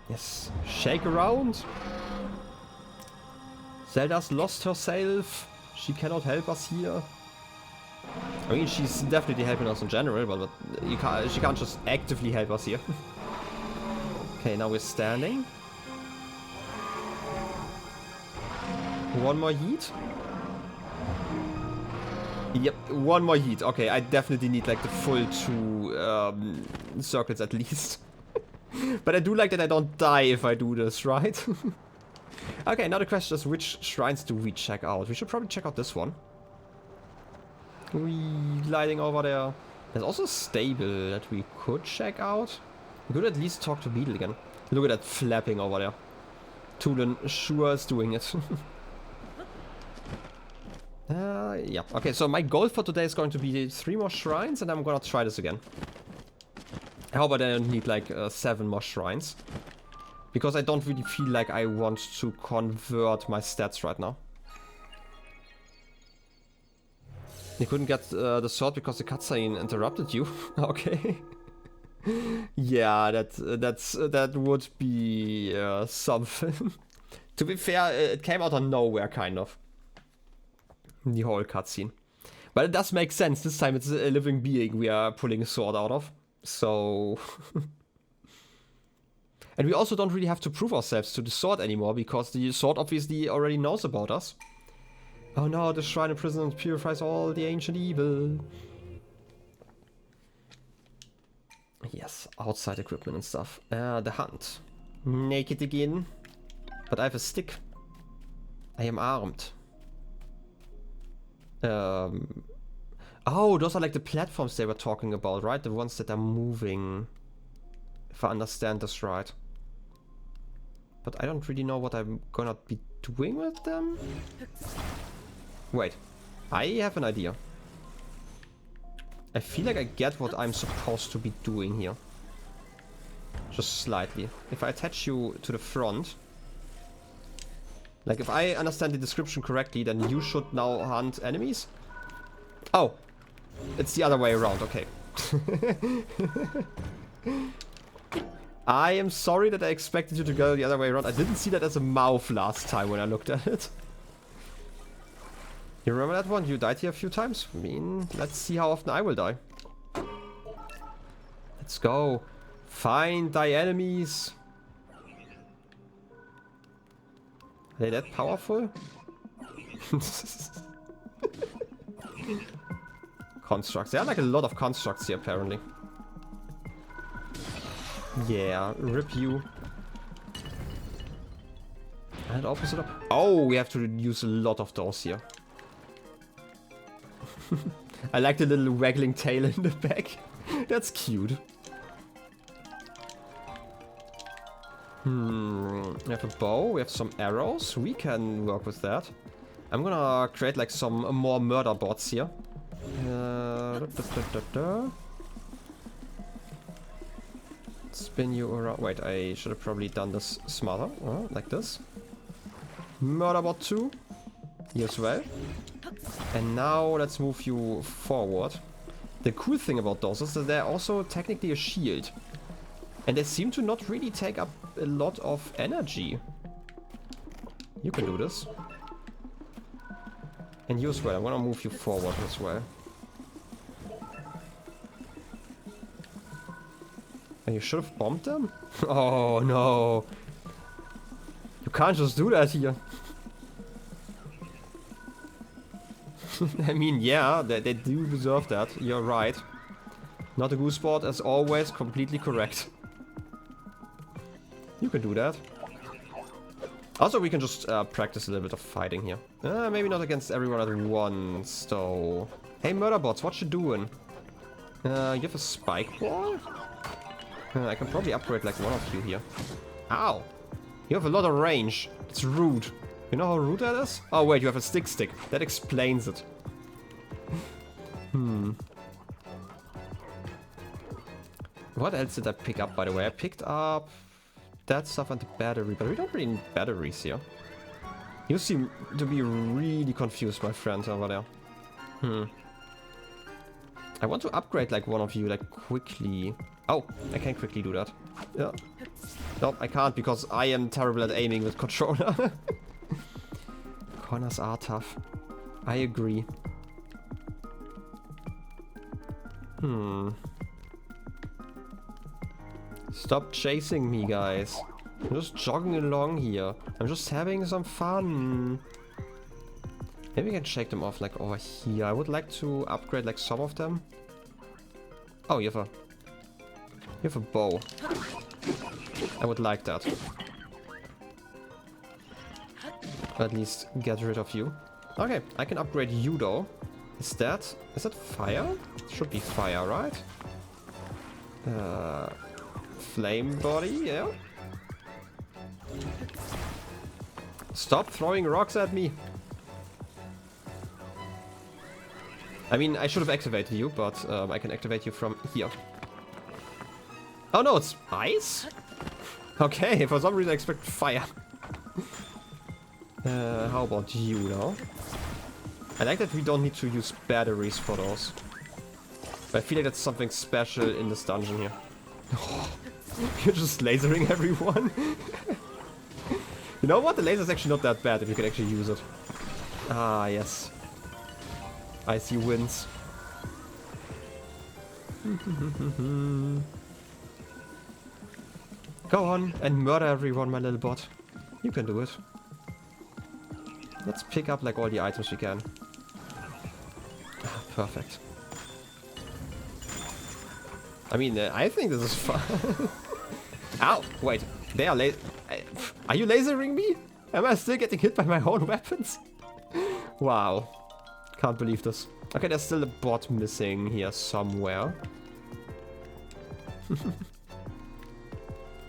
Yes, shake around. Zelda's lost herself. She cannot help us here. I mean, she's definitely helping us in general, but she can't just actively help us here. Okay, now we're standing. One more yeet. Yep, one more yeet. Okay, I definitely need like the full 2 circles at least. But I do like that I don't die if I do this, right? Okay, now the question is, which shrines do we check out? We should probably check out this one. Gliding over there. There's also a stable that we could check out. We could at least talk to Beetle again. Look at that flapping over there. Tulin sure is doing it. Yeah. Okay, so my goal for today is going to be 3 more shrines, and I'm gonna try this again. I hope I don't need like 7 more shrines. Because I don't really feel like I want to convert my stats right now. You couldn't get the sword because the cutscene interrupted you. Okay. Yeah, that would be something. To be fair, it came out of nowhere, kind of. The whole cutscene. But it does make sense. This time it's a living being we are pulling a sword out of. So... And we also don't really have to prove ourselves to the sword anymore, because the sword obviously already knows about us. Oh no, the shrine of prison purifies all the ancient evil. Yes, outside equipment and stuff. The hunt. Naked again. But I have a stick. I am armed. Oh, those are like the platforms they were talking about, right? The ones that are moving. If I understand this right. But I don't really know what I'm gonna be doing with them. Wait, I have an idea. I feel like I get what I'm supposed to be doing here. Just slightly. If I attach you to the front, like if I understand the description correctly, then you should now hunt enemies. Oh, it's the other way around, okay. I am sorry that I expected you to go the other way around. I didn't see that as a mouth last time when I looked at it. You remember that one? You died here a few times? I mean, let's see how often I will die. Let's go. Find thy enemies. Are they that powerful? Constructs. There are like a lot of constructs here apparently. Yeah, rip you. And opposite up. Oh, we have to use a lot of those here. I like the little waggling tail in the back. That's cute. We have a bow, we have some arrows. We can work with that. I'm gonna create like some more murder bots here. Spin you around. Wait, I should have probably done this smarter. Like this. Murderbot 2. You as well. And now let's move you forward. The cool thing about those is that they're also technically a shield. And they seem to not really take up a lot of energy. You can do this. And you as well. I'm gonna move you forward as well. And you should have bombed them? Oh no. You can't just do that here. I mean, yeah, they do deserve that. You're right. Not a goose sport, as always, completely correct. You can do that. Also, we can just practice a little bit of fighting here. Maybe not against everyone at once, though. Hey, murderbots, what you doing? You have a spike wall? I can probably upgrade like one of you here. Ow! You have a lot of range. It's rude. You know how rude that is? Oh wait, you have a stick. That explains it. What else did I pick up, by the way? I picked up that stuff and the battery, but we don't really need batteries here. You seem to be really confused, my friend, over there. I want to upgrade like one of you, like quickly. Oh, I can quickly do that. Yeah. Nope, I can't because I am terrible at aiming with controller. Corners are tough. I agree. Stop chasing me, guys. I'm just jogging along here. I'm just having some fun. Maybe we can shake them off like over here. I would like to upgrade like some of them. Oh, you have a bow. I would like that. At least get rid of you. Okay, I can upgrade you though. Is that fire? It should be fire, right? Flame body, yeah. Stop throwing rocks at me. I mean, I should have activated you, but I can activate you from here. Oh no, it's ice? Okay, for some reason I expect fire. How about you now? I like that we don't need to use batteries for those. But I feel like that's something special in this dungeon here. You're just lasering everyone. You know what? The laser is actually not that bad if you can actually use it. Ah, yes. Icy winds. Go on and murder everyone, my little bot. You can do it. Let's pick up like all the items we can. Ah, perfect. I mean, I think this is fun. Ow! Wait, they are Are you lasering me? Am I still getting hit by my own weapons? Wow. Can't believe this. Okay, there's still a bot missing here somewhere.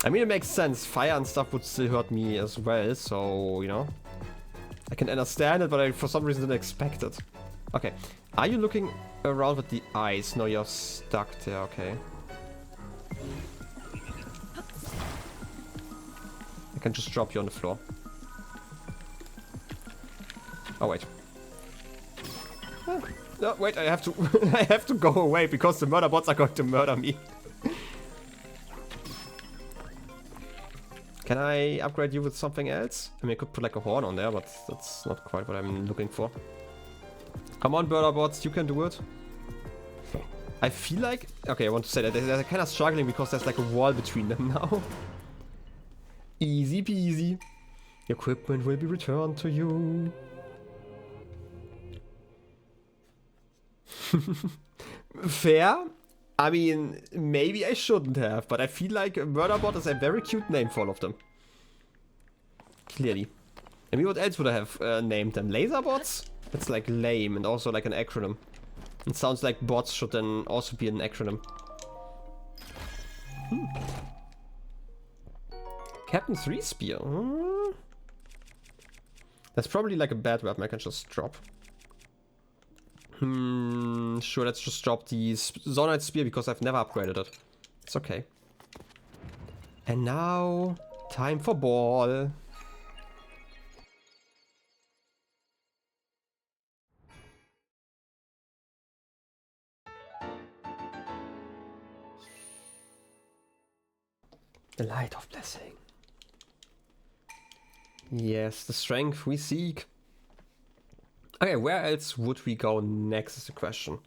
I mean, it makes sense. Fire and stuff would still hurt me as well, so, you know. I can understand it, but I for some reason didn't expect it. Okay. Are you looking around with the eyes? No, you're stuck there, okay. I can just drop you on the floor. Oh, wait. No, wait, I have to I have to go away because the murder bots are going to murder me. Can I upgrade you with something else? I mean, I could put like a horn on there, but that's not quite what I'm looking for. Come on, murder bots, you can do it. I feel like... Okay, I want to say that they're kind of struggling because there's like a wall between them now. Easy peasy. Equipment will be returned to you. Fair. I mean, maybe I shouldn't have, but I feel like Murderbot is a very cute name for all of them. Clearly. I mean, what else would I have named them? Laserbots? That's like lame and also like an acronym. It sounds like bots should then also be an acronym. Captain 3 Spear. That's probably like a bad weapon I can just drop. Sure, let's just drop the Zonite Spear because I've never upgraded it. It's okay. And now, time for ball. The light of blessing. Yes, the strength we seek. Okay, where else would we go next is the question.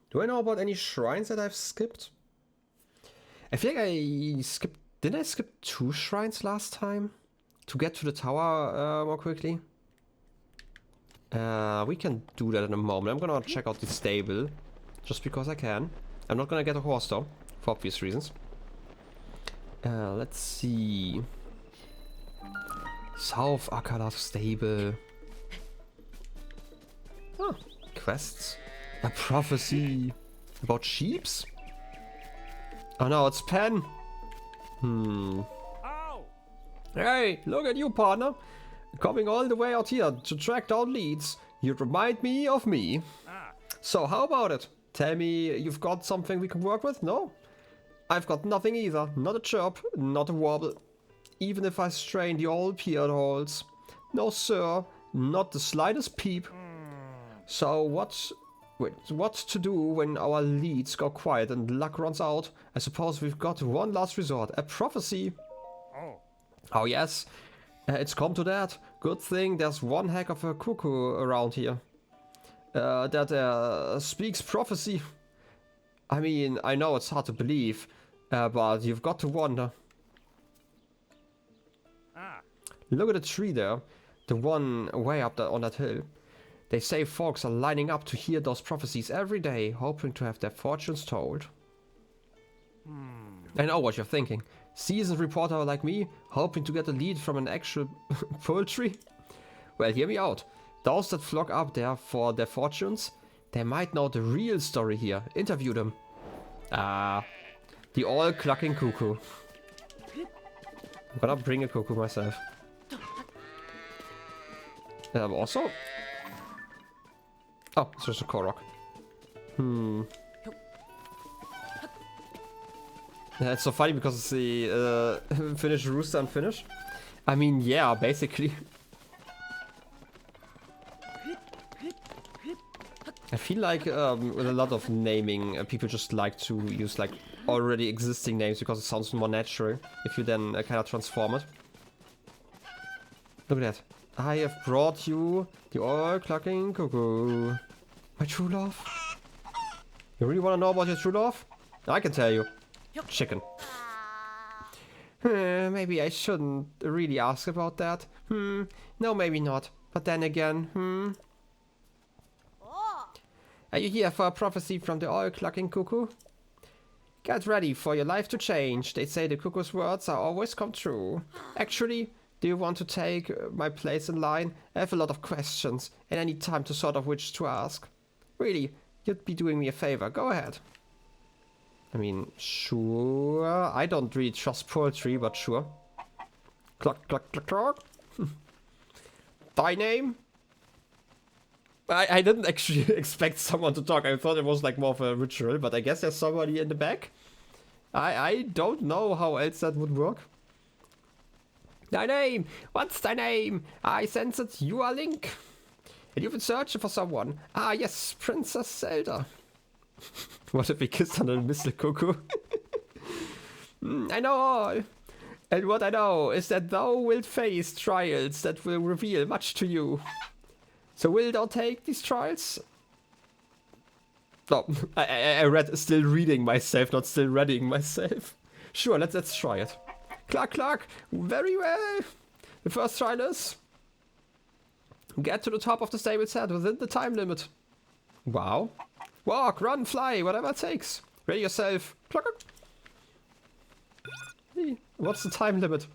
Do I know about any shrines that I've skipped? I feel like I skipped... Didn't I skip 2 shrines last time? To get to the tower more quickly? We can do that in a moment. I'm gonna check out the stable. Just because I can. I'm not gonna get a horse though. For obvious reasons. Let's see. South Akkala stable. Oh, quests. A prophecy. About sheeps? Oh no, it's Pen. Hey, look at you, partner. Coming all the way out here to track down leads. You remind me of me. So how about it? Tell me you've got something we can work with? No? I've got nothing either. Not a chirp, not a wobble. Even if I strain the old pier holes. No sir, not the slightest peep. So what to do when our leads go quiet and luck runs out? I suppose we've got one last resort. A prophecy. Oh yes, it's come to that. Good thing there's one heck of a cuckoo around here. That speaks prophecy. I mean, I know it's hard to believe, but you've got to wonder. Look at the tree there, the one way up on that hill. They say folks are lining up to hear those prophecies every day, hoping to have their fortunes told. I know what you're thinking. Seasoned reporter like me, hoping to get a lead from an actual poultry? Well, hear me out. Those that flock up there for their fortunes, they might know the real story here. Interview them. The all-clucking cuckoo. I'm gonna bring a cuckoo myself. Also... Oh, it's just a Korok. Yeah, it's so funny because it's the Finnish rooster and Finnish. I mean, yeah, basically. I feel like with a lot of naming, people just like to use like already existing names because it sounds more natural if you then kind of transform it. Look at that. I have brought you the all-clucking cuckoo. My true love. You really want to know about your true love? I can tell you. Chicken. Maybe I shouldn't really ask about that. No, maybe not. But then again, Are you here for a prophecy from the all-clucking cuckoo? Get ready for your life to change. They say the cuckoo's words are always come true. Actually, do you want to take my place in line? I have a lot of questions, and I need time to sort of which to ask. Really, you'd be doing me a favor. Go ahead. I mean, sure. I don't really trust poetry, but sure. Cluck, cluck, cluck, cluck. Thy name? I didn't actually expect someone to talk. I thought it was like more of a ritual, but I guess there's somebody in the back. I don't know how else that would work. Thy name? What's thy name? I sense it. You are Link. And you've been searching for someone. Ah, yes, Princess Zelda. What if we kissed on a missile cuckoo? I know all. And what I know is that thou wilt face trials that will reveal much to you. So will thou take these trials? No, I read still reading myself, not still readying myself. Sure, let's try it. Cluck, cluck. Very well. The first trial is... Get to the top of the stable set within the time limit. Wow. Walk, run, fly, whatever it takes. Ready yourself. Clock. Hey, what's the time limit?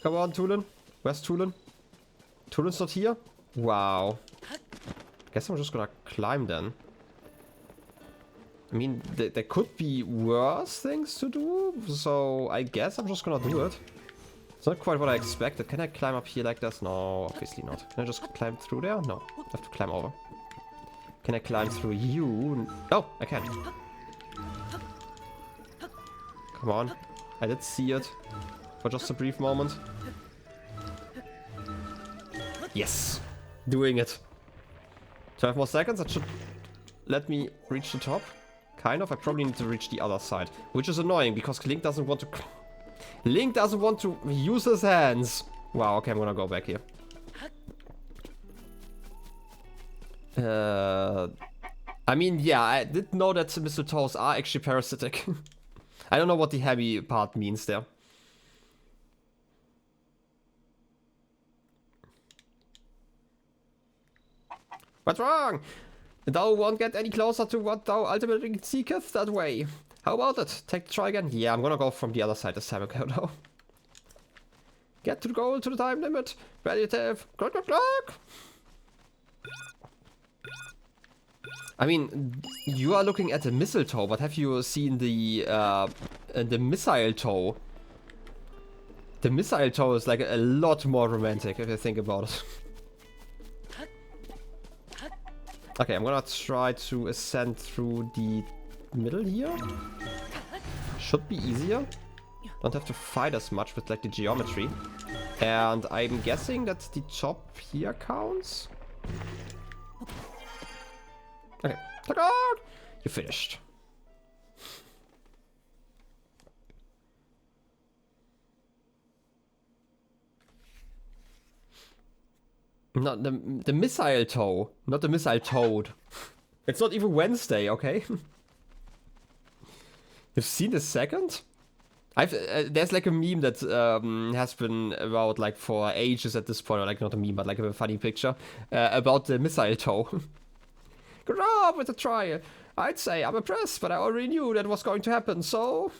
Come on, Tulin. Where's Tulin? Tulin's not here? Wow. Guess I'm just gonna climb then. I mean, there could be worse things to do, so I guess I'm just gonna do it. It's not quite what I expected. Can I climb up here like this? No, obviously not. Can I just climb through there? No, I have to climb over. Can I climb through you? Oh, I can. Come on. I did see it for just a brief moment. Yes! Doing it. 12 more seconds. That should let me reach the top. Kind of. I probably need to reach the other side. Which is annoying because Link doesn't want to... Link doesn't want to use his hands. Wow, okay, I'm gonna go back here. I mean, yeah, I did know that mistletoes are actually parasitic. I don't know what the heavy part means there. What's wrong? Thou won't get any closer to what thou ultimately seeketh that way. How about it? Take the try again? Yeah, I'm gonna go from the other side this time, okay, now. Get to the goal, to the time limit. Relative. Clock, clock, clock. I mean, you are looking at the mistletoe, but have you seen the mistletoe? The mistletoe is like a lot more romantic if you think about it. Okay, I'm gonna try to ascend through the middle here. Should be easier. Don't have to fight as much with like the geometry. And I'm guessing that the top here counts. Okay, take out! You finished. Not the mistletoe, not the mistletoad. It's not even Wednesday, okay? You've seen the second? There's like a meme that has been about like for ages at this point, or like not a meme, but like a funny picture about the mistletoe. Good job with the trial. I'd say I'm impressed, but I already knew that was going to happen, so...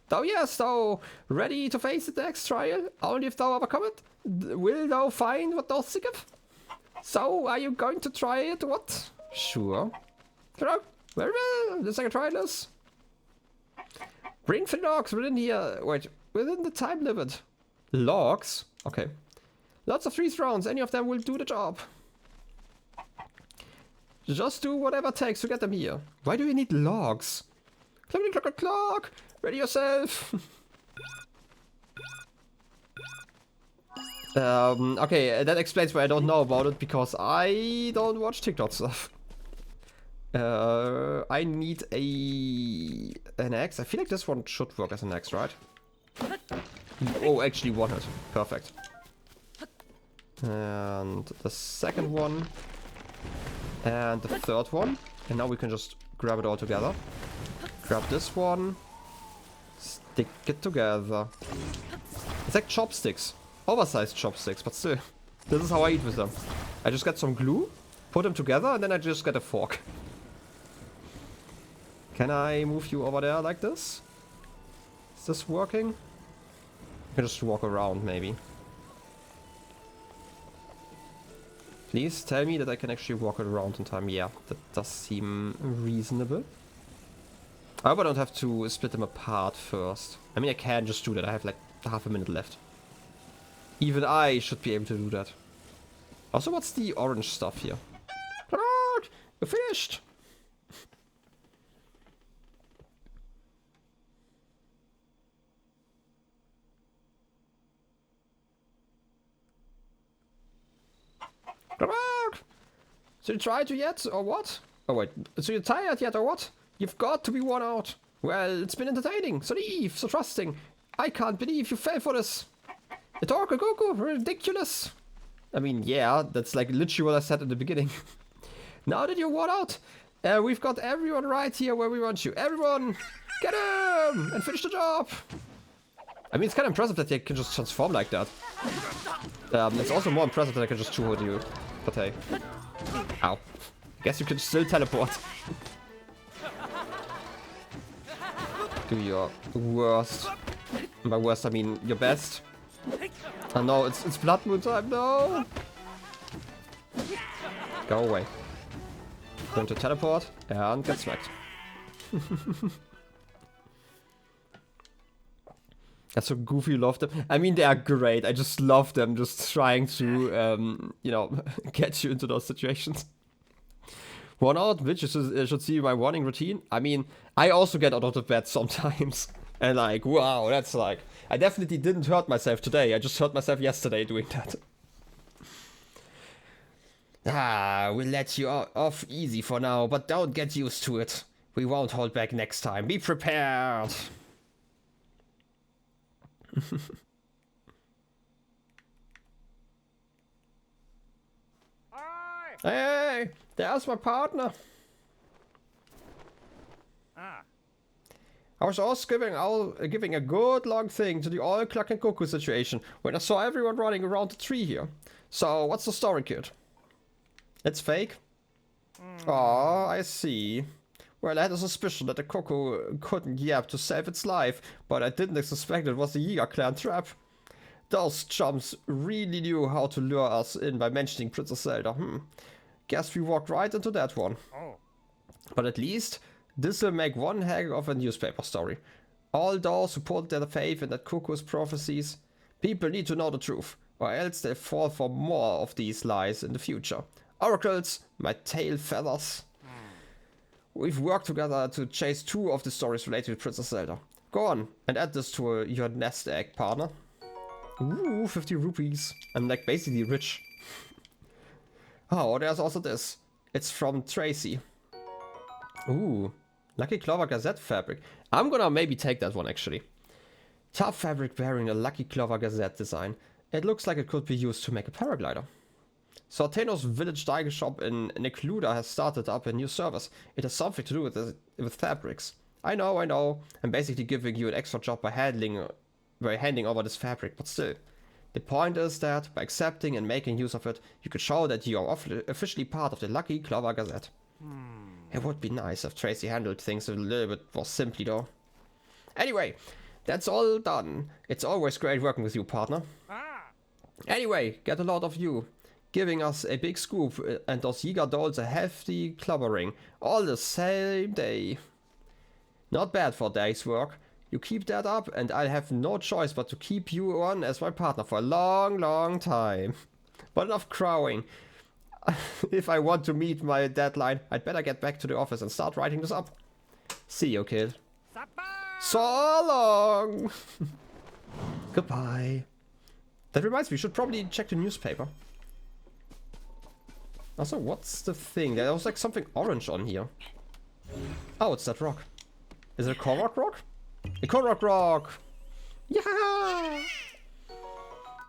Thou ready to face the next trial? Only if thou overcome it, will thou find what thou seeketh? So, are you going to try it, what? Sure. Very well, the second trial is... Bring 3 logs within here, wait, within the time limit. Logs? Okay. Lots of 3 rounds, any of them will do the job. Just do whatever it takes to get them here. Why do you need logs? Clock, clock, clock! Ready yourself! Okay, that explains why I don't know about it, because I don't watch TikTok stuff. I need an axe. I feel like this one should work as an axe, right? Oh, actually one hit. Perfect. And the second one. And the third one. And now we can just grab it all together. Grab this one. Stick it together. It's like chopsticks. Oversized chopsticks, but still. This is how I eat with them. I just get some glue, put them together, and then I just get a fork. Can I move you over there like this? Is this working? I can just walk around, maybe. Please tell me that I can actually walk around in time. Yeah, that does seem reasonable. I hope I don't have to split them apart first. I mean, I can just do that. I have like half a minute left. Even I should be able to do that. Also, what's the orange stuff here? You're finished! So you tried to yet, or what? Oh wait, so you're tired yet, or what? You've got to be worn out. Well, it's been entertaining, so naive, so trusting. I can't believe you fell for this. The TotK First, ridiculous. I mean, yeah, that's like literally what I said in the beginning. Now that you're worn out, we've got everyone right here where we want you. Everyone, get him and finish the job. I mean, it's kind of impressive that they can just transform like that. It's also more impressive that I can just two-hit you. But hey. Ow. I guess you can still teleport. Do your worst. By worst, I mean your best. Oh no, it's Blood Moon time, no! Go away. Going to teleport and get smacked. That's so goofy, you love them. I mean, they are great. I just love them just trying to, you know, get you into those situations. One out, which should see my morning routine. I mean, I also get out of the bed sometimes. And like, wow, that's like... I definitely didn't hurt myself today. I just hurt myself yesterday doing that. We'll let you off easy for now, but don't get used to it. We won't hold back next time. Be prepared. Hey, there's my partner. I was also giving a good long thing to the all cluck and cuckoo situation when I saw everyone running around the tree here. So, what's the story, kid? It's fake? Oh, I see. Well, I had a suspicion that the cuckoo couldn't yap to save its life, but I didn't suspect it was the Yiga clan trap. Those chumps really knew how to lure us in by mentioning Princess Zelda. Guess we walked right into that one. But at least, this will make one heck of a newspaper story. All those who put their faith in that cuckoo's prophecies, people need to know the truth, or else they'll fall for more of these lies in the future. Oracles, my tail feathers. We've worked together to chase 2 of the stories related to Princess Zelda. Go on, and add this to your nest egg, partner. Ooh, 50 rupees. I'm like basically rich. Oh, there's also this. It's from Tracy. Ooh, Lucky Clover Gazette fabric. I'm gonna maybe take that one actually. Tough fabric bearing a Lucky Clover Gazette design. It looks like it could be used to make a paraglider. Sorteno's village dye shop in Necluda has started up a new service. It has something to do with fabrics. I know. I'm basically giving you an extra job by handing over this fabric, but still. The point is that by accepting and making use of it, you could show that you are officially part of the Lucky Clover Gazette. It would be nice if Tracy handled things a little bit more simply though. Anyway, that's all done. It's always great working with you, partner. Anyway, get a lot of you. Giving us a big scoop and those Yiga dolls a hefty clobbering, all the same day. Not bad for a day's work. You keep that up and I'll have no choice but to keep you on as my partner for a long, long time. But enough crowing. If I want to meet my deadline, I'd better get back to the office and start writing this up. See you, kid. So long! Goodbye. That reminds me, we should probably check the newspaper. Also, what's the thing? There was like something orange on here. Oh, it's that rock. Is it a Korok rock? A Korok rock! Yeah!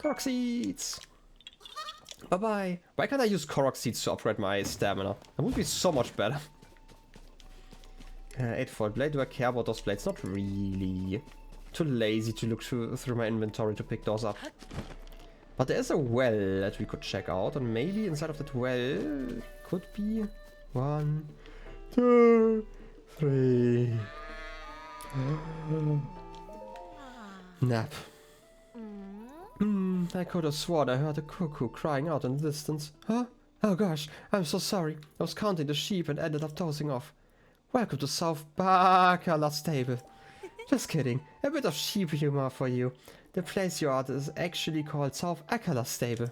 Korok seeds! Bye-bye. Why can't I use Korok seeds to upgrade my stamina? That would be so much better. 8-fold blade. Do I care about those blades? Not really. Too lazy to look through my inventory to pick those up. But there is a well that we could check out, and maybe inside of that well could be 1, 2, 3. Nap. I could have sworn I heard a cuckoo crying out in the distance. Huh? Oh gosh, I'm so sorry. I was counting the sheep and ended up dozing off. Welcome to South Akkala Stable. Just kidding. A bit of sheep humor for you. The place you're at is actually called South Akkala Stable.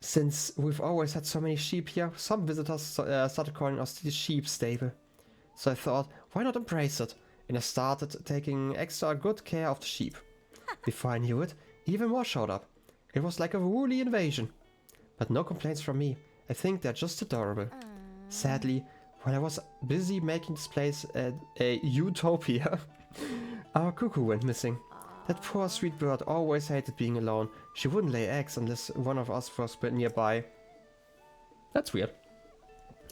Since we've always had so many sheep here, some visitors started calling us the sheep stable. So I thought, why not embrace it? And I started taking extra good care of the sheep. Before I knew it, even more showed up. It was like a woolly invasion. But no complaints from me. I think they're just adorable. Sadly, while I was busy making this place a utopia, our cuckoo went missing. That poor sweet bird always hated being alone. She wouldn't lay eggs unless one of us was nearby. That's weird.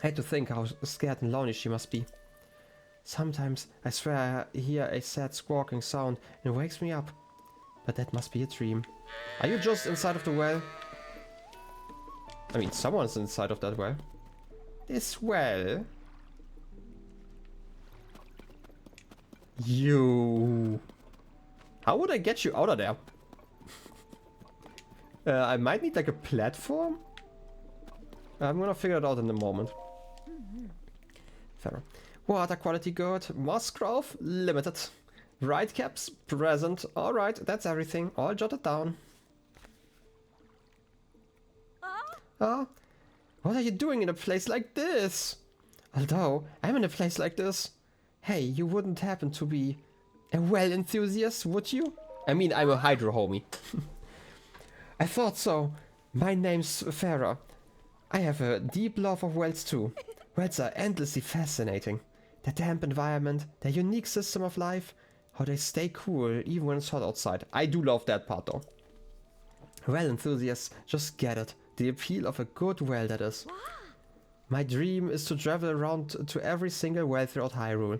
I had to think how scared and lonely she must be. Sometimes I swear I hear a sad squawking sound and it wakes me up. But that must be a dream. Are you just inside of the well? I mean, someone's inside of that well. This well? You. How would I get you out of there? I might need like a platform. I'm gonna figure it out in a moment. Fair. Water quality good. Moss growth limited. Right caps present. Alright, that's everything. All jotted down. Oh, what are you doing in a place like this? Although, I'm in a place like this. Hey, you wouldn't happen to be a well enthusiast, would you? I mean, I'm a hydro homie. I thought so. My name's Farah. I have a deep love of wells too. Wells are endlessly fascinating. Their damp environment, their unique system of life, how they stay cool even when it's hot outside. I do love that part though. Well enthusiasts just get it. The appeal of a good well, that is. My dream is to travel around to every single well throughout Hyrule.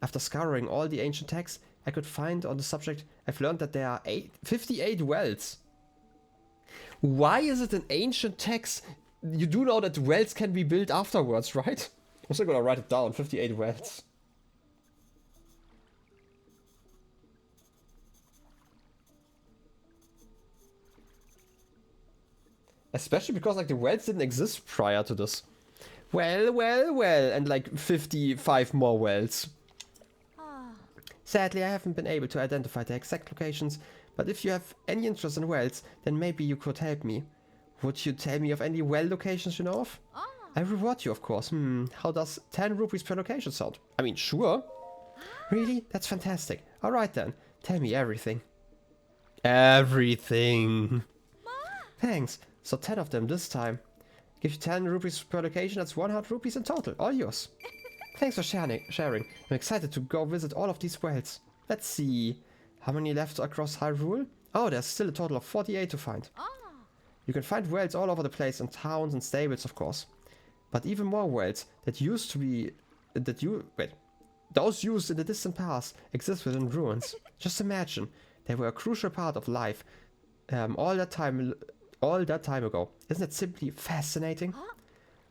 After scouring all the ancient texts I could find on the subject, I've learned that there are 58 wells. Why is it an ancient text? You do know that wells can be built afterwards, right? I'm also gonna write it down, 58 wells. Especially because like the wells didn't exist prior to this. Well, and like 55 more wells. Sadly, I haven't been able to identify the exact locations, but if you have any interest in wells, then maybe you could help me. Would you tell me of any well locations you know of? I reward you, of course. How does 10 rupees per location sound? I mean, sure. Really? That's fantastic. Alright then, tell me everything. Everything. Thanks. So 10 of them this time. Give you 10 rupees per location, that's 100 rupees in total. All yours. Thanks for sharing. I'm excited to go visit all of these wells. Let's see. How many left across Hyrule? Oh, there's still a total of 48 to find. You can find wells all over the place in towns and stables, of course. But even more wells that used to be... Those used in the distant past exist within ruins. Just imagine. They were a crucial part of life all that time ago. Isn't it simply fascinating?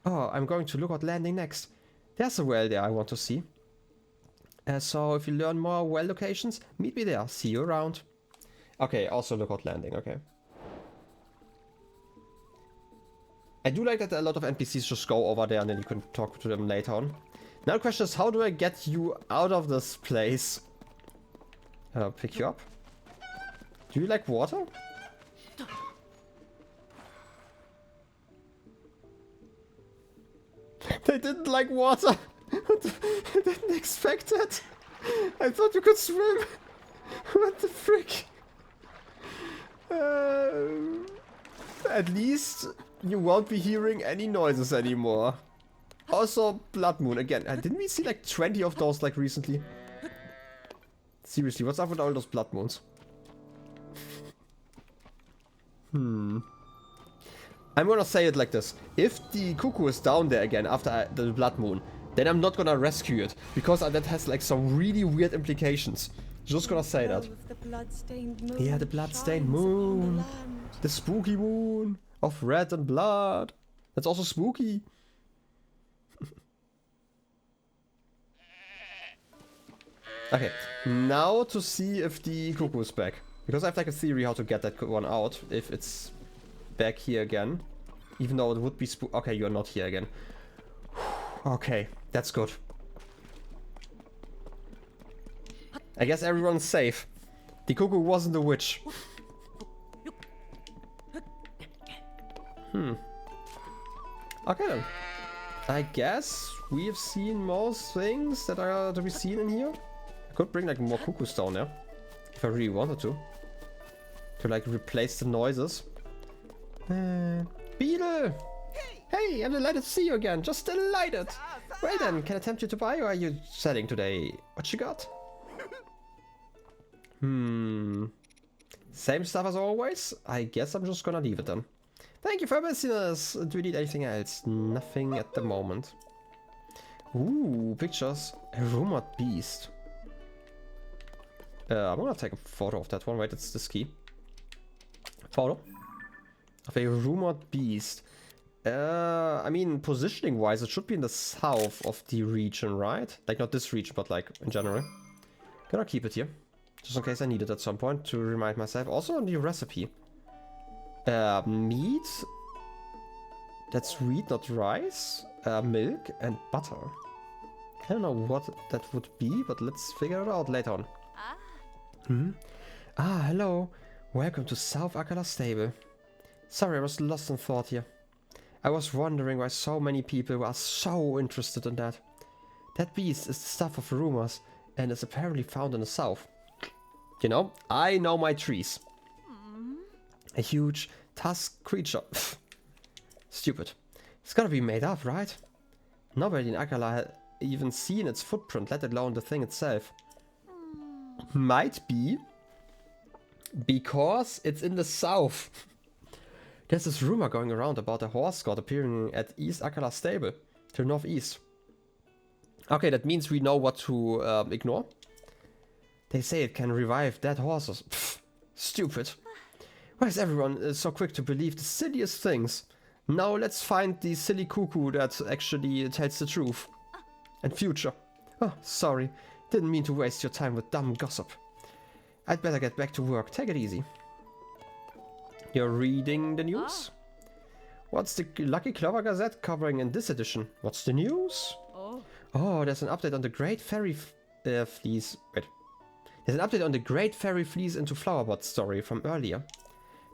Oh, I'm going to Lookout Landing next. There's a well there I want to see. So if you learn more well locations, meet me there. See you around. Okay, also Lookout Landing, okay. I do like that a lot of NPCs just go over there and then you can talk to them later on. Now the question is, how do I get you out of this place? Pick you up. Do you like water? They didn't like water. I didn't expect it. I thought you could swim. What the frick? At least you won't be hearing any noises anymore. Also, Blood Moon again. Didn't we see like 20 of those like recently? Seriously, what's up with all those Blood Moons? I'm gonna say it like this. If the cuckoo is down there again after the Blood Moon, then I'm not gonna rescue it. Because that has like some really weird implications. Just gonna say that. Yeah, the blood-stained moon. The spooky moon of red and blood. That's also spooky. Okay, now to see if the cuckoo is back. Because I have like a theory how to get that one out. If it's back here again. Even though it would be okay, you're not here again. Okay, that's good. I guess everyone's safe. The cuckoo wasn't a witch. Okay then. I guess we have seen most things that are to be seen in here. I could bring like more cuckoos down there. If I really wanted to. To like replace the noises. Beetle! Hey, I'm delighted to see you again. Just delighted. Well then, can I tempt you to buy or are you selling today? What you got? Same stuff as always? I guess I'm just gonna leave it then. Thank you for visiting us. Do you need anything else? Nothing at the moment. Ooh, pictures. A rumored beast. I'm gonna take a photo of that one. Wait, it's this key. Photo of a rumored beast. I mean, positioning wise, it should be in the south of the region, right? Like not this region, but like in general. Gonna keep it here. Just in case I need it at some point to remind myself. Also a new recipe. Meat. That's wheat, not rice. Milk and butter. I don't know what that would be, but let's figure it out later on. Hello. Welcome to South Akkala Stable. Sorry, I was lost in thought here. I was wondering why so many people are so interested in that. That beast is the stuff of rumors and is apparently found in the south. You know, I know my trees. A huge tusk creature. Stupid. It's gotta be made up, right? Nobody in Akkala had even seen its footprint, let alone the thing itself. Might be because it's in the south. There's this rumor going around about a horse god appearing at East Akkala Stable, to the northeast. Okay, that means we know what to ignore. They say it can revive dead horses. Pfft, stupid. Why is everyone so quick to believe the silliest things? Now let's find the silly cuckoo that actually tells the truth. And future. Oh, sorry. Didn't mean to waste your time with dumb gossip. I'd better get back to work. Take it easy. You're reading the news? What's the Lucky Clover Gazette covering in this edition? What's the news? Oh, there's an update on the Great Fairy Fleas. Wait. There's an update on the Great Fairy Fleas into Flowerbot story from earlier.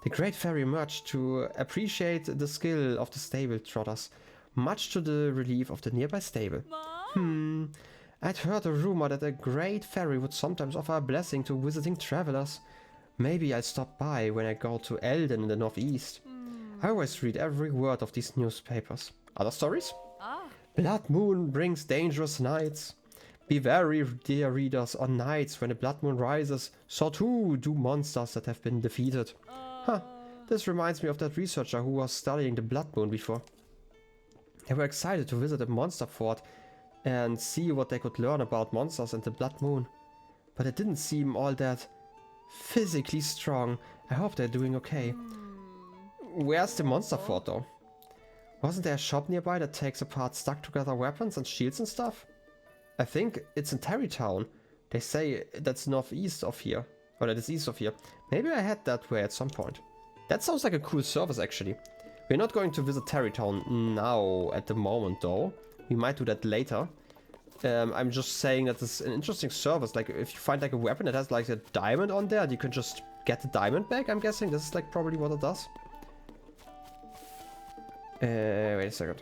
The Great Fairy emerged to appreciate the skill of the stable trotters, much to the relief of the nearby stable. I'd heard a rumor that a Great Fairy would sometimes offer a blessing to visiting travelers. Maybe I'll stop by when I go to Elden in the northeast. I always read every word of these newspapers. Other stories? Blood Moon brings dangerous nights. Be wary, dear readers, on nights when the blood moon rises, so too do monsters that have been defeated. This reminds me of that researcher who was studying the blood moon before. They were excited to visit a monster fort and see what they could learn about monsters and the blood moon. But it didn't seem all that physically strong. I hope they're doing okay. Where's the monster fort though? Wasn't there a shop nearby that takes apart stuck together weapons and shields and stuff? I think it's in Terrytown. They say that's northeast of here. Or that is east of here. Maybe I head that way at some point. That sounds like a cool service actually. We're not going to visit Terrytown now at the moment though. We might do that later. I'm just saying that it's an interesting service. Like if you find like a weapon that has like a diamond on there, you can just get the diamond back. I'm guessing this is like probably what it does. Wait a second.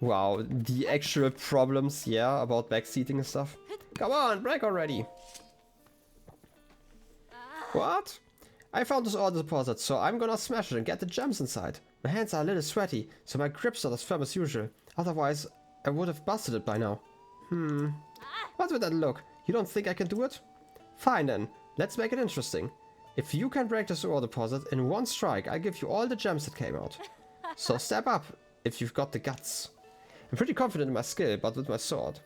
Wow, the actual problems, yeah, about backseating and stuff. Come on, break already. What? I found this ore deposit, so I'm gonna smash it and get the gems inside. My hands are a little sweaty, so my grip's not as firm as usual. Otherwise, I would have busted it by now. What would that look? You don't think I can do it? Fine then, let's make it interesting. If you can break this ore deposit in one strike, I'll give you all the gems that came out. So step up, if you've got the guts. I'm pretty confident in my skill, but with my sword,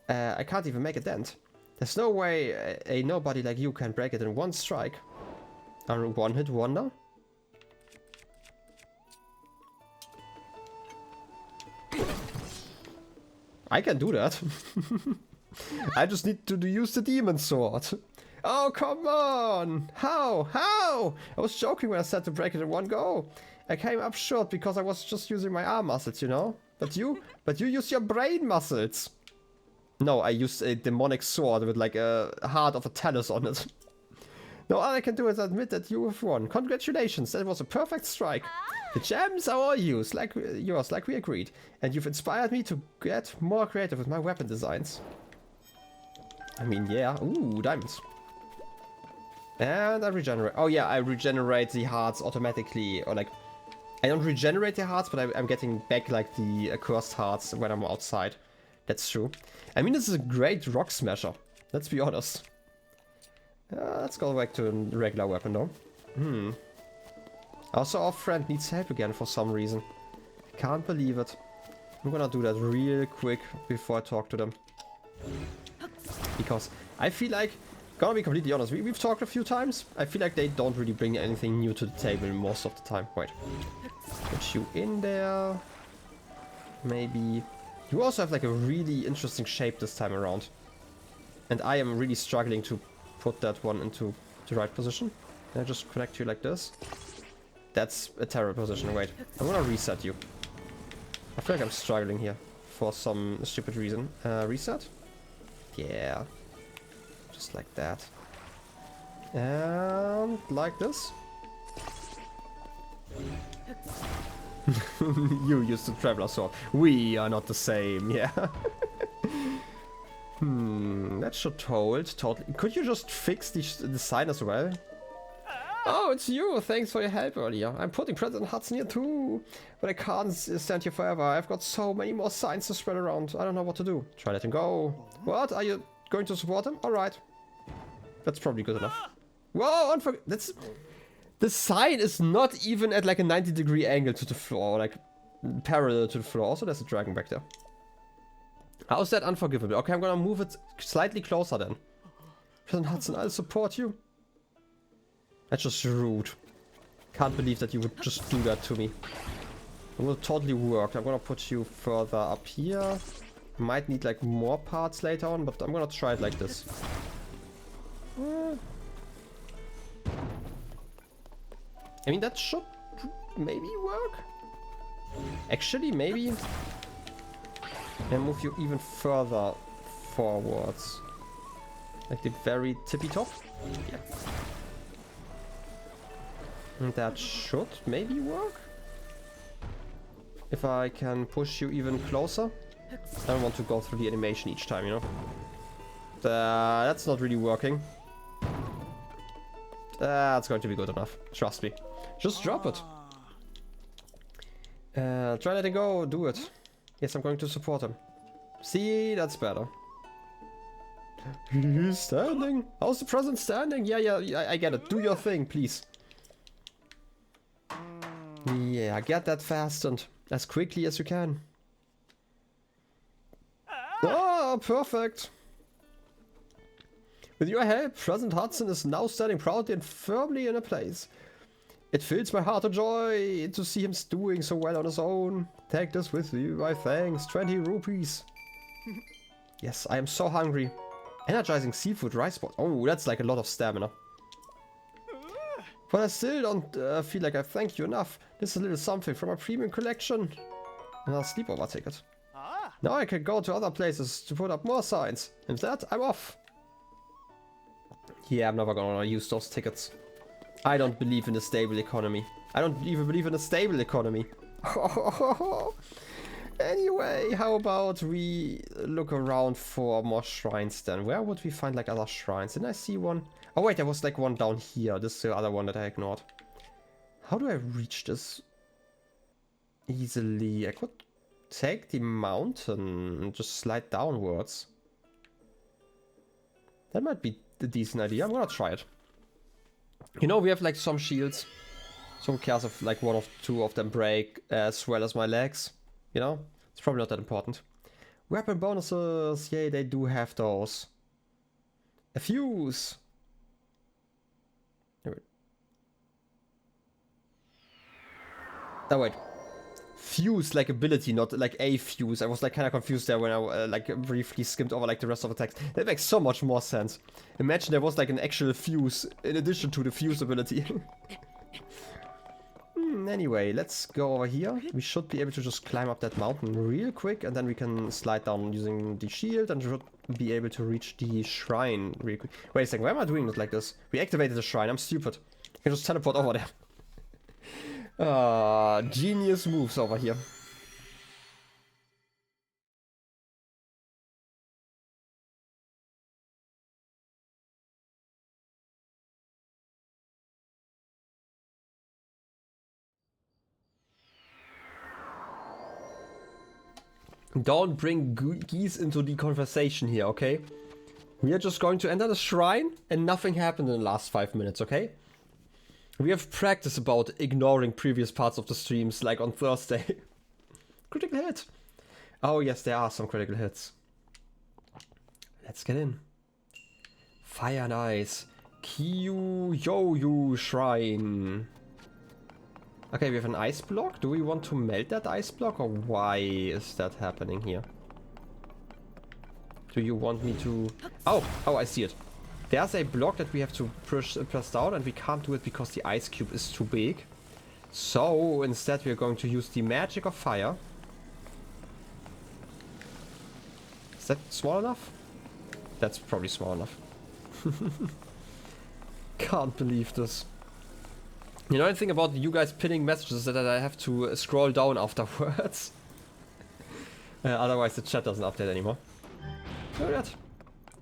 I can't even make a dent. There's no way a nobody like you can break it in one strike. A one-hit wonder? I can do that. I just need to use the demon sword. Oh, come on! How? How? I was joking when I said to break it in one go. I came up short because I was just using my arm muscles, you know? But you use your brain muscles. No, I used a demonic sword with like a heart of a talus on it. No, all I can do is admit that you have won. Congratulations, that was a perfect strike. The gems are all yours, like we agreed. And you've inspired me to get more creative with my weapon designs. I mean, yeah. Ooh, diamonds. And I regenerate. Oh yeah, I regenerate the hearts automatically. Or like, I don't regenerate the hearts, but I'm getting back like the cursed hearts when I'm outside. That's true. I mean, this is a great rock smasher. Let's be honest. Let's go back to a regular weapon though. Also, our friend needs help again for some reason. Can't believe it. I'm gonna do that real quick before I talk to them. Because I feel like, gonna be completely honest, we've talked a few times. I feel like they don't really bring anything new to the table most of the time. Wait. Put you in there. Maybe You also have like a really interesting shape this time around. And I am really struggling to put that one into the right position. Can I just connect you like this? That's a terrible position. Wait, I'm gonna reset you. I feel like I'm struggling here for some stupid reason. Reset? Yeah. Just like that. And like this. You used the Traveler Sword. We are not the same, yeah. That should hold. Totally. Could you just fix the sign as well? Oh, it's you. Thanks for your help earlier. I'm putting President Hudson here too. But I can't stand here forever. I've got so many more signs to spread around. I don't know what to do. Try letting go. What? Are you going to support him? Alright. That's probably good enough. Whoa, that's... The sign is not even at like a 90-degree angle to the floor. Like, parallel to the floor. Also, there's a dragon back there. How's that unforgivable? Okay, I'm gonna move it slightly closer then. President Hudson, I'll support you. That's just rude. Can't believe that you would just do that to me. It will totally work. I'm gonna put you further up here. Might need like more parts later on, but I'm gonna try it like this. I mean, that should maybe work. Actually, maybe. And move you even further forwards. Like the very tippy top. Yeah. And that should maybe work. If I can push you even closer. I don't want to go through the animation each time, you know. That's not really working. That's going to be good enough. Trust me. Just drop it. Try letting go. Do it. Yes, I'm going to support him. See, that's better. He's standing. How's the president standing? Yeah, I get it. Do your thing, please. Yeah, get that fast and as quickly as you can. Oh, perfect. With your help, President Hudson is now standing proudly and firmly in a place. It fills my heart with joy to see him doing so well on his own. Take this with you, my thanks. 20 rupees. Yes, I am so hungry. Energizing seafood rice pot. Oh, that's like a lot of stamina. But I still don't feel like I thank you enough. This is a little something from my premium collection. Another sleepover ticket. Now I can go to other places to put up more signs. And with that, I'm off. Yeah, I'm never gonna use those tickets. I don't believe in a stable economy. I don't even believe in a stable economy. Anyway, how about we look around for more shrines then? Where would we find like other shrines? Didn't I see one? Oh wait, there was like one down here. This is the other one that I ignored. How do I reach this easily? I could take the mountain and just slide downwards. That might be a decent idea. I'm gonna try it. You know, we have like some shields. So who cares if like one or two of them break as well as my legs? You know? It's probably not that important. Weapon bonuses. Yay, they do have those. A fuse. Oh wait. Fuse like ability, not like a fuse. I was like kind of confused there when I like briefly skimmed over like the rest of the text. That makes so much more sense. Imagine there was like an actual fuse in addition to the fuse ability. Anyway, let's go over here. We should be able to just climb up that mountain real quick and then we can slide down using the shield and should be able to reach the shrine real quick. Wait a second, why am I doing it like this? We activated the shrine, I'm stupid. I can just teleport over there. Genius moves over here. Don't bring geese into the conversation here, okay? We are just going to enter the shrine and nothing happened in the last 5 minutes, okay? We have practiced about ignoring previous parts of the streams, like on Thursday. Critical hit! Oh yes, there are some critical hits. Let's get in. Fire and Ice. Kiuyoyou Shrine. Okay, we have an ice block. Do we want to melt that ice block or why is that happening here? Do you want me to... Oh, I see it. There's a block that we have to press down, and we can't do it because the ice cube is too big. So instead we are going to use the magic of fire. Is that small enough? That's probably small enough. Can't believe this. You know anything about you guys pinning messages that I have to scroll down afterwards? Otherwise the chat doesn't update anymore. Look at that.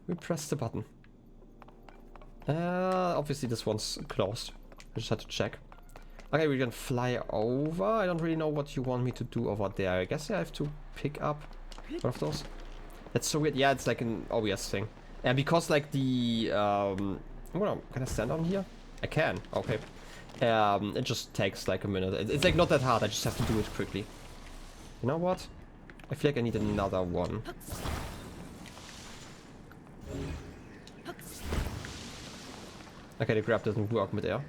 We pressed the button. Obviously this one's closed. I just had to check. Okay, we can fly over. I don't really know what you want me to do over there. I guess I have to pick up one of those. That's so weird. Yeah, it's like an obvious thing. And because like the... can I stand on here? I can. Okay. It just takes like a minute. It's like not that hard. I just have to do it quickly. You know what? I feel like I need another one. Okay, the grab doesn't work mid-air.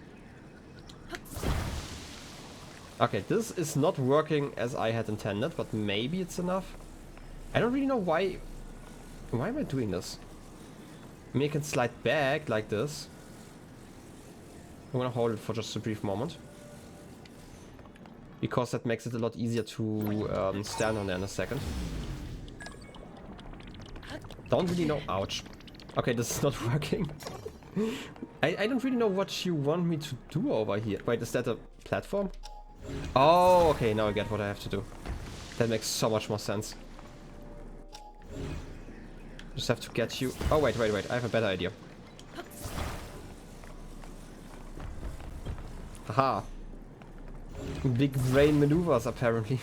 Okay, this is not working as I had intended, but maybe it's enough. I don't really know why... Why am I doing this? I mean, I can slide back like this. I'm gonna hold it for just a brief moment. Because that makes it a lot easier to stand on there in a second. Don't really know... Ouch. Okay, this is not working. I don't really know what you want me to do over here. Wait, is that a platform? Oh, okay, now I get what I have to do. That makes so much more sense. Just have to get you... Oh, wait. I have a better idea. Haha. Big brain maneuvers, apparently.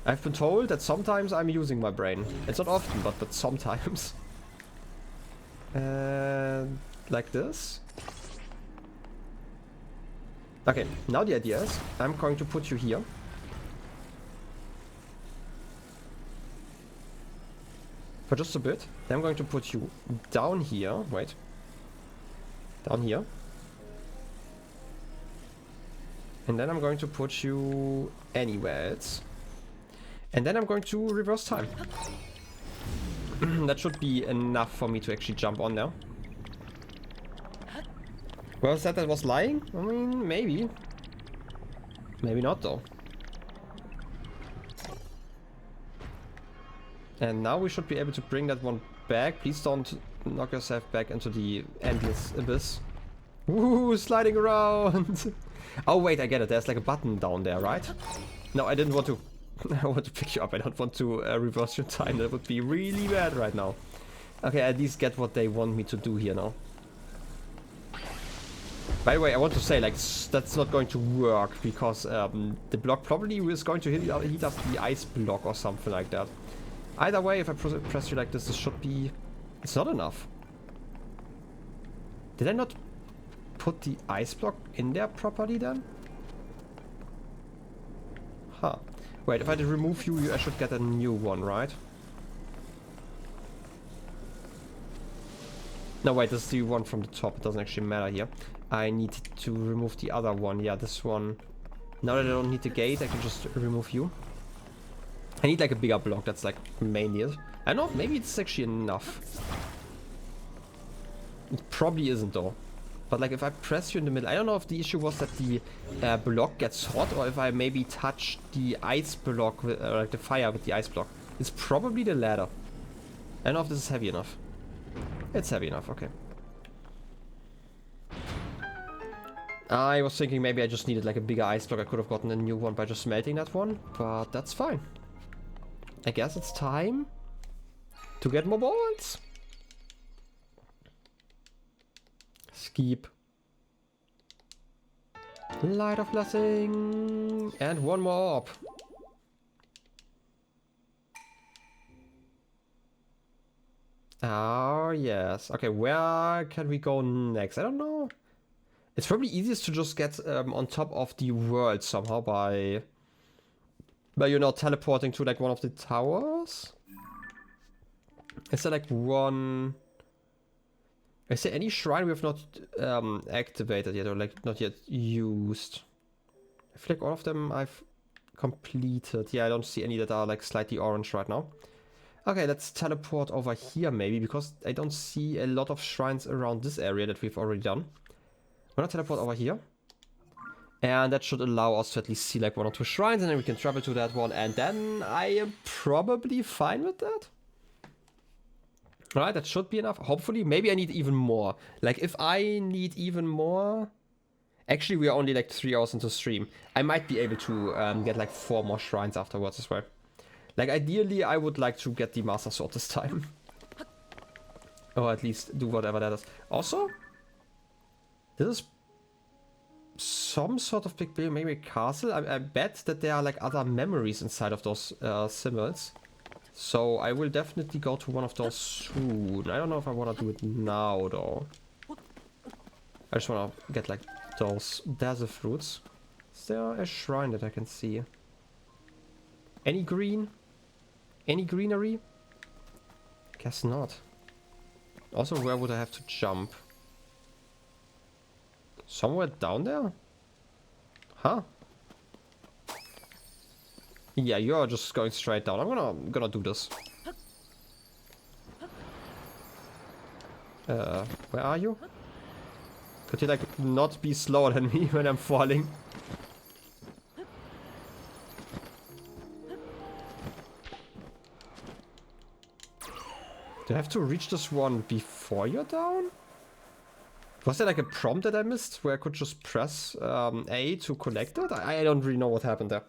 I've been told that sometimes I'm using my brain. It's not often, but sometimes. Like this. Okay, now the idea is, I'm going to put you here. For just a bit. Then I'm going to put you down here. Wait. Down here. And then I'm going to put you anywhere else. And then I'm going to reverse time. That should be enough for me to actually jump on now. Was that was lying? I mean, maybe. Maybe not, though. And now we should be able to bring that one back. Please don't knock yourself back into the endless abyss. Woo, sliding around! Oh, wait, I get it. There's like a button down there, right? No, I didn't want to... I want to pick you up. I don't want to reverse your time. That would be really bad right now. Okay, I at least get what they want me to do here now. By the way, I want to say, like, that's not going to work because the block probably is going to heat up the ice block or something like that. Either way, if I press you like this, this should be... It's not enough. Did I not put the ice block in there properly then? Huh. Wait, if I remove you, I should get a new one, right? No, wait, this is the one from the top. It doesn't actually matter here. I need to remove the other one. Yeah, this one. Now that I don't need the gate, I can just remove you. I need like a bigger block. That's like mainly it. I don't know, maybe it's actually enough. It probably isn't though. But like if I press you in the middle, I don't know if the issue was that the block gets hot or if I maybe touch the ice block, with, like the fire with the ice block. It's probably the latter. I don't know if this is heavy enough. It's heavy enough, okay. I was thinking maybe I just needed like a bigger ice block. I could have gotten a new one by just melting that one, but that's fine. I guess it's time to get more balls. Skip. Light of blessing. And one more orb. Oh, yes. Okay, where can we go next? I don't know. It's probably easiest to just get on top of the world somehow by you know, teleporting to like one of the towers. Is there like one... Is there any shrine we have not activated yet or like not yet used? I feel like all of them I've completed. Yeah, I don't see any that are like slightly orange right now. Okay, let's teleport over here maybe, because I don't see a lot of shrines around this area that we've already done. I'm gonna teleport over here. And that should allow us to at least see like 1 or 2 shrines, and then we can travel to that one, and then I am probably fine with that. Alright, that should be enough. Hopefully, maybe I need even more. Like, if I need even more... Actually, we are only like 3 hours into stream. I might be able to get like 4 more shrines afterwards as well. Like, ideally, I would like to get the Master Sword this time. Or at least do whatever that is. Also, this is some sort of big building, maybe a castle. I bet that there are like other memories inside of those symbols. So I will definitely go to one of those soon. I don't know if I want to do it now though. I just want to get like those desert fruits. Is there a shrine that I can see? Any green? Any greenery? Guess not. Also, where would I have to jump? Somewhere down there? Huh? Yeah, you're just going straight down. I'm gonna do this. Where are you? Could you like not be slower than me when I'm falling? Do I have to reach this one before you're down? Was there like a prompt that I missed where I could just press A to collect it? I don't really know what happened there.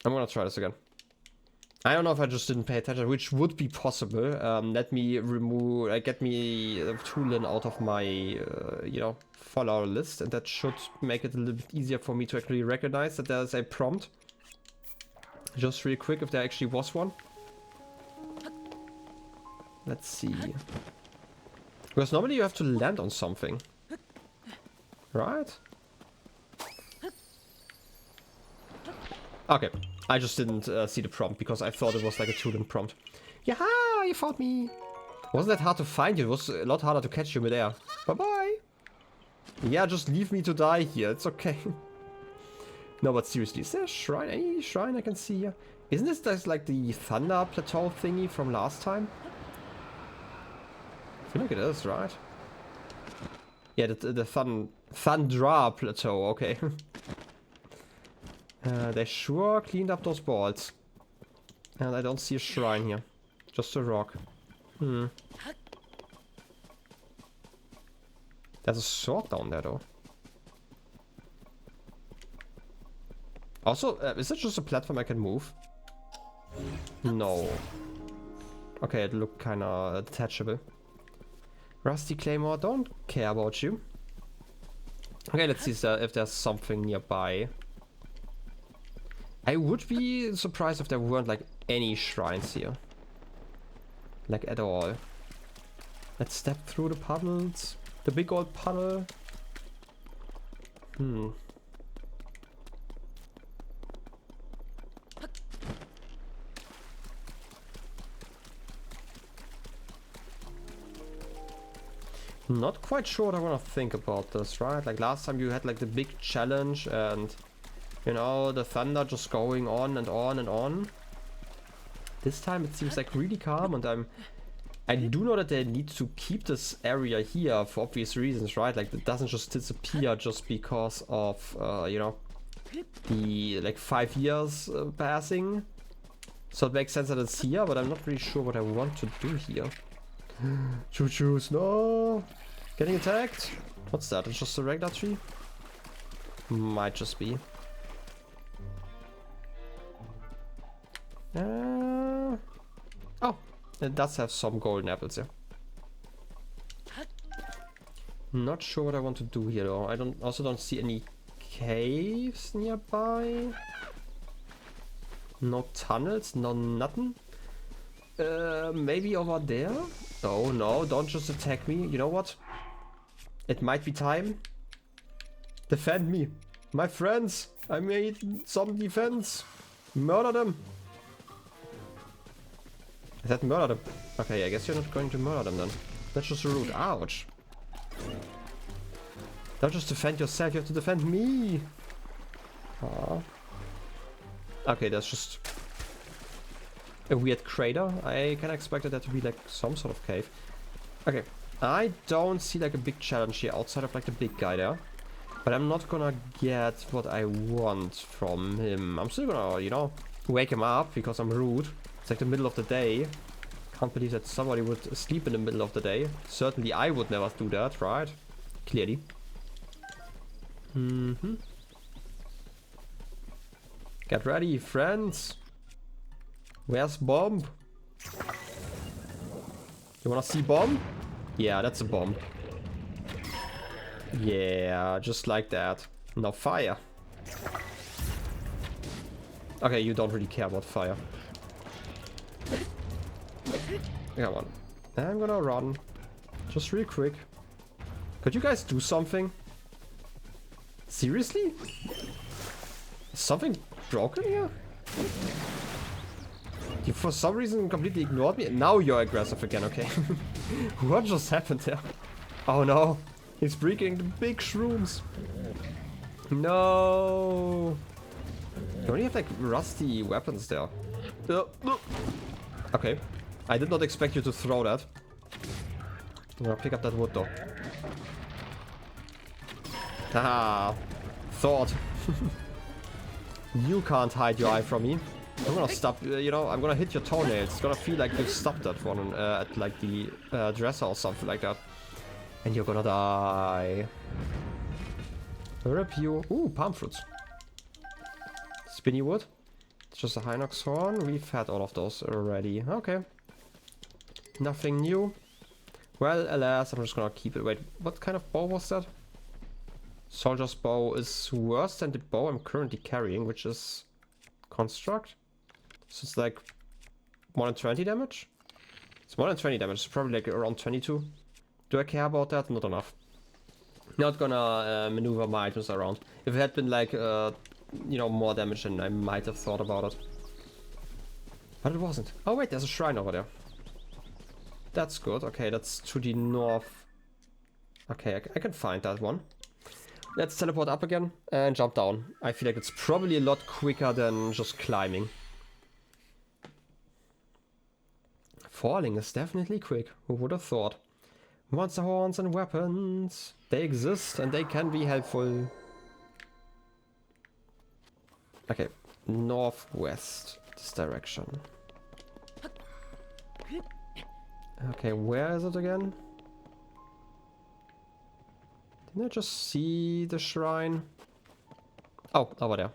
I'm gonna try this again. I don't know if I just didn't pay attention, which would be possible. Let me remove, get me Tulin out of my, you know, follower list, and that should make it a little bit easier for me to actually recognize that there's a prompt. Just real quick, if there actually was one. Let's see. Because normally you have to land on something. Right? Okay. I just didn't see the prompt because I thought it was like a Tulin prompt. Yaha! You found me! Wasn't that hard to find you? It was a lot harder to catch you midair. Bye-bye! Yeah, just leave me to die here. It's okay. No, but seriously, is there a shrine? Any shrine I can see here? Isn't this like the Thunder plateau thingy from last time? I feel like it is, right? Yeah, the Thundra plateau, okay. They sure cleaned up those balls. And I don't see a shrine here. Just a rock. There's a sword down there though. Also, is it just a platform I can move? No. Okay, it looked kinda detachable. Rusty Claymore, don't care about you. Okay, let's see if there's something nearby. I would be surprised if there weren't like any shrines here. Like at all. Let's step through the puddles. The big old puddle. Not quite sure what I want to think about this, right? Like last time you had like the big challenge and, you know, the thunder just going on and on and on. This time it seems like really calm, and I do know that they need to keep this area here for obvious reasons, right? Like it doesn't just disappear just because of, you know, the like 5 years passing. So it makes sense that it's here, but I'm not really sure what I want to do here. Choo-choos, no! Getting attacked? What's that? It's just a regular tree? Might just be. Oh, it does have some golden apples here. Not sure what I want to do here though. I also don't see any caves nearby. No tunnels, no nothing. Maybe over there? Oh no, don't just attack me. You know what? It might be time. Defend me. My friends, I made some defense. Murder them. I said murder them. Okay, I guess you're not going to murder them then. That's just rude. Ouch. Don't just defend yourself, you have to defend me. Aww. Okay, that's just a weird crater. I kind of expected that to be like some sort of cave. Okay, I don't see like a big challenge here outside of like the big guy there. But I'm not gonna get what I want from him. I'm still gonna, you know, wake him up because I'm rude. It's like the middle of the day. Can't believe that somebody would sleep in the middle of the day. Certainly I would never do that, right? Clearly. Get ready, friends. Where's Bomb? You wanna see Bomb? Yeah, that's a bomb. Yeah, just like that. Now fire. Okay, you don't really care about fire. Come on. I'm gonna run. Just real quick. Could you guys do something? Seriously? Is something broken here? You for some reason completely ignored me. Now you're aggressive again, okay? What just happened there? Oh no. He's breaking the big shrooms. No. You only have like rusty weapons there. Okay. I did not expect you to throw that. I'm gonna pick up that wood though. Haha. Thought. You can't hide your eye from me. I'm gonna stop, you know, I'm gonna hit your toenails. It's gonna feel like you stopped that one at like the dresser or something like that. And you're gonna die. Rip you. Ooh, palm fruits. Spinny wood. It's just a Hinox horn. We've had all of those already. Okay. Nothing new. Well, alas, I'm just gonna keep it. Wait, what kind of bow was that? Soldier's bow is worse than the bow I'm currently carrying, which is construct. So it's like more than 20 damage? It's more than 20 damage. It's probably like around 22. Do I care about that? Not enough. Not gonna maneuver my items around. If it had been like, you know, more damage, then I might have thought about it. But it wasn't. Oh wait, there's a shrine over there. That's good. Okay, that's to the north. Okay, I can find that one. Let's teleport up again and jump down. I feel like it's probably a lot quicker than just climbing. Falling is definitely quick. Who would have thought? Monster horns and weapons. They exist and they can be helpful. Okay, northwest. This direction. Okay, where is it again? Didn't I just see the shrine? Oh, over there.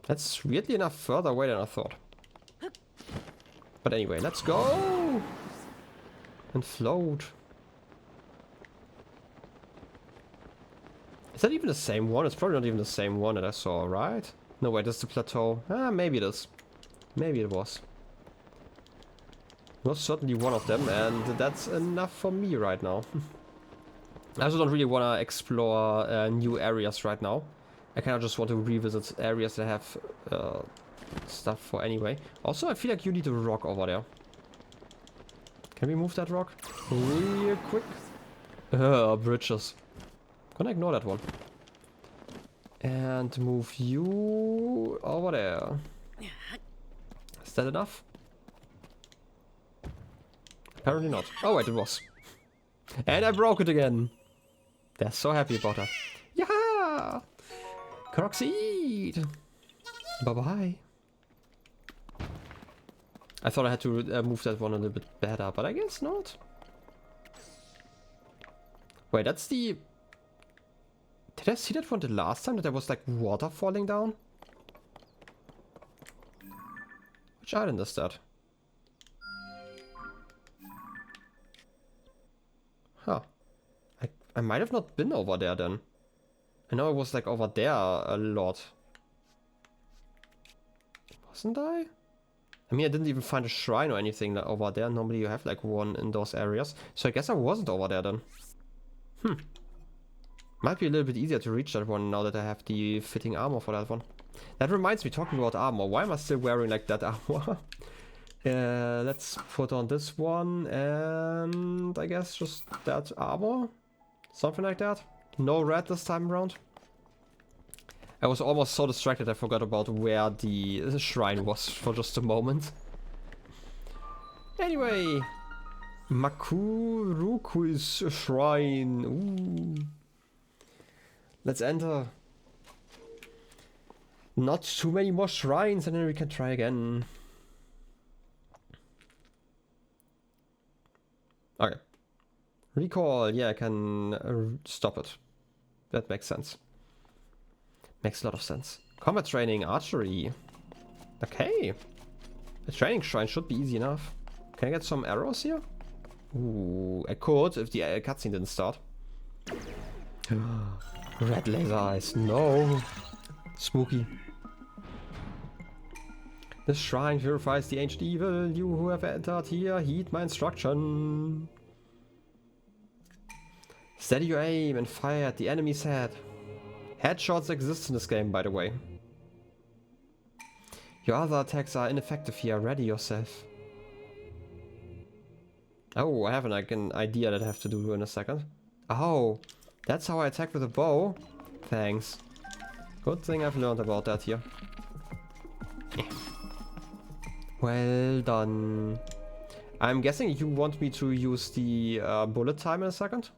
That's weirdly enough further away than I thought. But anyway, let's go! And float. Is that even the same one? It's probably not even the same one that I saw, right? No, wait, that's the plateau. Ah, maybe it is. Maybe it was. It was certainly one of them, and that's enough for me right now. I also don't really want to explore new areas right now. I kind of just want to revisit areas that have stuff for anyway. Also, I feel like you need a rock over there. Can we move that rock real quick? Bridges. Gonna ignore that one. And move you over there. Is that enough? Apparently not. Oh wait, it was. And I broke it again. They're so happy about that. Yeah! Croxeed! Bye-bye. I thought I had to move that one a little bit better, but I guess not. Wait, that's the... Did I see that one the last time? That there was like water falling down? Which island is that? Huh. I might have not been over there then. I know I was like over there a lot. Wasn't I? I mean, I didn't even find a shrine or anything over there. Normally you have like one in those areas. So I guess I wasn't over there then. Might be a little bit easier to reach that one now that I have the fitting armor for that one. That reminds me, talking about armor. Why am I still wearing like that armor? Let's put on this one and I guess just that armor. Something like that. No red this time around. I was almost so distracted I forgot about where the shrine was for just a moment. Anyway, Makurukis shrine. Ooh. Let's enter. Not too many more shrines and then we can try again. Okay. Recall, yeah, I can stop it. That makes sense. Makes a lot of sense. Combat training, archery. Okay. The training shrine should be easy enough. Can I get some arrows here? Ooh, I could if the cutscene didn't start. Red laser eyes, no. Spooky. This shrine purifies the ancient evil. You who have entered here, heed my instruction. Steady your aim and fire at the enemy's head. Headshots exist in this game, by the way. Your other attacks are ineffective here. Ready yourself. Oh, I have an idea that I have to do in a second. Oh, that's how I attack with a bow. Thanks. Good thing I've learned about that here. Well done. I'm guessing you want me to use the bullet time in a second?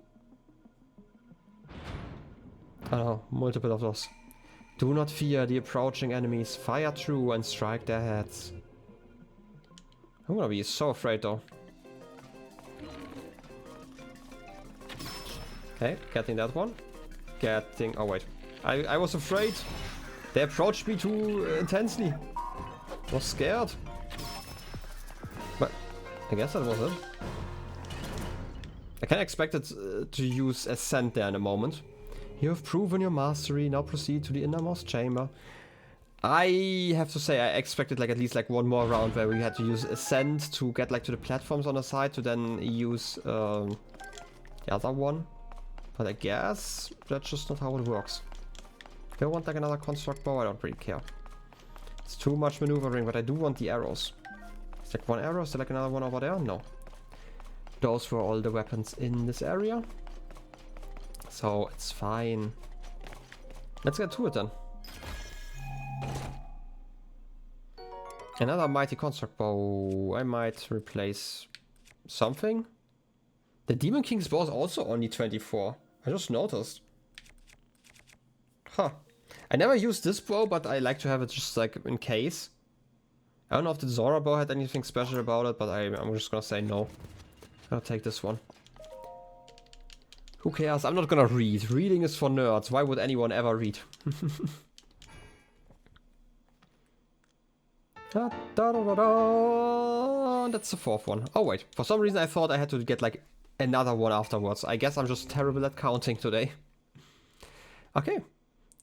Oh, multiple of those. Do not fear the approaching enemies. Fire through and strike their heads. I'm gonna be so afraid though. Okay, getting that one. Getting... oh wait. I was afraid. They approached me too intensely. Was scared. But I guess that was it. I kind of expected to use Ascent there in a moment. You have proven your mastery. Now proceed to the innermost chamber. I have to say I expected like at least like one more round where we had to use Ascent to get like to the platforms on the side to then use the other one. But I guess that's just not how it works. If I want like another construct bow, I don't really care. It's too much maneuvering, but I do want the arrows. Is like one arrow? Is there like another one over there? No. Those were all the weapons in this area. So it's fine. Let's get to it then. Another mighty construct bow. I might replace something. The Demon King's bow is also only 24. I just noticed. Huh. I never used this bow, but I like to have it just like in case. I don't know if the Zora bow had anything special about it, but I'm just gonna say no. I'll take this one. Who cares? I'm not gonna read. Reading is for nerds. Why would anyone ever read? Da, da, da, da, da. That's the fourth one. Oh wait, for some reason I thought I had to get like another one afterwards. I guess I'm just terrible at counting today. Okay.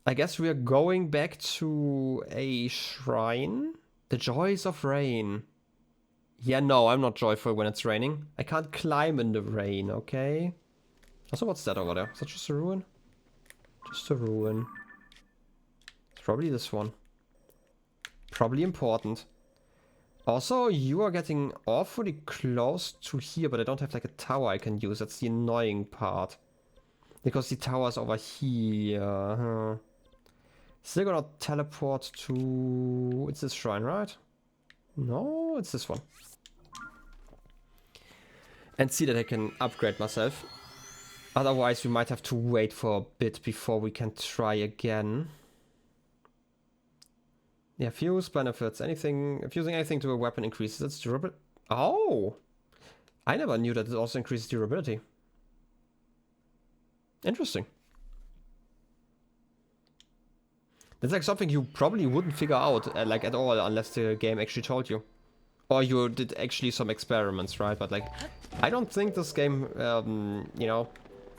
I guess we are going back to a shrine. The joys of rain. Yeah, no, I'm not joyful when it's raining. I can't climb in the rain, okay? Also, what's that over there? Is that just a ruin? Just a ruin. It's probably this one. Probably important. Also, you are getting awfully close to here, but I don't have like a tower I can use. That's the annoying part. Because the tower is over here. Still gonna teleport to... it's this shrine, right? No, it's this one. And see that I can upgrade myself. Otherwise, we might have to wait for a bit before we can try again. Yeah, fuse benefits. Anything, fusing anything to a weapon increases its durability. Oh! I never knew that it also increases durability. Interesting. That's like something you probably wouldn't figure out like at all unless the game actually told you. Or you did actually some experiments, right? But like, I don't think this game, you know,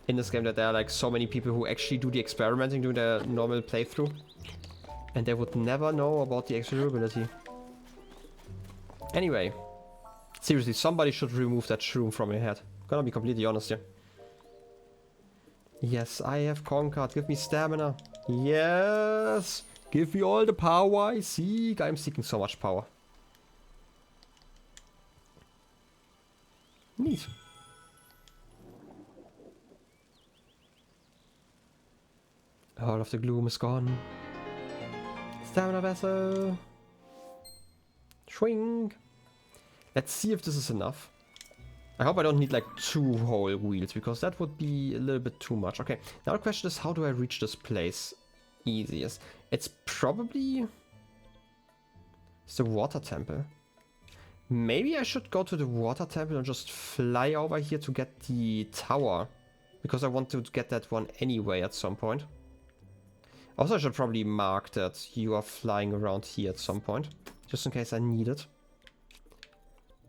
in this game that there are like so many people who actually do the experimenting during their normal playthrough. And they would never know about the extra durability. Anyway. Seriously, somebody should remove that shroom from your head. Gonna be completely honest here. Yes, I have conquered. Give me stamina. Yes! Give me all the power I seek. I'm seeking so much power. Neat. All of the gloom is gone. Stamina vessel. Swing. Let's see if this is enough. I hope I don't need like 2 whole wheels, because that would be a little bit too much. Okay, now the question is, how do I reach this place easiest? It's probably... It's the water temple. Maybe I should go to the water temple and just fly over here to get the tower. Because I want to get that one anyway at some point. Also, I should probably mark that you are flying around here at some point. Just in case I need it.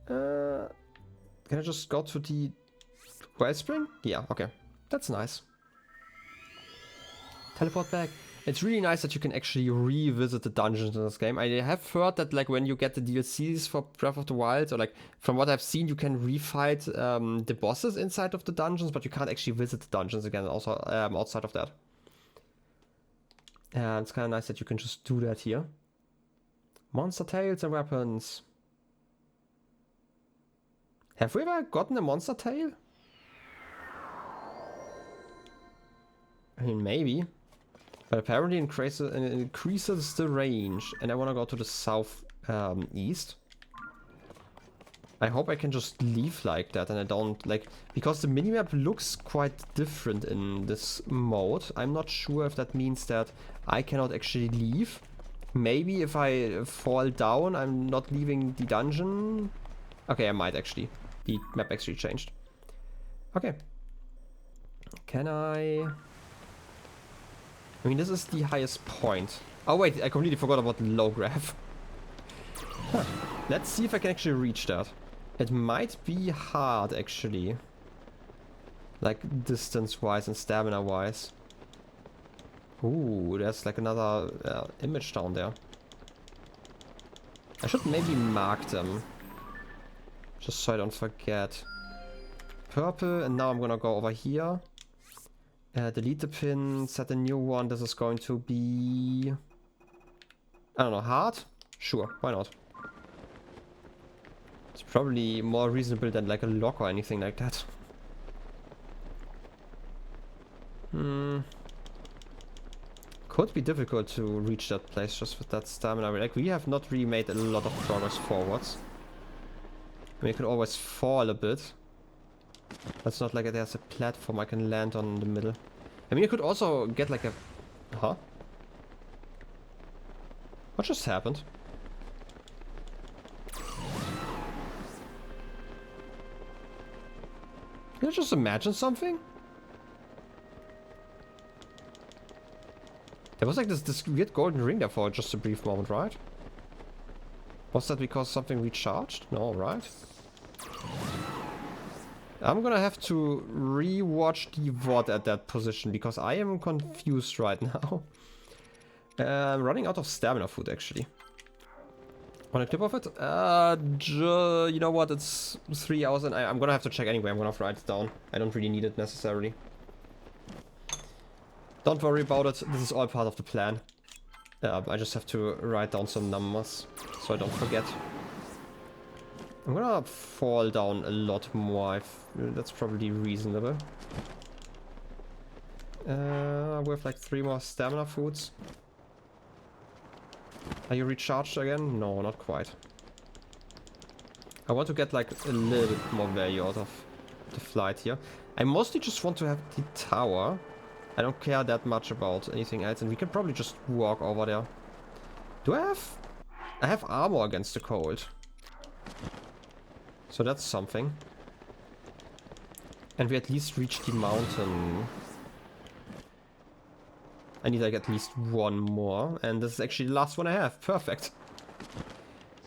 Can I just go to the wellspring? Yeah, okay. That's nice. Teleport back. It's really nice that you can actually revisit the dungeons in this game. I have heard that like when you get the DLCs for Breath of the Wild, or like from what I've seen, you can refight the bosses inside of the dungeons, but you can't actually visit the dungeons again also outside of that. It's kind of nice that you can just do that here. Monster tails and weapons. Have we ever gotten a monster tail? I mean, maybe. But apparently increases the range. And I want to go to the south east. I hope I can just leave like that and I don't like... Because the minimap looks quite different in this mode. I'm not sure if that means that I cannot actually leave. Maybe if I fall down, I'm not leaving the dungeon. Okay, I might actually. The map actually changed. Okay. Can I mean, this is the highest point. Oh wait, I completely forgot about low graph. Huh. Let's see if I can actually reach that. It might be hard actually. Like distance-wise and stamina-wise. Ooh, there's like another image down there. I should maybe mark them. Just so I don't forget. Purple, and now I'm gonna go over here. Delete the pin, set a new one. This is going to be... I don't know, hard? Sure, why not? It's probably more reasonable than like a lock or anything like that. Could be difficult to reach that place just with that stamina. Like, we have not really made a lot of progress forwards. I mean, you can always fall a bit. It's not like there's a platform I can land on in the middle. I mean, you could also get like a... Huh? What just happened? Did I just imagine something? There was like this weird golden ring there for just a brief moment, right? Was that because something recharged? No, right? I'm gonna have to re-watch the VOD at that position because I am confused right now. I'm running out of stamina food actually. Want a clip of it? You know what? It's 3 hours and I'm gonna have to check anyway. I'm gonna have to write it down. I don't really need it necessarily. Don't worry about it. This is all part of the plan. I just have to write down some numbers so I don't forget. I'm gonna fall down a lot more. That's probably reasonable. We have like 3 more stamina foods. Are you recharged again? No, not quite. I want to get like a little bit more value out of the flight here. I mostly just want to have the tower. I don't care that much about anything else, and we can probably just walk over there. Do I have... I have armor against the cold. So that's something. And we at least reached the mountain. I need like at least 1 more, and this is actually the last one I have. Perfect.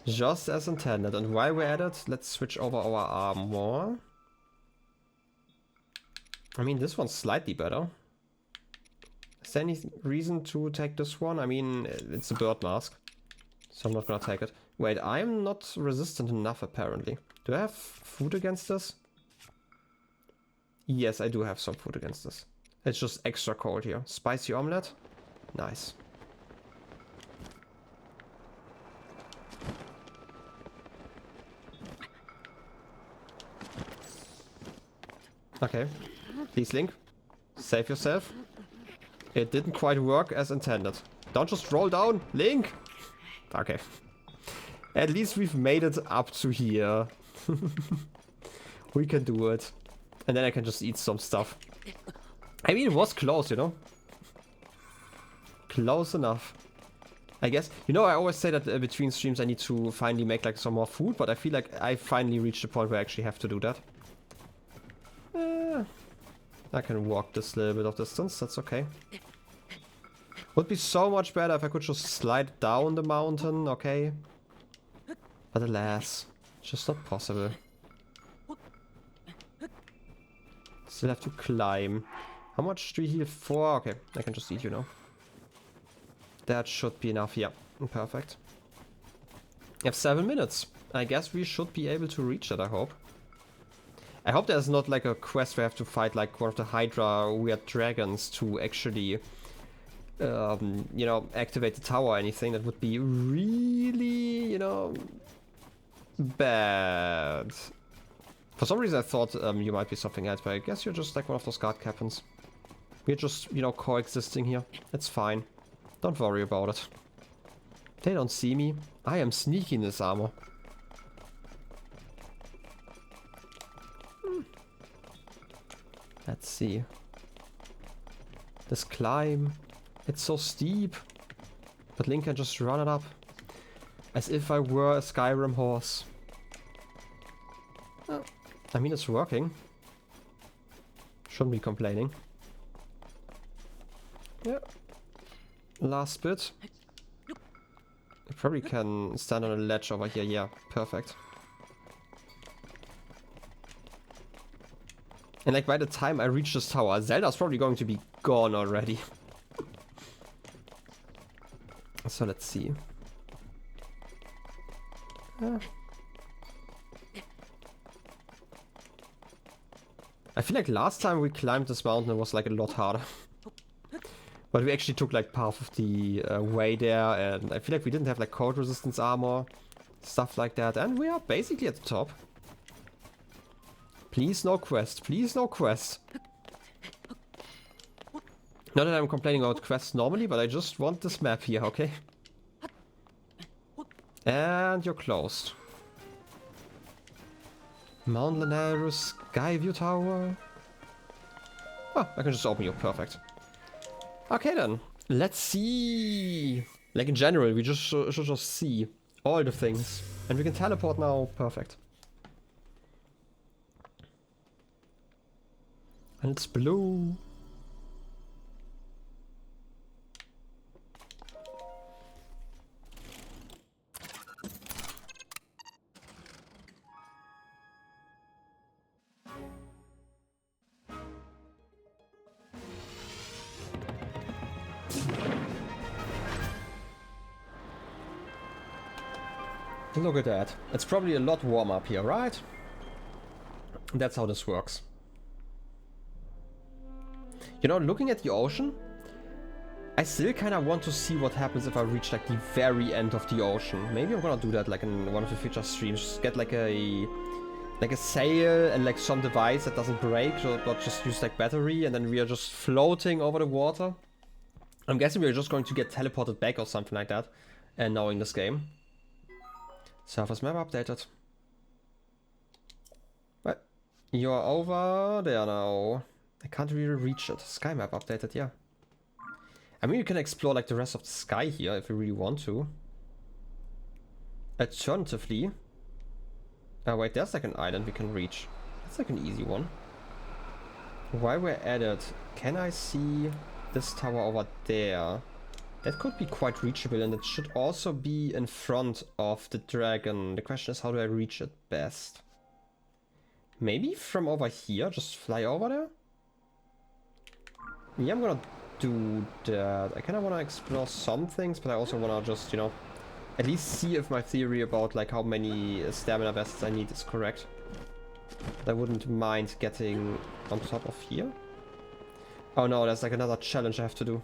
Just as intended. And while we're at it, let's switch over our armor. I mean, this one's slightly better. Is there any reason to take this one? I mean, it's a bird mask, so I'm not gonna take it. Wait, I'm not resistant enough apparently. Do I have food against this? Yes, I do have some food against this. It's just extra cold here. Spicy omelette? Nice. Okay. Please, Link. Save yourself. It didn't quite work as intended. Don't just roll down, Link! Okay. At least we've made it up to here. We can do it. And then I can just eat some stuff. I mean, it was close, you know? Close enough. I guess. You know, I always say that between streams I need to finally make like some more food, but I feel like I finally reached the point where I actually have to do that. I can walk this little bit of distance, that's okay. Would be so much better if I could just slide down the mountain, okay? But alas, it's just not possible. Still have to climb. How much do we heal for? Okay, I can just eat you now. That should be enough, yeah. Perfect. We have 7 minutes. I guess we should be able to reach that, I hope. I hope there's not like a quest where I have to fight like one of the Hydra weird dragons to actually, you know, activate the tower or anything. That would be really, you know, bad. For some reason I thought you might be something else, but I guess you're just like one of those guard captains. We're just, you know, coexisting here. It's fine. Don't worry about it. They don't see me. I am sneaky in this armor. Let's see. This climb. It's so steep. But Link can just run it up. As if I were a Skyrim horse. Oh, I mean, it's working. Shouldn't be complaining. Yeah. Last bit. I probably can stand on a ledge over here. Yeah, perfect. And like by the time I reach this tower, Zelda's probably going to be gone already. So let's see. I feel like last time we climbed this mountain it was like a lot harder. But we actually took like half of the way there, and I feel like we didn't have like cold resistance armor, stuff like that, and we are basically at the top. Please no quest, please no quest. Not that I'm complaining about quests normally, but I just want this map here, okay? And you're closed. Mount Lanayru Skyview Tower. Oh, I can just open you, perfect. Okay then, let's see. Like in general, we just should just see all the things. And we can teleport now, perfect. And it's blue. Look at that. It's probably a lot warmer up here, right? That's how this works. You know, looking at the ocean, I still kind of want to see what happens if I reach like the very end of the ocean. Maybe I'm gonna do that like in one of the future streams. Just get like a sail and like some device that doesn't break, or not just use like battery, and then we are just floating over the water. I'm guessing we're just going to get teleported back or something like that, and now in this game. Surface map updated. What? You're over there now. I can't really reach it. Sky map updated, yeah. I mean, you can explore like the rest of the sky here if you really want to. Alternatively... Oh wait, there's like an island we can reach. That's like an easy one. While we're at it, can I see this tower over there? That could be quite reachable, and it should also be in front of the dragon. The question is, how do I reach it best? Maybe from over here, just fly over there? Yeah, I'm gonna do that. I kind of want to explore some things, but I also want to just, you know, at least see if my theory about like how many stamina vests I need is correct. I wouldn't mind getting on top of here. Oh no, there's like another challenge I have to do.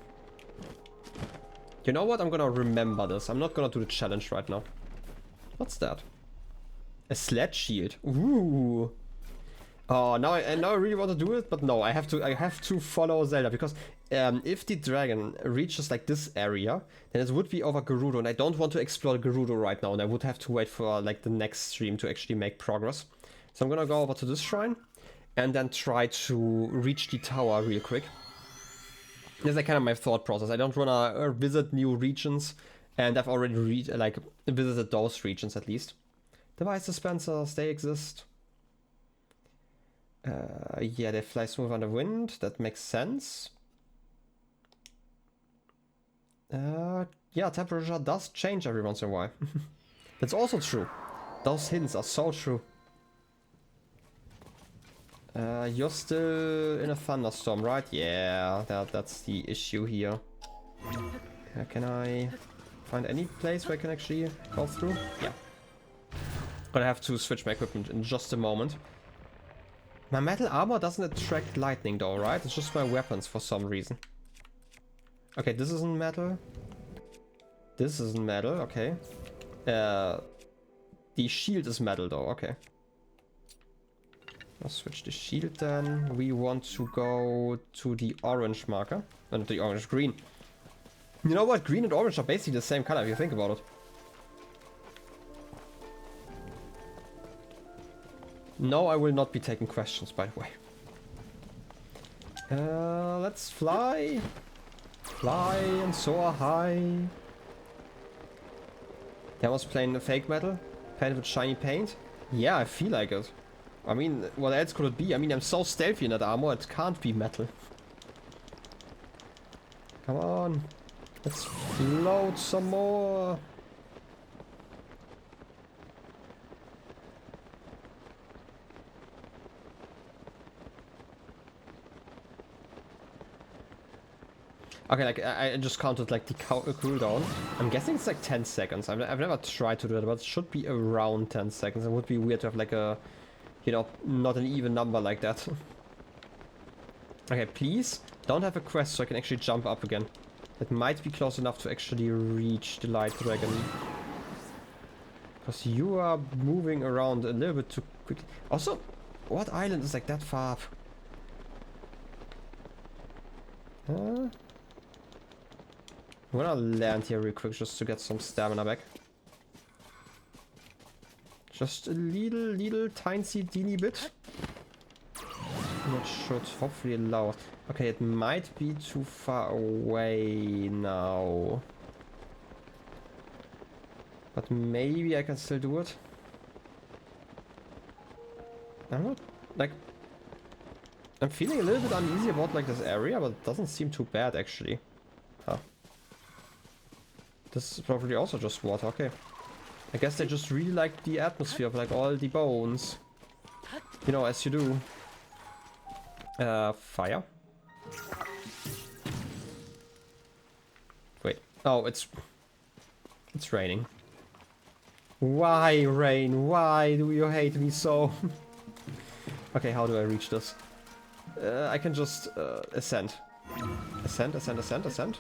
You know what? I'm gonna remember this. I'm not gonna do the challenge right now. What's that? A sledge shield. Ooh. Oh, now I really want to do it, but no, I have to follow Zelda, because if the dragon reaches like this area, then it would be over Gerudo, and I don't want to explore Gerudo right now, and I would have to wait for like the next stream to actually make progress. So I'm gonna go over to this shrine, and then try to reach the tower real quick. That's like kind of my thought process. I don't wanna visit new regions, and I've already visited those regions at least. Device dispensers, they exist. Yeah, they fly smooth on the wind. That makes sense. Yeah, temperature does change every once in a while. That's also true. Those hints are so true. You're still in a thunderstorm, right? Yeah, that's the issue here. Can I find any place where I can actually go through? Yeah. But I have to switch my equipment in just a moment. My metal armor doesn't attract lightning though, right? It's just my weapons for some reason. Okay, this isn't metal. This isn't metal, okay. The shield is metal though, okay. I'll switch the shield then. We want to go to the orange marker. Not the orange, green. You know what? Green and orange are basically the same color if you think about it. No, I will not be taking questions, by the way. Let's fly. Fly and soar high. That was playing the fake metal. Painted with shiny paint. Yeah, I feel like it. I mean, what else could it be? I mean, I'm so stealthy in that armor, it can't be metal. Come on. Let's float some more. Okay, like, I just counted, like, the cooldown. I'm guessing it's, like, 10 seconds. I've never tried to do that, but it should be around 10 seconds. It would be weird to have, like, a, you know, not an even number like that. Okay, please, don't have a quest so I can actually jump up again. That might be close enough to actually reach the light dragon. Because you are moving around a little bit too quickly. Also, what island is, like, that far up? I'm gonna land here real quick just to get some stamina back. Just a little teeny bit. That should hopefully allow us. Okay, it might be too far away now. But maybe I can still do it. I'm not, like... I'm feeling a little bit uneasy about, like, this area, but it doesn't seem too bad, actually. Huh. This is probably also just water, okay. I guess they just really like the atmosphere of, like, all the bones. You know, as you do. Fire. Wait. Oh, it's raining. Why, rain? Why do you hate me so? Okay, how do I reach this? I can just ascend. Ascend, ascend, ascend, ascend.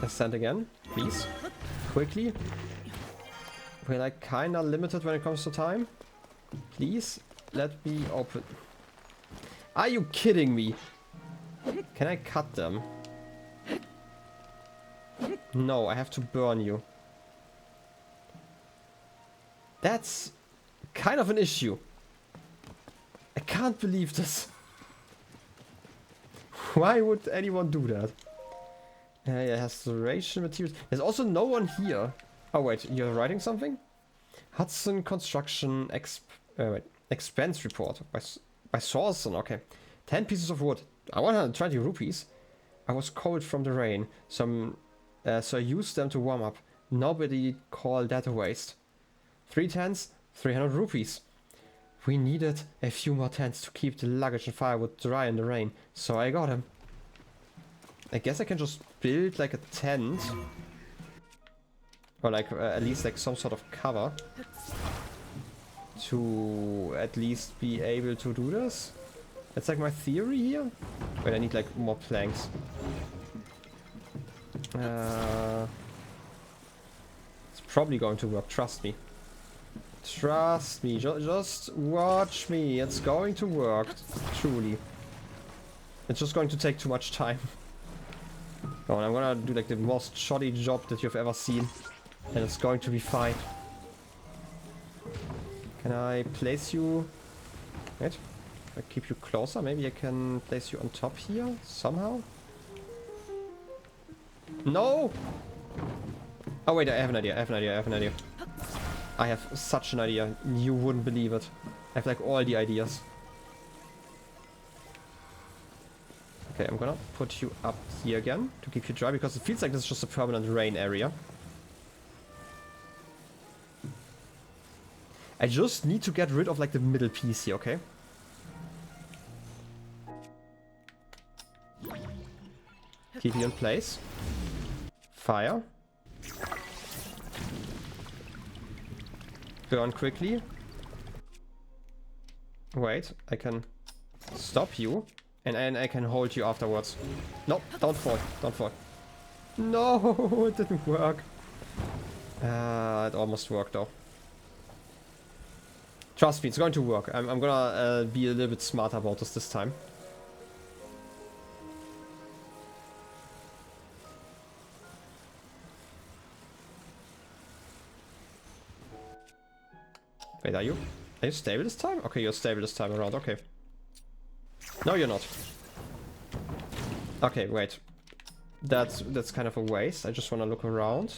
Ascend again, please. Quickly. We're like kinda limited when it comes to time. Please, let me open. Are you kidding me? Can I cut them? No, I have to burn you. That's kind of an issue. I can't believe this. Why would anyone do that? Yeah, has duration materials. There's also no one here. Oh wait, you're writing something? Hudson Construction expense report by Sorson. Okay, 10 pieces of wood. 120 rupees. I was cold from the rain, so I used them to warm up. Nobody call that a waste. 3 tents, 300 rupees. We needed a few more tents to keep the luggage and firewood dry in the rain, so I got them. I guess I can just build like a tent. Or like at least like some sort of cover. To at least be able to do this. That's like my theory here. Wait, I need like more planks. It's probably going to work, trust me. Trust me, just watch me. It's going to work. Truly. It's just going to take too much time. Oh, and I'm gonna do like the most shoddy job that you've ever seen. And it's going to be fine. Can I place you... Wait. If I keep you closer, maybe I can place you on top here somehow? No! Oh wait, I have an idea, I have an idea. I have such an idea, you wouldn't believe it. I have like all the ideas. Okay, I'm gonna put you up here again to keep you dry, because it feels like this is just a permanent rain area. I just need to get rid of like the middle piece here, okay? Keep you in place. Fire. Burn quickly. Wait, I can stop you. And I can hold you afterwards. No, don't fall, don't fall. No, it didn't work. It almost worked though. Trust me, it's going to work. I'm gonna be a little bit smarter about this time. Wait, are you stable this time? Okay, you're stable this time around, okay. No, you're not. Okay, wait. That's kind of a waste. I just want to look around.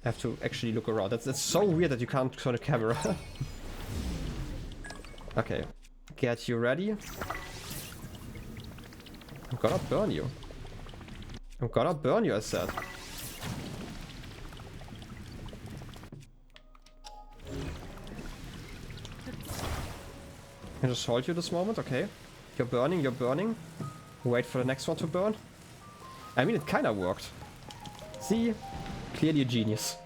I have to actually look around. That's so weird that you can't turn the camera. Okay. Get you ready. I'm gonna burn you. I'm gonna burn you, I said. I just hold you this moment, okay. You're burning, you're burning. Wait for the next one to burn. I mean, it kinda worked. See? Clearly a genius.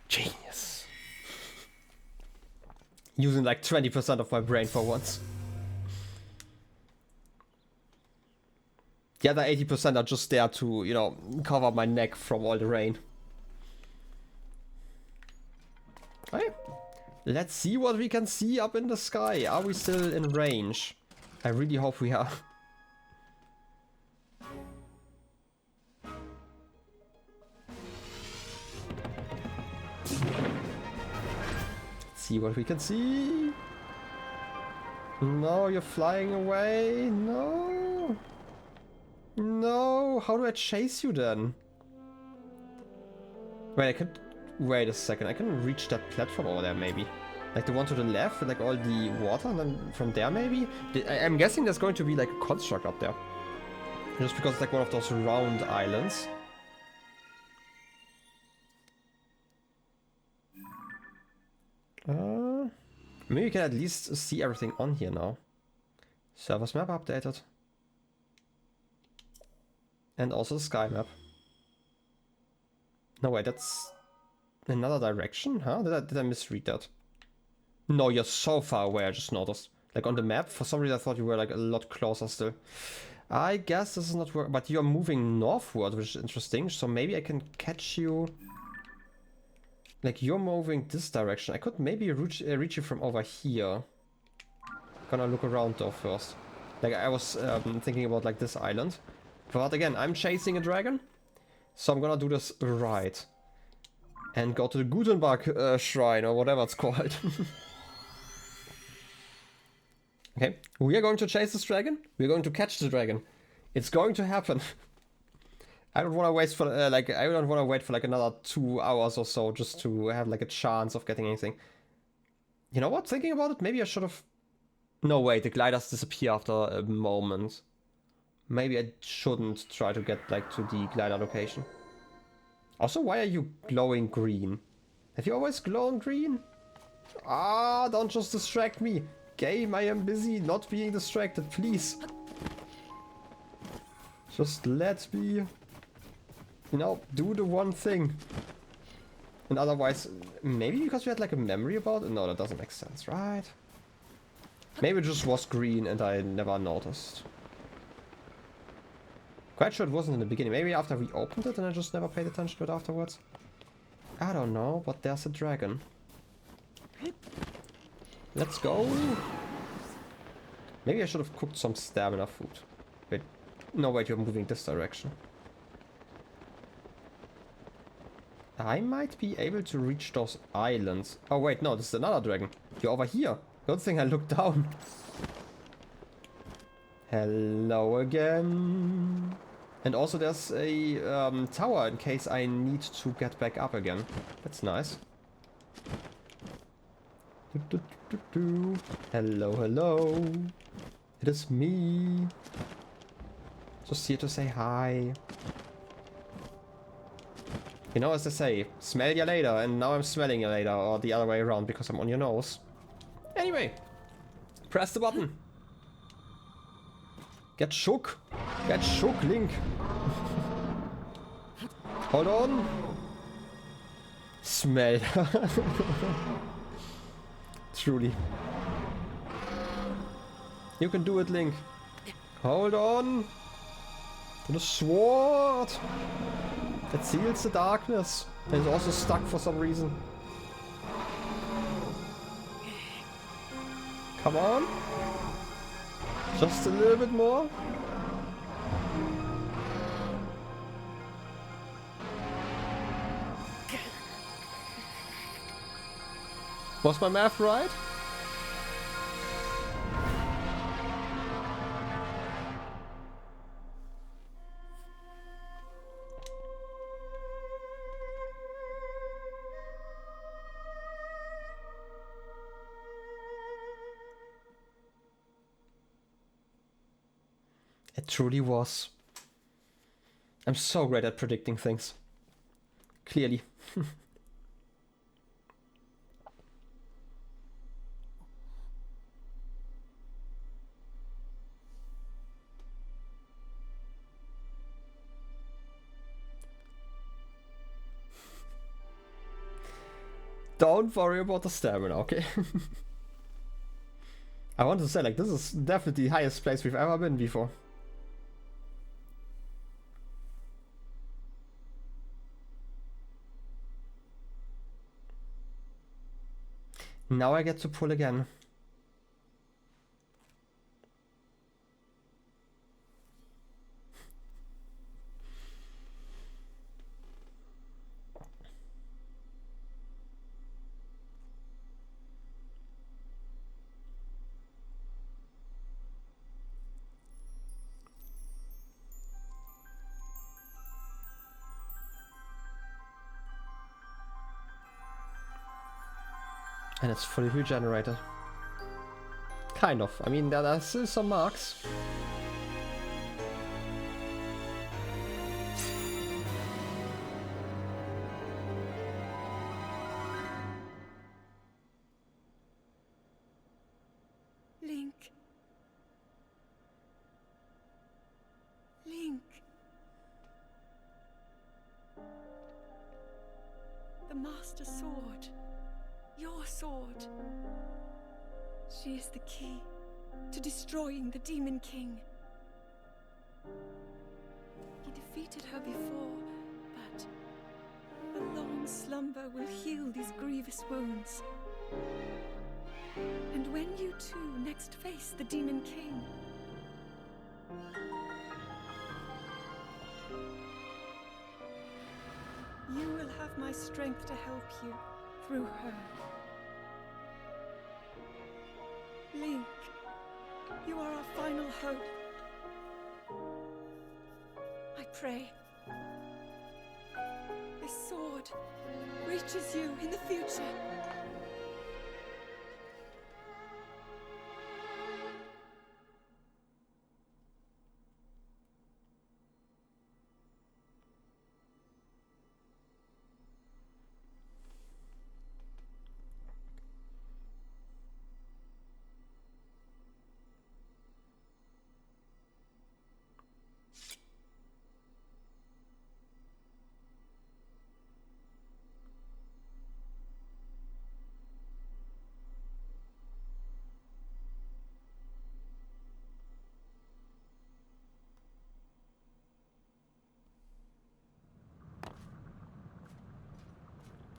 Genius. Using like 20% of my brain for once. The other 80% are just there to, you know, cover my neck from all the rain. Okay. Let's see what we can see up in the sky. Are we still in range? I really hope we are. Let's see what we can see. No, you're flying away. No. No. How do I chase you then? Wait, I could... Wait a second, I can reach that platform over there maybe. Like the one to the left with like all the water, and then from there maybe? I'm guessing there's going to be like a construct up there. Just because it's like one of those round islands. Maybe you can at least see everything on here now. Servers map updated. And also the sky map. No wait, that's... Another direction? Huh? Did I misread that? No, you're so far away, I just noticed. Like on the map, for some reason I thought you were like a lot closer still. I guess this is not working, but you're moving northward, which is interesting. So maybe I can catch you... Like you're moving this direction. I could maybe reach you from over here. Gonna look around though first. Like I was thinking about like this island. But again, I'm chasing a dragon. So I'm gonna do this right. And go to the Gutenberg shrine, or whatever it's called. Okay, we are going to chase this dragon. We're going to catch the dragon. It's going to happen. I don't want to wait for I don't want to wait for like another 2 hours or so just to have like a chance of getting anything. You know what? Thinking about it, maybe I should have... No, wait, the gliders disappear after a moment. Maybe I shouldn't try to get like to the glider location. Also, why are you glowing green? Have you always glown green? Ah, don't just distract me. Game, I am busy not being distracted, please. Just let me, you know, do the one thing. And otherwise, maybe because we had like a memory about it? No, that doesn't make sense, right? Maybe it just was green and I never noticed. Quite sure it wasn't in the beginning. Maybe after we opened it and I just never paid attention to it afterwards. I don't know, but there's a dragon. Let's go. Maybe I should have cooked some stamina food. Wait. No, wait, you're moving this direction. I might be able to reach those islands. Oh wait, no, this is another dragon. You're over here. Good thing I looked down. Hello again. And also there's a tower in case I need to get back up again. That's nice. Hello, hello. It is me. Just here to say hi. You know, as they say, smell you later, and now I'm smelling you later, or the other way around because I'm on your nose. Anyway, press the button. Get shook. Get shook, Link. Hold on. Smell. Truly. You can do it, Link. Hold on. The sword. It seals the darkness. And it's also stuck for some reason. Come on. Just a little bit more. Was my math right? It truly was. I'm so great at predicting things. Clearly. Don't worry about the stamina, okay? I want to say, like, this is definitely the highest place we've ever been before. Now I get to pull again. And it's fully regenerated. Kind of. I mean, there are still some marks. Link. Link. The Master Sword. Your sword. She is the key to destroying the Demon King. He defeated her before, but a long slumber will heal these grievous wounds. And when you two next face the Demon King, you will have my strength to help you through her. Link, you are our final hope. I pray this sword reaches you in the future.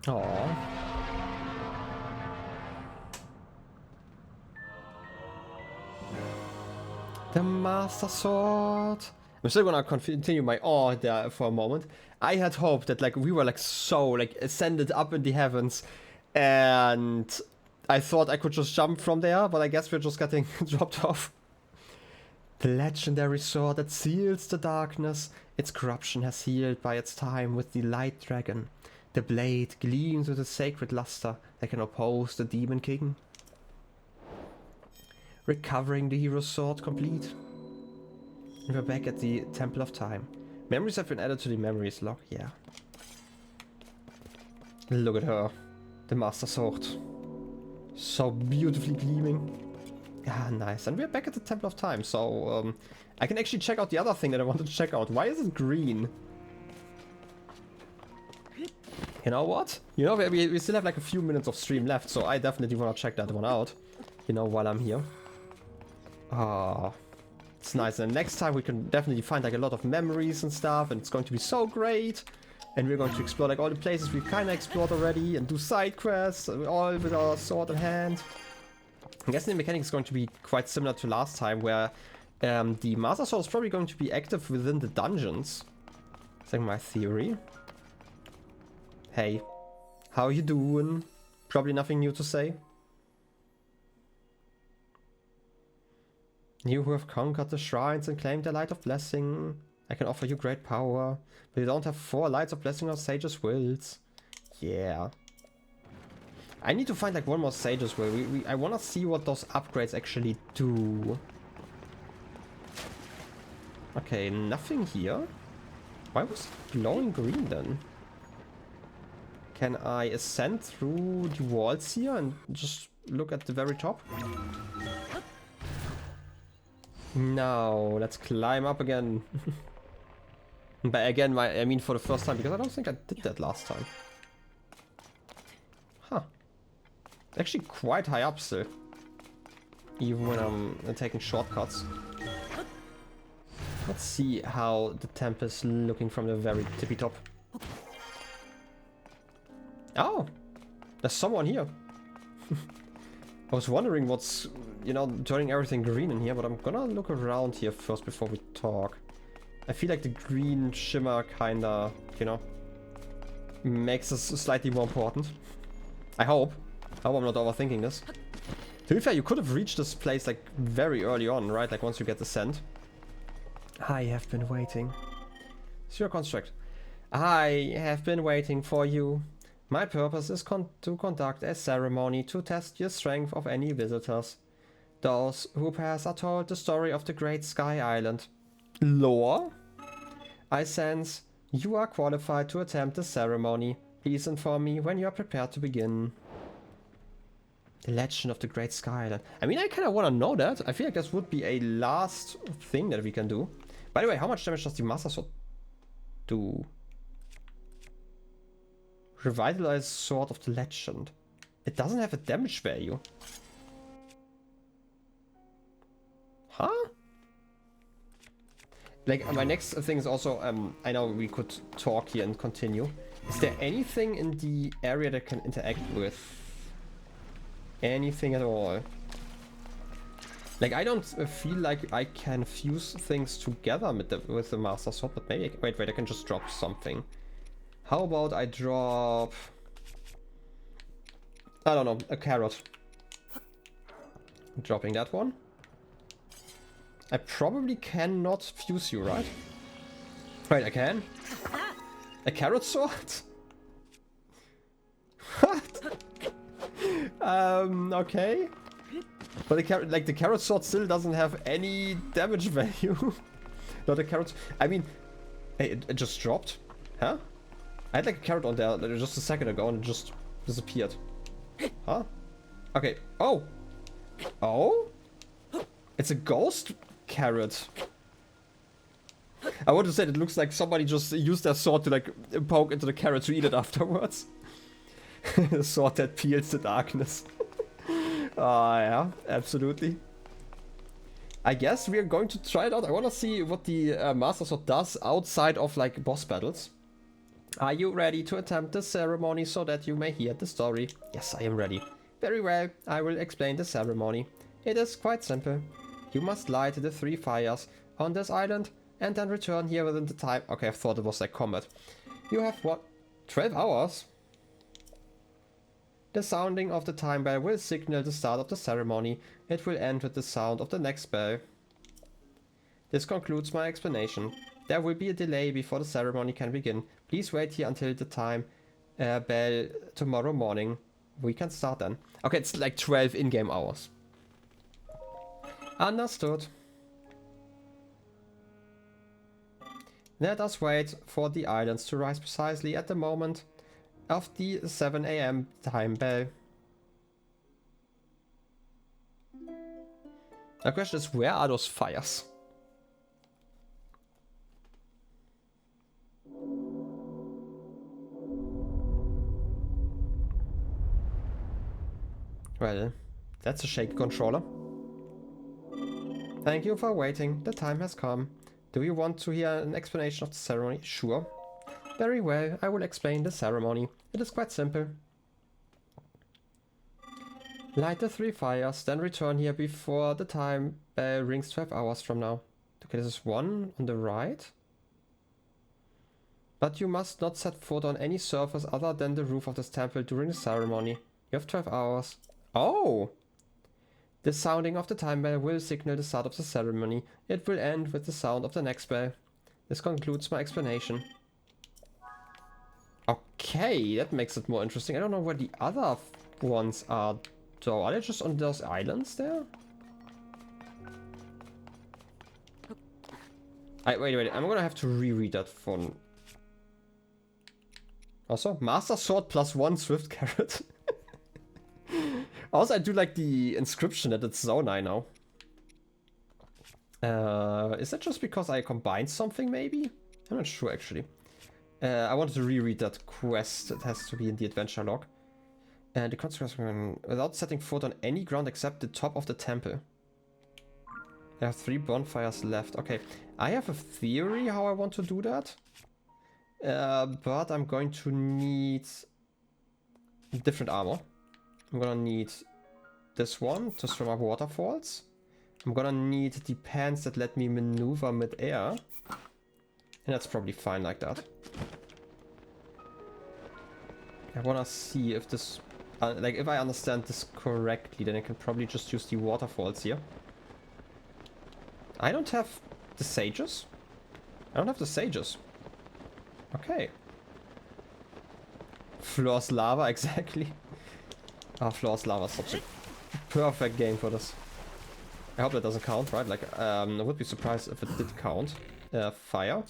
Aww. The Master Sword. I'm still gonna continue my awe there for a moment. I had hoped that like we were like so like ascended up in the heavens, and I thought I could just jump from there, but I guess we're just getting dropped off. The legendary sword that seals the darkness. Its corruption has healed by its time with the light dragon. The blade gleams with a sacred luster that can oppose the demon king. Recovering the hero's sword complete. We're back at the Temple of Time. Memories have been added to the memories log, yeah. Look at her. The Master Sword. So beautifully gleaming. Ah, nice. And we're back at the Temple of Time, so I can actually check out the other thing that I wanted to check out. Why is it green? You know what? You know, we still have like a few minutes of stream left, so I definitely want to check that one out. You know, while I'm here. Ah, it's nice. And next time we can definitely find like a lot of memories and stuff, and it's going to be so great. And we're going to explore like all the places we've kind of explored already, and do side quests, all with our sword in hand. I'm guessing the mechanic is going to be quite similar to last time, where the Master Sword is probably going to be active within the dungeons. That's like my theory. Hey, how you doing? Probably nothing new to say. You who have conquered the shrines and claimed the light of blessing. I can offer you great power, but you don't have 4 lights of blessing or sage's wills. Yeah. I need to find like one more sage's will. I want to see what those upgrades actually do. Okay, nothing here. Why was it glowing green then? Can I ascend through the walls here and just look at the very top? No, let's climb up again. But again, I mean for the first time, because I don't think I did that last time. Huh. Actually quite high up still. Even when I'm taking shortcuts. Let's see how the temple is looking from the very tippy top. Oh! There's someone here. I was wondering what's, you know, turning everything green in here, but I'm gonna look around here first before we talk. I feel like the green shimmer kinda, you know, makes us slightly more important. I hope. I hope I'm not overthinking this. To be fair, you could have reached this place like very early on, right? Like once you get the scent. I have been waiting. It's your construct. I have been waiting for you. My purpose is to conduct a ceremony to test your strength of any visitors. Those who pass are told the story of the Great Sky Island. Lore? I sense you are qualified to attempt the ceremony. Please inform me when you are prepared to begin. The legend of the Great Sky Island. I mean, I kind of want to know that. I feel like this would be a last thing that we can do. By the way, how much damage does the Master Sword do? Revitalize Sword of the Legend. It doesn't have a damage value. Huh? Like, my next thing is also, I know we could talk here and continue. Is there anything in the area that can interact with anything at all? Like, I don't feel like I can fuse things together with the Master Sword, but maybe, wait, I can just drop something. How about I drop, I don't know, a carrot. Dropping that one. I probably cannot fuse you, right? Right, I can. A carrot sword? What? Okay. But the carrot sword still doesn't have any damage value. Not a carrot. I mean, hey, it just dropped. Huh? I had like a carrot on there just a second ago and it just disappeared. Huh? Okay. Oh! Oh? It's a ghost carrot. I want to say it looks like somebody just used their sword to like poke into the carrot to eat it afterwards. The sword that peels the darkness. Yeah, absolutely. I guess we are going to try it out. I want to see what the Master Sword does outside of like boss battles. Are you ready to attempt the ceremony so that you may hear the story? Yes, I am ready. Very well, I will explain the ceremony. It is quite simple. You must light the 3 fires on this island and then return here within the time. Okay, I thought it was like combat. You have what? 12 hours? The sounding of the time bell will signal the start of the ceremony. It will end with the sound of the next bell. This concludes my explanation. There will be a delay before the ceremony can begin. Please wait here until the time bell tomorrow morning. We can start then. Okay, it's like 12 in-game hours. Understood. Let us wait for the islands to rise precisely at the moment of the 7 AM time bell. The question is, where are those fires? Well, that's a shaky controller. Thank you for waiting. The time has come. Do you want to hear an explanation of the ceremony? Sure. Very well, I will explain the ceremony. It is quite simple. Light the 3 fires, then return here before the time bell rings 12 hours from now. Okay, this is one on the right. But you must not set foot on any surface other than the roof of this temple during the ceremony. You have 12 hours. Oh! The sounding of the time bell will signal the start of the ceremony. It will end with the sound of the next bell. This concludes my explanation. Okay, that makes it more interesting. I don't know where the other ones are though. Are they just on those islands there? Wait. I'm gonna have to reread that for... Also, Master Sword +1 Swift Carrot. Also, I do like the inscription that it's Zonai now. Is that just because I combined something, maybe? I'm not sure, actually. I wanted to reread that quest. It has to be in the adventure log. And the consequence, without setting foot on any ground except the top of the temple. I have 3 bonfires left. Okay, I have a theory how I want to do that. But I'm going to need different armor. I'm gonna need this one to swim up waterfalls. I'm gonna need the pants that let me maneuver mid-air. And that's probably fine like that. I wanna see if this... like, if I understand this correctly, then I can probably just use the waterfalls here. I don't have the sages? I don't have the sages. Okay. Floor's lava, exactly. Ah, Floor's lava is such a perfect game for this. I hope that doesn't count, right? Like, I would be surprised if it did count. Fire.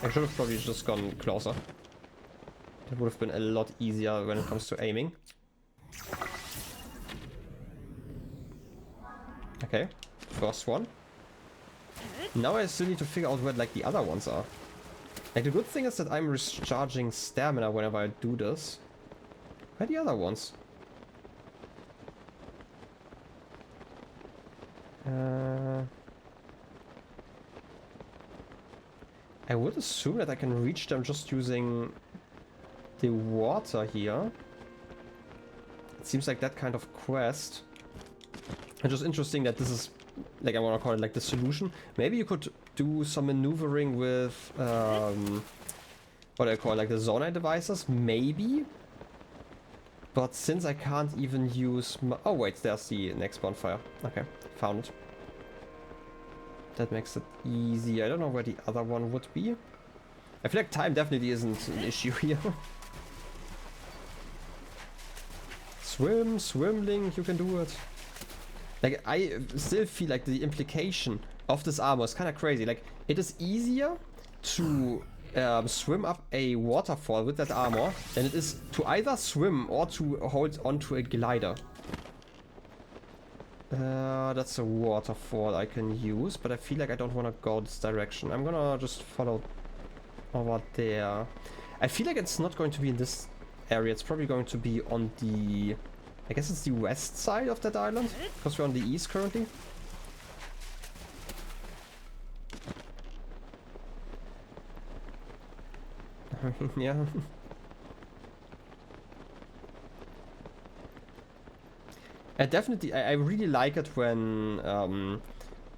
I should have probably just gone closer. It would have been a lot easier when it comes to aiming. Okay, first one. Now I still need to figure out where, like, the other ones are. Like, the good thing is that I'm recharging stamina whenever I do this. Where are the other ones? I would assume that I can reach them just using the water here. It seems like that kind of quest. And just interesting that this is, like, I want to call it like the solution. Maybe you could do some maneuvering with, what do I call it, like the Zonai devices? Maybe? But since I can't even use my... Oh wait, there's the next bonfire. Okay, found it. That makes it easy. I don't know where the other one would be. I feel like time definitely isn't an issue here. Swim, Link, you can do it. Like, I still feel like the implication of this armor is kind of crazy. Like, it is easier to swim up a waterfall with that armor than it is to either swim or to hold onto a glider. That's a waterfall I can use, but I feel like I don't want to go this direction. I'm gonna just follow over there. I feel like it's not going to be in this area. It's probably going to be on the... I guess it's the west side of that island, because we're on the east currently. Yeah. I really like it when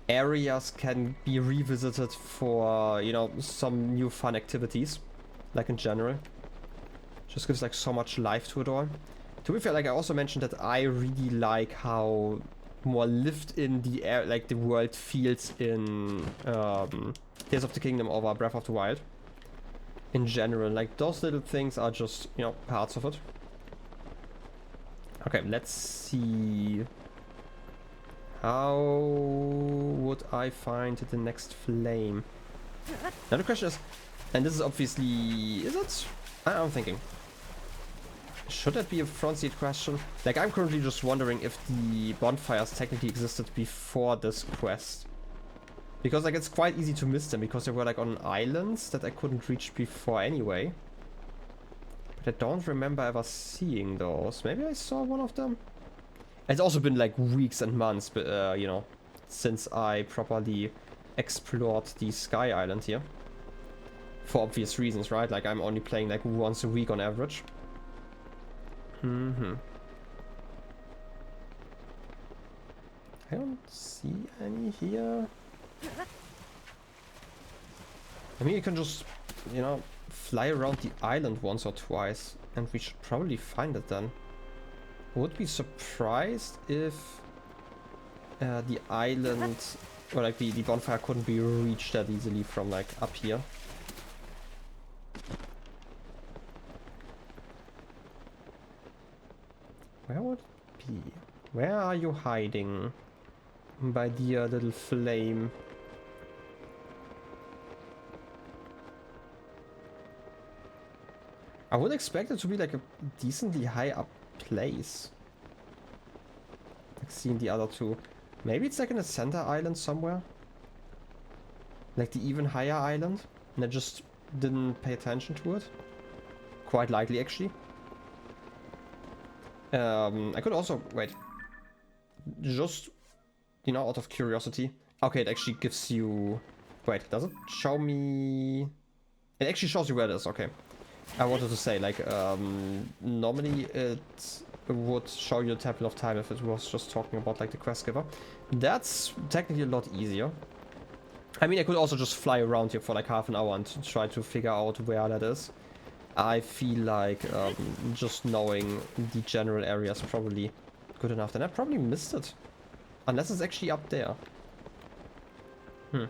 areas can be revisited for, you know, some new fun activities, like in general. Just gives like so much life to it all. To be fair, like I also mentioned that I really like how more lived in the air, like the world feels in Tears of the Kingdom over Breath of the Wild. In general, like those little things are just, you know, parts of it. Okay, let's see. How would I find the next flame? Now the question is, and this is obviously, is it? I'm thinking. Should that be a front seat question? Like, I'm currently just wondering if the bonfires technically existed before this quest. Because, like, it's quite easy to miss them because they were, like, on islands that I couldn't reach before anyway. But I don't remember ever seeing those. Maybe I saw one of them? It's also been, like, weeks and months, but, you know, since I properly explored the Sky Island here. For obvious reasons, right? Like, I'm only playing, like, once a week on average. I don't see any here. I mean, you can just, you know, fly around the island once or twice, and we should probably find it then. Would be surprised if the island, or like the bonfire couldn't be reached that easily from like up here. Where would it be? Where are you hiding, my dear little flame? I would expect it to be like a decently high up place. Like seeing the other two. Maybe it's like in a center island somewhere. Like the even higher island. And I just didn't pay attention to it. Quite likely actually. I could also, wait, just, you know, out of curiosity. Okay, it actually gives you, wait, does it show me? It actually shows you where it is, okay. I wanted to say, like, normally it would show you the Temple of Time if it was just talking about, like, the quest giver. That's technically a lot easier. I mean, I could also just fly around here for, like, half an hour and try to figure out where that is. I feel like just knowing the general area is probably good enough. Then I probably missed it. Unless it's actually up there. I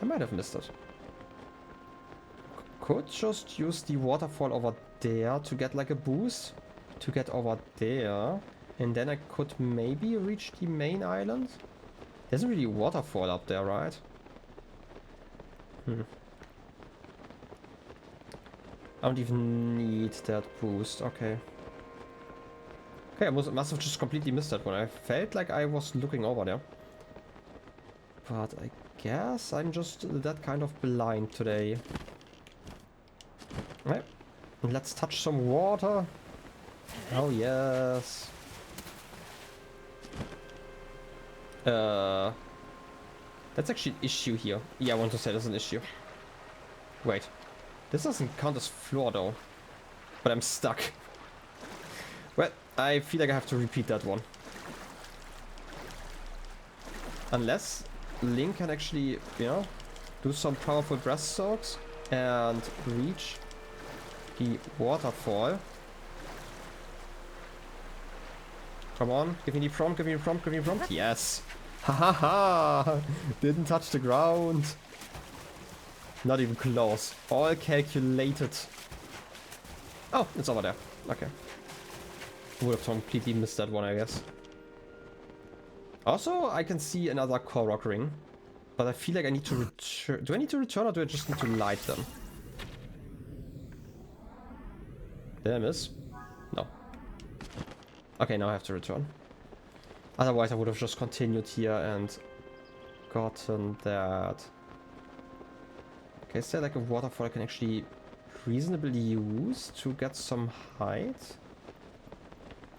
might have missed it. Could just use the waterfall over there to get like a boost. To get over there. And then I could maybe reach the main island. There's not really a waterfall up there, right? I don't even need that boost. Okay. Okay, I must have just completely missed that one. I felt like I was looking over there. But I guess I'm just that kind of blind today. Right. Let's touch some water. Oh, yes. That's actually an issue here. Yeah, I want to say there's an issue. Wait. This doesn't count as floor though. But I'm stuck. Well, I feel like I have to repeat that one. Unless Link can actually, you know, do some powerful breath soaks and reach the waterfall. Come on, give me the prompt, give me the prompt, give me the prompt. Yes! Ha ha ha! Didn't touch the ground. Not even close. All calculated. Oh, it's over there. Okay. Would have completely missed that one, I guess. Also, I can see another Korok ring. But I feel like I need to return. Do I need to return or do I just need to light them? Did I miss? No. Okay, now I have to return. Otherwise, I would have just continued here and gotten that. Okay, is there like a waterfall I can actually reasonably use to get some height?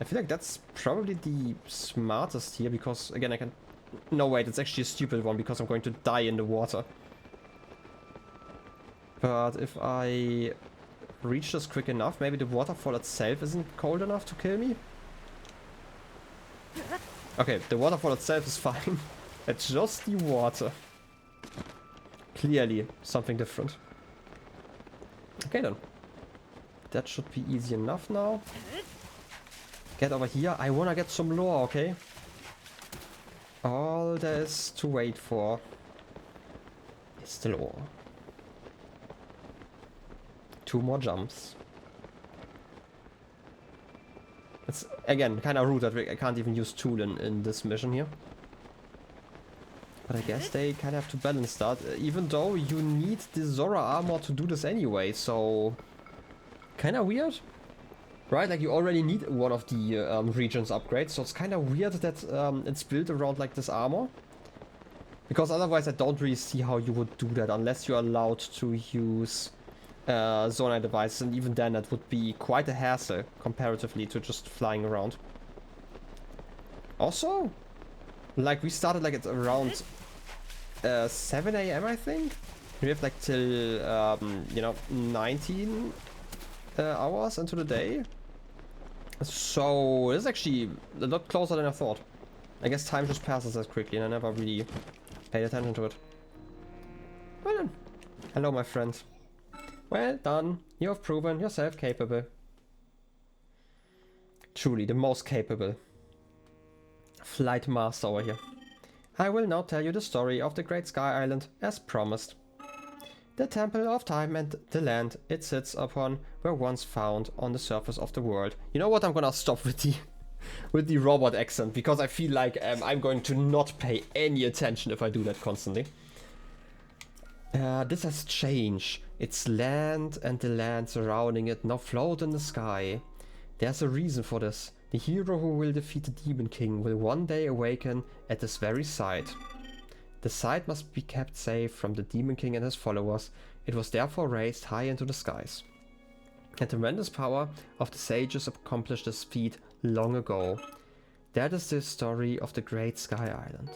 I feel like that's probably the smartest here because, again, I can... No, wait, it's actually a stupid one because I'm going to die in the water. But if I reach this quick enough, maybe the waterfall itself isn't cold enough to kill me? Okay, the waterfall itself is fine. It's just the water. Clearly something different. Okay then. That should be easy enough now. Get over here. I wanna get some lore, okay? All there is to wait for is the lore. 2 more jumps. It's, again, kind of rude that I can't even use tool in this mission here. But I guess they kind of have to balance that, even though you need the Zora armor to do this anyway, so... kind of weird. Right, like you already need one of the regions upgrades, so it's kind of weird that it's built around like this armor. Because otherwise I don't really see how you would do that unless you're allowed to use Zonai devices, and even then that would be quite a hassle comparatively to just flying around. Also, like we started like at around 7 AM I think. We have like till you know, 19 hours into the day. So it's actually a lot closer than I thought. I guess time just passes as quickly and I never really paid attention to it. Well then, hello my friend. Well done, you have proven yourself capable. Truly the most capable flight master over here. I will now tell you the story of the Great Sky Island as promised. The Temple of Time and the land it sits upon were once found on the surface of the world. You know what, I'm gonna stop with the robot accent, because I feel like I'm going to not pay any attention if I do that constantly. This has changed. Its land and the land surrounding it now float in the sky. There's a reason for this. The hero who will defeat the Demon King will one day awaken at this very site. The site must be kept safe from the Demon King and his followers. It was therefore raised high into the skies. The tremendous power of the sages accomplished this feat long ago. That is the story of the Great Sky Island.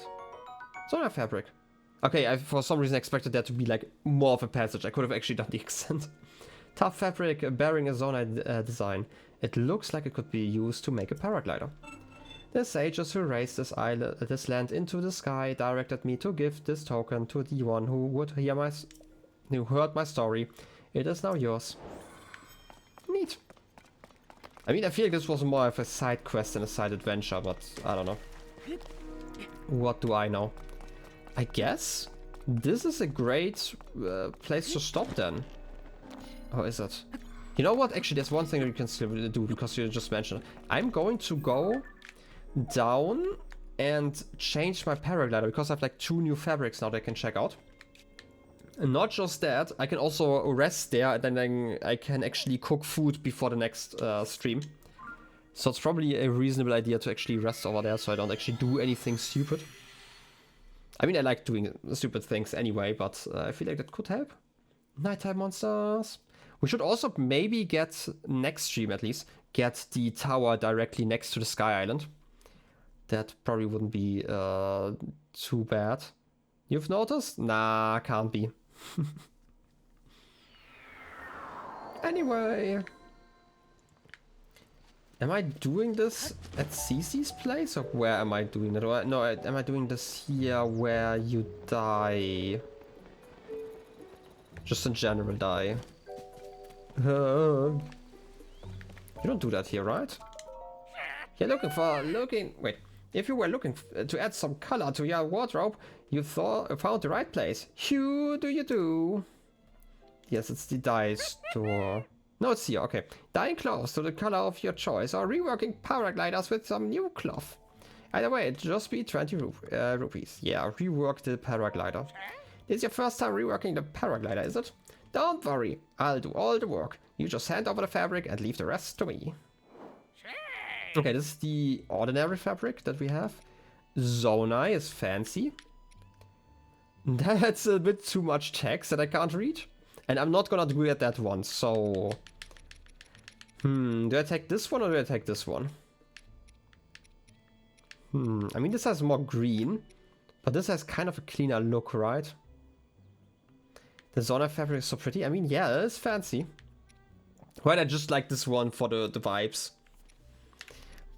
Zonai fabric. Okay, I for some reason expected that to be like more of a passage. I could have actually done the accent. Tough fabric bearing a Zonai design. It looks like it could be used to make a paraglider. The sages who raised this land into the sky directed me to give this token to the one who heard my story. It is now yours. Neat. I mean, I feel like this was more of a side quest than a side adventure, but I don't know. What do I know? I guess this is a great place to stop then. Oh, is it? You know what? Actually, there's one thing that you can still do because you just mentioned it. I'm going to go down and change my paraglider because I have like 2 new fabrics now that I can check out. And not just that, I can also rest there and then I can actually cook food before the next stream. So it's probably a reasonable idea to actually rest over there so I don't actually do anything stupid. I mean, I like doing stupid things anyway, but I feel like that could help. Nighttime monsters. We should also maybe get, next stream at least, get the tower directly next to the Sky Island. That probably wouldn't be too bad. You've noticed? Nah, can't be. Anyway. Am I doing this at Cece's place or where am I doing it? Or, no, am I doing this here where you die? Just in general die. You don't do that here, right? You're wait. If you were looking to add some color to your wardrobe, you found the right place. Who do you do? Yes, it's the dye store. No, it's here, okay. Dyeing clothes to the color of your choice or reworking paragliders with some new cloth. Either way, it'll just be 20 rupees. Yeah, rework the paraglider. This is your first time reworking the paraglider, is it? Don't worry, I'll do all the work. You just hand over the fabric and leave the rest to me. Okay, this is the ordinary fabric that we have. Zonai is fancy. That's a bit too much text that I can't read. And I'm not gonna do it that one, so... do I take this one or do I take this one? I mean, this has more green. But this has kind of a cleaner look, right? The Zonai fabric is so pretty. I mean, yeah, it's fancy. Well, I just like this one for the vibes.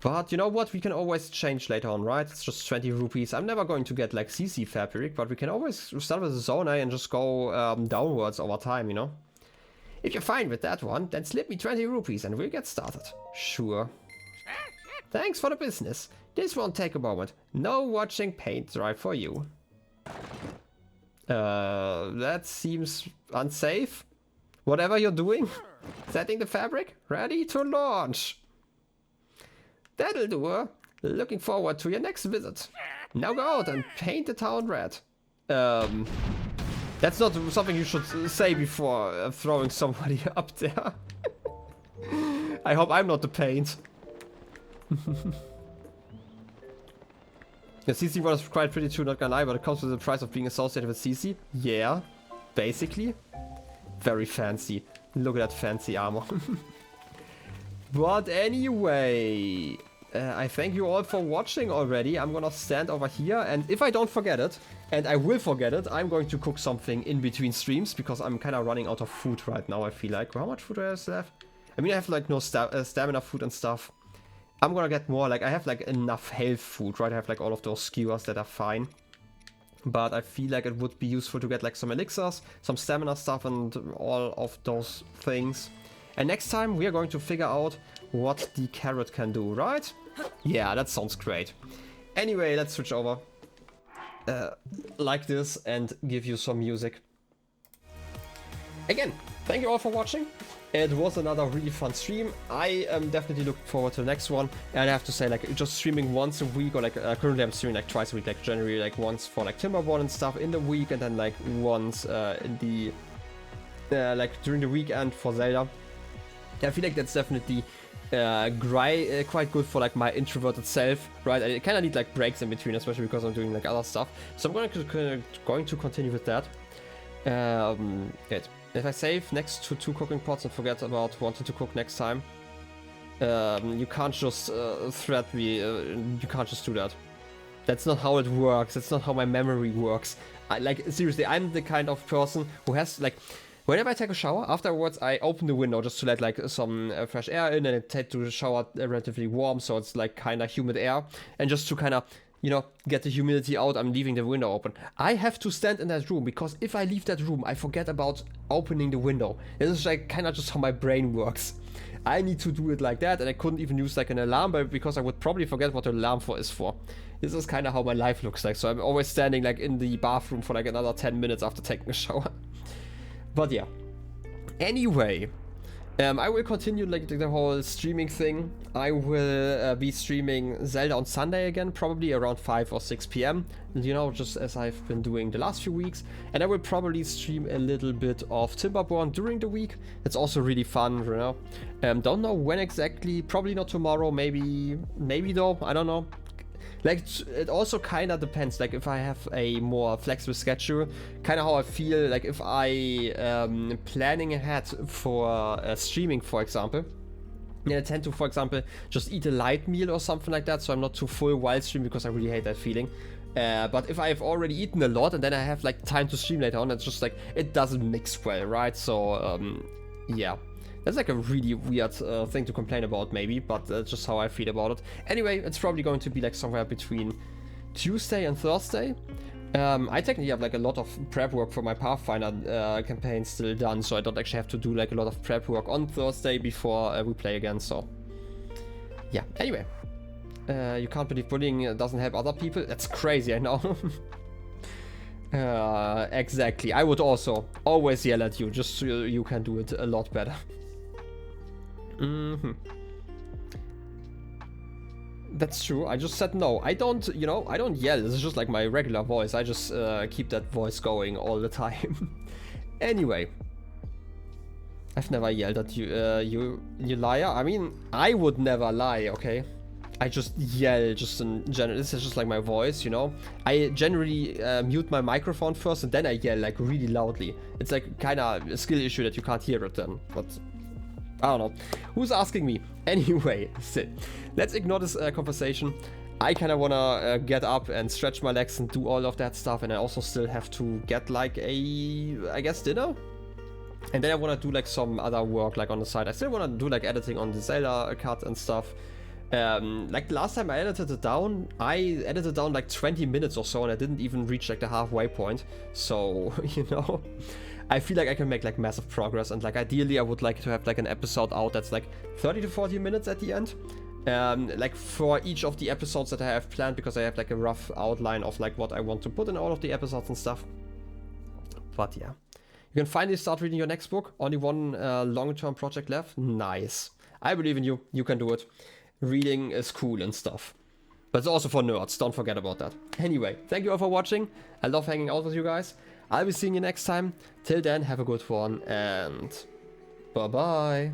But you know what? We can always change later on, right? It's just 20 rupees. I'm never going to get like CC fabric, but we can always start with the zone and just go downwards over time, you know? If you're fine with that one, then slip me 20 rupees and we'll get started. Sure. Thanks for the business. This won't take a moment. No watching paint dry for you. That seems unsafe. Whatever you're doing. Setting the fabric. Ready to launch. That'll do her. Looking forward to your next visit. Now go out and paint the town red. That's not something you should say before throwing somebody up there. I hope I'm not the paint. The CC one is quite pretty too, not gonna lie, but it comes with the price of being associated with CC. Yeah, basically. Very fancy. Look at that fancy armor. But anyway, I thank you all for watching already. I'm gonna stand over here, and if I don't forget it, and I will forget it, I'm going to cook something in between streams, because I'm kind of running out of food right now, I feel like. How much food do I have left? I mean, I have like no stamina food and stuff. I'm gonna get more, like I have like enough health food, right? I have like all of those skewers that are fine. But I feel like it would be useful to get like some elixirs, some stamina stuff and all of those things. And next time we are going to figure out what the carrot can do, right? Yeah, that sounds great. Anyway, let's switch over like this and give you some music. Again, thank you all for watching. It was another really fun stream. I am definitely looking forward to the next one. And I have to say, like, just streaming once a week, or like currently I'm streaming like twice a week, like generally like once for like Timberborn and stuff in the week, and then like once in the like during the weekend for Zelda. I feel like that's definitely quite good for like my introverted self, right? I kind of need like breaks in between, especially because I'm doing like other stuff. So I'm going to continue with that. Good. If I save next to 2 cooking pots and forget about wanting to cook next time, you can't just threat me. You can't just do that. That's not how it works. That's not how my memory works. Like seriously, I'm the kind of person who has like. Whenever I take a shower, afterwards I open the window just to let like some fresh air in, and I take to the shower relatively warm, so it's like kind of humid air, and just to kind of, you know, get the humidity out, I'm leaving the window open. I have to stand in that room, because if I leave that room, I forget about opening the window. This is like kind of just how my brain works. I need to do it like that, and I couldn't even use like an alarm, because I would probably forget what the alarm is for. This is kind of how my life looks like, so I'm always standing like in the bathroom for like another 10 minutes after taking a shower. But yeah, anyway, I will continue like the whole streaming thing. I will be streaming Zelda on Sunday again, probably around 5 or 6 p.m, you know, just as I've been doing the last few weeks. And I will probably stream a little bit of Timberborn during the week. It's also really fun, you know. Don't know when exactly, probably not tomorrow, maybe though, I don't know. Like, it also kind of depends, like, if I have a more flexible schedule, kind of how I feel, like, if I planning ahead for streaming, for example, then I tend to, for example, just eat a light meal or something like that, so I'm not too full while streaming, because I really hate that feeling. But if I've already eaten a lot, and then I have, like, time to stream later on, it's just, like, it doesn't mix well, right? So, yeah. That's like a really weird thing to complain about, maybe, but that's just how I feel about it. Anyway, it's probably going to be like somewhere between Tuesday and Thursday. I technically have like a lot of prep work for my Pathfinder campaign still done, so I don't actually have to do like a lot of prep work on Thursday before we play again, so yeah. Anyway, you can't believe bullying doesn't help other people? That's crazy, I know. Exactly. I would also always yell at you, just so you can do it a lot better. That's true. I just said no. I don't, you know, I don't yell. This is just like my regular voice. I just keep that voice going all the time. Anyway, I've never yelled at you, you liar. I mean, I would never lie, okay? I just yell just in general. This is just like my voice, you know? I generally mute my microphone first, and then I yell like really loudly. It's like kind of a skill issue that you can't hear it then, but I don't know. Who's asking me? Anyway, sit. Let's ignore this conversation. I kind of want to get up and stretch my legs and do all of that stuff, and I also still have to get like a, I guess, dinner? And then I want to do like some other work like on the side. I still want to do like editing on the Zelda cut and stuff. Like the last time I edited it down, like 20 minutes or so, and I didn't even reach like the halfway point. So, you know, I feel like I can make like massive progress, and like ideally I would like to have like an episode out that's like 30 to 40 minutes at the end. Like for each of the episodes that I have planned, because I have like a rough outline of like what I want to put in all of the episodes and stuff. But yeah, you can finally start reading your next book. Only one long-term project left. Nice. I believe in you. You can do it. Reading is cool and stuff. But it's also for nerds. Don't forget about that. Anyway, thank you all for watching. I love hanging out with you guys. I'll be seeing you next time. Till then, have a good one and bye-bye.